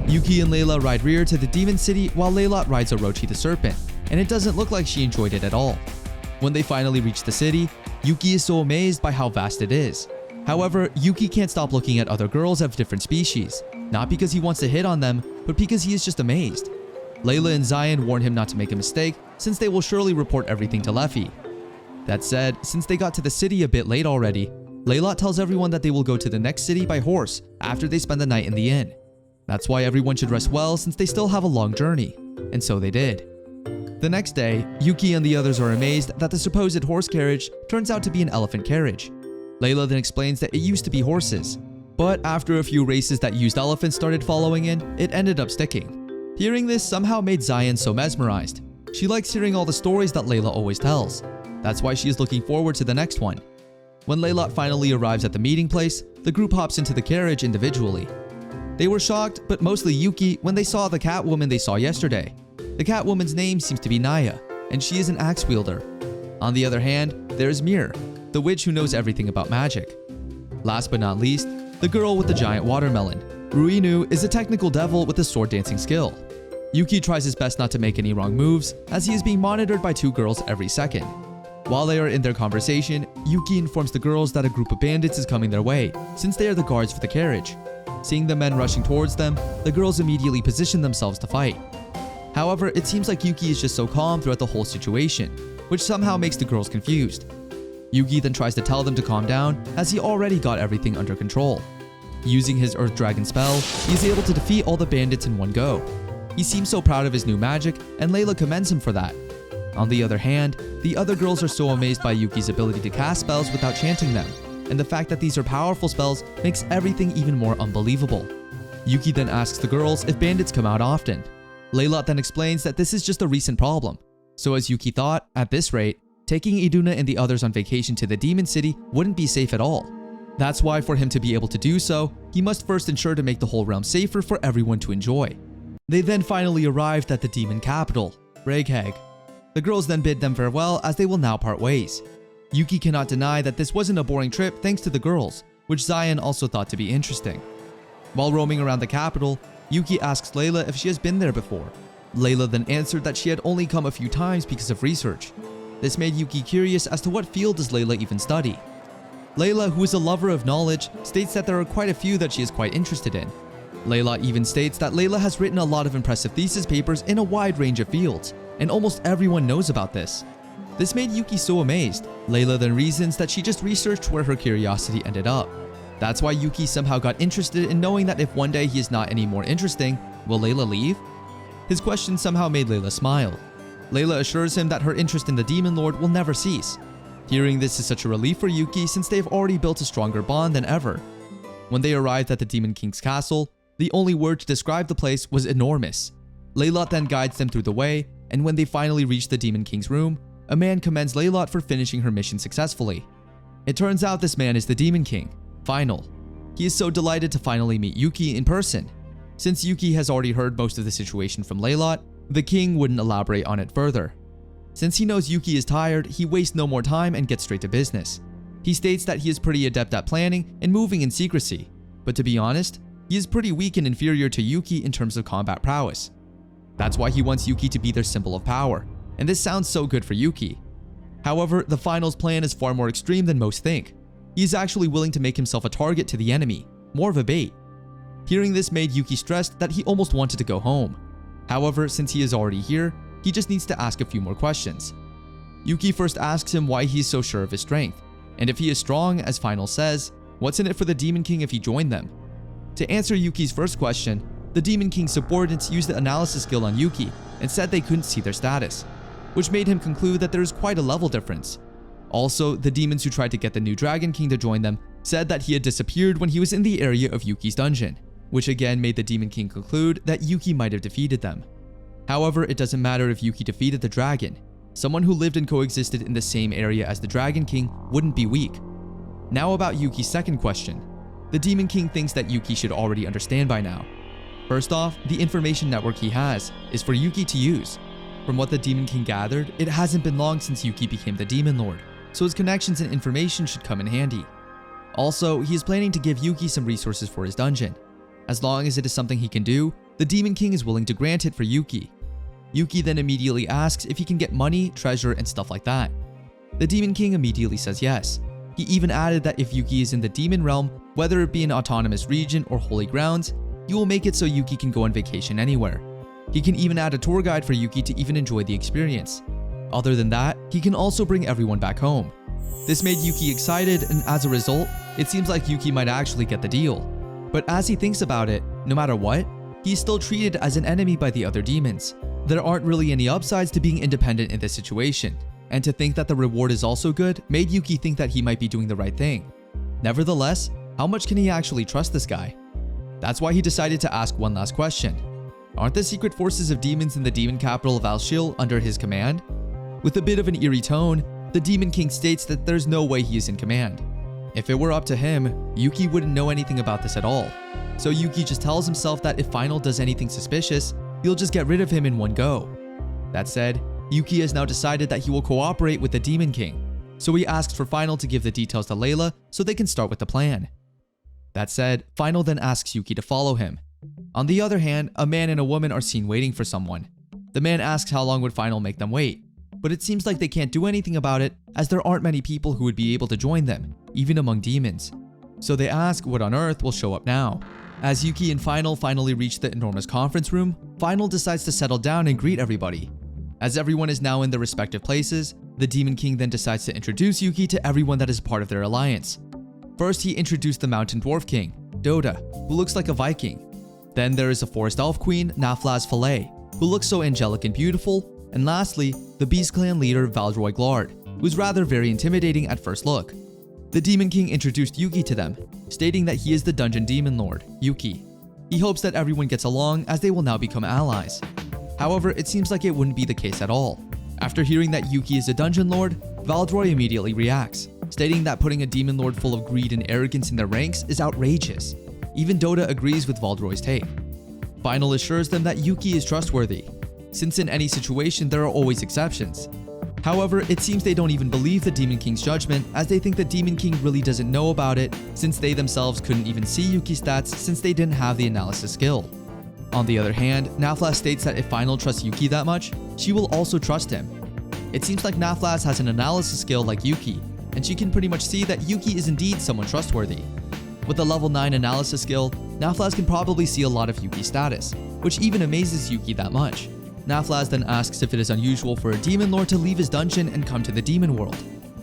Yuki and Layla ride rear to the Demon City while Leylot rides Orochi the Serpent, and it doesn't look like she enjoyed it at all. When they finally reach the city, Yuki is so amazed by how vast it is. However, Yuki can't stop looking at other girls of different species, not because he wants to hit on them, but because he is just amazed. Layla and Zion warn him not to make a mistake since they will surely report everything to Luffy. That said, since they got to the city a bit late already, Leylot tells everyone that they will go to the next city by horse after they spend the night in the inn. That's why everyone should rest well since they still have a long journey, and so they did. The next day, Yuki and the others are amazed that the supposed horse carriage turns out to be an elephant carriage. Layla then explains that it used to be horses, but after a few races that used elephants started following in, it ended up sticking. Hearing this somehow made Zion so mesmerized. She likes hearing all the stories that Layla always tells. That's why she is looking forward to the next one. When Leylot finally arrives at the meeting place, the group hops into the carriage individually. They were shocked, but mostly Yuki, when they saw the Catwoman they saw yesterday. The Catwoman's name seems to be Naya, and she is an axe wielder. On the other hand, there is Mir, the witch who knows everything about magic. Last but not least, the girl with the giant watermelon. Ruinu is a technical devil with a sword dancing skill. Yuki tries his best not to make any wrong moves, as he is being monitored by two girls every second. While they are in their conversation, Yuki informs the girls that a group of bandits is coming their way, since they are the guards for the carriage. Seeing the men rushing towards them, the girls immediately position themselves to fight. However, it seems like Yuki is just so calm throughout the whole situation, which somehow makes the girls confused. Yuki then tries to tell them to calm down, as he already got everything under control. Using his Earth Dragon spell, he is able to defeat all the bandits in one go. He seems so proud of his new magic, and Layla commends him for that. On the other hand, the other girls are so amazed by Yuki's ability to cast spells without chanting them, and the fact that these are powerful spells makes everything even more unbelievable. Yuki then asks the girls if bandits come out often. Layla then explains that this is just a recent problem. So as Yuki thought, at this rate, taking Iduna and the others on vacation to the Demon City wouldn't be safe at all. That's why for him to be able to do so, he must first ensure to make the whole realm safer for everyone to enjoy. They then finally arrived at the demon capital, Regheg. The girls then bid them farewell as they will now part ways. Yuki cannot deny that this wasn't a boring trip thanks to the girls, which Zion also thought to be interesting. While roaming around the capital, Yuki asks Layla if she has been there before. Layla then answered that she had only come a few times because of research. This made Yuki curious as to what field does Layla even study. Layla, who is a lover of knowledge, states that there are quite a few that she is quite interested in. Layla even states that Layla has written a lot of impressive thesis papers in a wide range of fields, and almost everyone knows about this. This made Yuki so amazed. Layla then reasons that she just researched where her curiosity ended up. That's why Yuki somehow got interested in knowing that if one day he is not any more interesting, will Layla leave? His question somehow made Layla smile. Layla assures him that her interest in the Demon Lord will never cease. Hearing this is such a relief for Yuki since they've already built a stronger bond than ever. When they arrived at the Demon King's castle, the only word to describe the place was enormous. Laylot then guides them through the way, and when they finally reach the Demon King's room, a man commends Laylot for finishing her mission successfully. It turns out this man is the Demon King, Final. He is so delighted to finally meet Yuki in person. Since Yuki has already heard most of the situation from Laylot, the king wouldn't elaborate on it further. Since he knows Yuki is tired, he wastes no more time and gets straight to business. He states that he is pretty adept at planning and moving in secrecy, but to be honest, he is pretty weak and inferior to Yuki in terms of combat prowess. That's why he wants Yuki to be their symbol of power, and this sounds so good for Yuki. However, the Final's plan is far more extreme than most think. He is actually willing to make himself a target to the enemy, more of a bait. Hearing this made Yuki stressed that he almost wanted to go home. However, since he is already here, he just needs to ask a few more questions. Yuki first asks him why he is so sure of his strength, and if he is strong, as Final says, what's in it for the Demon King if he joined them? To answer Yuki's first question, the Demon King's subordinates used the analysis skill on Yuki and said they couldn't see their status, which made him conclude that there is quite a level difference. Also, the demons who tried to get the new Dragon King to join them said that he had disappeared when he was in the area of Yuki's dungeon, which again made the Demon King conclude that Yuki might have defeated them. However, it doesn't matter if Yuki defeated the dragon. Someone who lived and coexisted in the same area as the Dragon King wouldn't be weak. Now about Yuki's second question. The Demon King thinks that Yuki should already understand by now. First off, the information network he has is for Yuki to use. From what the Demon King gathered, it hasn't been long since Yuki became the Demon Lord, so his connections and information should come in handy. Also, he is planning to give Yuki some resources for his dungeon. As long as it is something he can do, the Demon King is willing to grant it for Yuki. Yuki then immediately asks if he can get money, treasure, and stuff like that. The Demon King immediately says yes. He even added that if Yuki is in the Demon Realm, whether it be an autonomous region or holy grounds, he will make it so Yuki can go on vacation anywhere. He can even add a tour guide for Yuki to even enjoy the experience. Other than that, he can also bring everyone back home. This made Yuki excited, and as a result, it seems like Yuki might actually get the deal. But as he thinks about it, no matter what, he's still treated as an enemy by the other demons. There aren't really any upsides to being independent in this situation, and to think that the reward is also good made Yuki think that he might be doing the right thing. Nevertheless, how much can he actually trust this guy? That's why he decided to ask one last question. Aren't the secret forces of demons in the demon capital of Alshil under his command? With a bit of an eerie tone, the Demon King states that there's no way he is in command. If it were up to him, Yuki wouldn't know anything about this at all. So Yuki just tells himself that if Final does anything suspicious, he'll just get rid of him in one go. That said, Yuki has now decided that he will cooperate with the Demon King, so he asks for Final to give the details to Layla so they can start with the plan. That said, Final then asks Yuki to follow him. On the other hand, a man and a woman are seen waiting for someone. The man asks how long would Final make them wait, but it seems like they can't do anything about it as there aren't many people who would be able to join them, even among demons. So they ask what on earth will show up now. As Yuki and Final finally reach the enormous conference room, Final decides to settle down and greet everybody. As everyone is now in their respective places, the Demon King then decides to introduce Yuki to everyone that is part of their alliance. First, he introduced the Mountain Dwarf King, Doda, who looks like a Viking. Then there is a Forest Elf Queen, Naflaz Falay, who looks so angelic and beautiful. And lastly, the Beast Clan leader Valdroy Glard, who's rather very intimidating at first look. The Demon King introduced Yuki to them, stating that he is the Dungeon Demon Lord, Yuki. He hopes that everyone gets along as they will now become allies. However, it seems like it wouldn't be the case at all. After hearing that Yuki is a Dungeon Lord, Valdroy immediately reacts, stating that putting a Demon Lord full of greed and arrogance in their ranks is outrageous. Even Doda agrees with Valdroy's take. Final assures them that Yuki is trustworthy, since in any situation there are always exceptions. However, it seems they don't even believe the Demon King's judgment, as they think the Demon King really doesn't know about it, since they themselves couldn't even see Yuki's stats since they didn't have the analysis skill. On the other hand, Naflaz states that if Final trusts Yuki that much, she will also trust him. It seems like Naflaz has an analysis skill like Yuki, and she can pretty much see that Yuki is indeed someone trustworthy. With a level 9 analysis skill, Naflaz can probably see a lot of Yuki's status, which even amazes Yuki that much. Naflaz then asks if it is unusual for a demon lord to leave his dungeon and come to the demon world.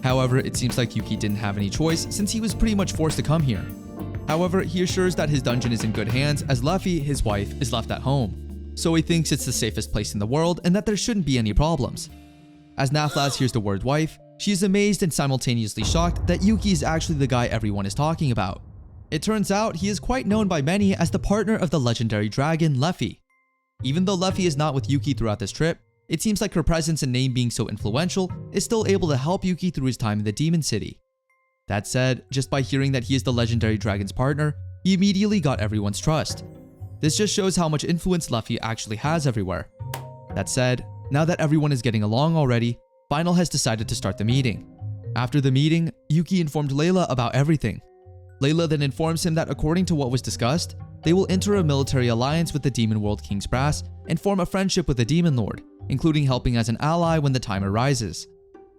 However, it seems like Yuki didn't have any choice since he was pretty much forced to come here. However, he assures that his dungeon is in good hands as Luffy, his wife, is left at home. So he thinks it's the safest place in the world and that there shouldn't be any problems. As Naflaz hears the word wife, she is amazed and simultaneously shocked that Yuki is actually the guy everyone is talking about. It turns out he is quite known by many as the partner of the legendary dragon Luffy. Even though Luffy is not with Yuki throughout this trip, it seems like her presence and name being so influential is still able to help Yuki through his time in the Demon City. That said, just by hearing that he is the legendary dragon's partner, he immediately got everyone's trust. This just shows how much influence Luffy actually has everywhere. That said, now that everyone is getting along already, Final has decided to start the meeting. After the meeting, Yuki informed Layla about everything. Layla then informs him that according to what was discussed, they will enter a military alliance with the Demon World King's brass and form a friendship with the Demon Lord, including helping as an ally when the time arises.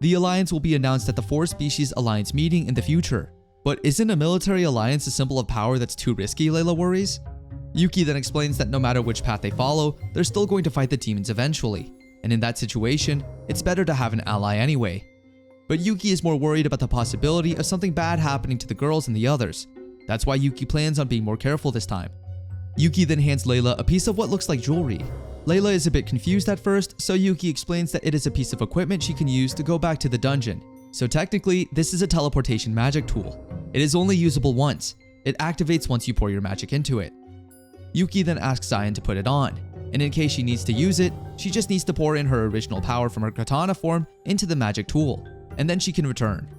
The alliance will be announced at the 4 Species Alliance meeting in the future. But isn't a military alliance a symbol of power that's too risky, Layla worries? Yuki then explains that no matter which path they follow, they're still going to fight the demons eventually, and in that situation, it's better to have an ally anyway. But Yuki is more worried about the possibility of something bad happening to the girls and the others. That's why Yuki plans on being more careful this time. Yuki then hands Layla a piece of what looks like jewelry. Layla is a bit confused at first, so Yuki explains that it is a piece of equipment she can use to go back to the dungeon. So technically, this is a teleportation magic tool. It is only usable once. It activates once you pour your magic into it. Yuki then asks Zion to put it on, and in case she needs to use it, she just needs to pour in her original power from her katana form into the magic tool, and then she can return.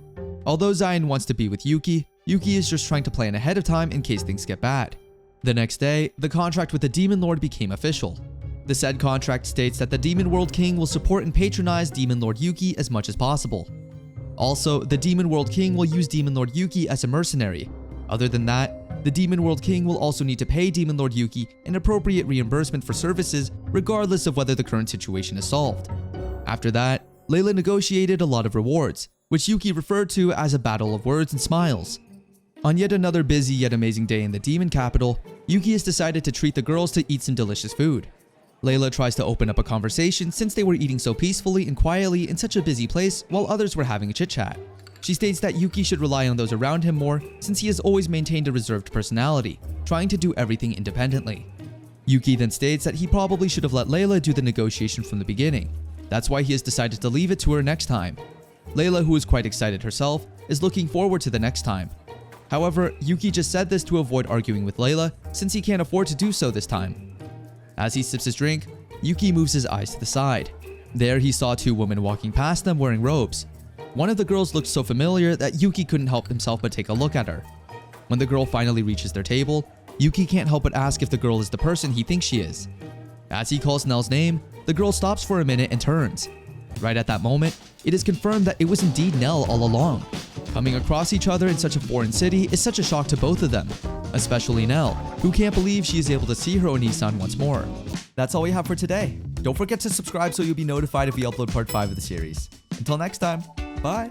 Although Zion wants to be with Yuki, Yuki is just trying to plan ahead of time in case things get bad. The next day, the contract with the Demon Lord became official. The said contract states that the Demon World King will support and patronize Demon Lord Yuki as much as possible. Also, the Demon World King will use Demon Lord Yuki as a mercenary. Other than that, the Demon World King will also need to pay Demon Lord Yuki an appropriate reimbursement for services regardless of whether the current situation is solved. After that, Layla negotiated a lot of rewards, which Yuki referred to as a battle of words and smiles. On yet another busy yet amazing day in the demon capital, Yuki has decided to treat the girls to eat some delicious food. Layla tries to open up a conversation since they were eating so peacefully and quietly in such a busy place while others were having a chit-chat. She states that Yuki should rely on those around him more since he has always maintained a reserved personality, trying to do everything independently. Yuki then states that he probably should have let Layla do the negotiation from the beginning. That's why he has decided to leave it to her next time. Layla, who is quite excited herself, is looking forward to the next time. However, Yuki just said this to avoid arguing with Layla since he can't afford to do so this time. As he sips his drink, Yuki moves his eyes to the side. There he saw two women walking past them wearing robes. One of the girls looked so familiar that Yuki couldn't help himself but take a look at her. When the girl finally reaches their table, Yuki can't help but ask if the girl is the person he thinks she is. As he calls Nell's name, the girl stops for a minute and turns. Right at that moment, it is confirmed that it was indeed Nell all along. Coming across each other in such a foreign city is such a shock to both of them, especially Nell, who can't believe she is able to see her Oni-san once more. That's all we have for today. Don't forget to subscribe so you'll be notified if we upload part 5 of the series. Until next time, bye!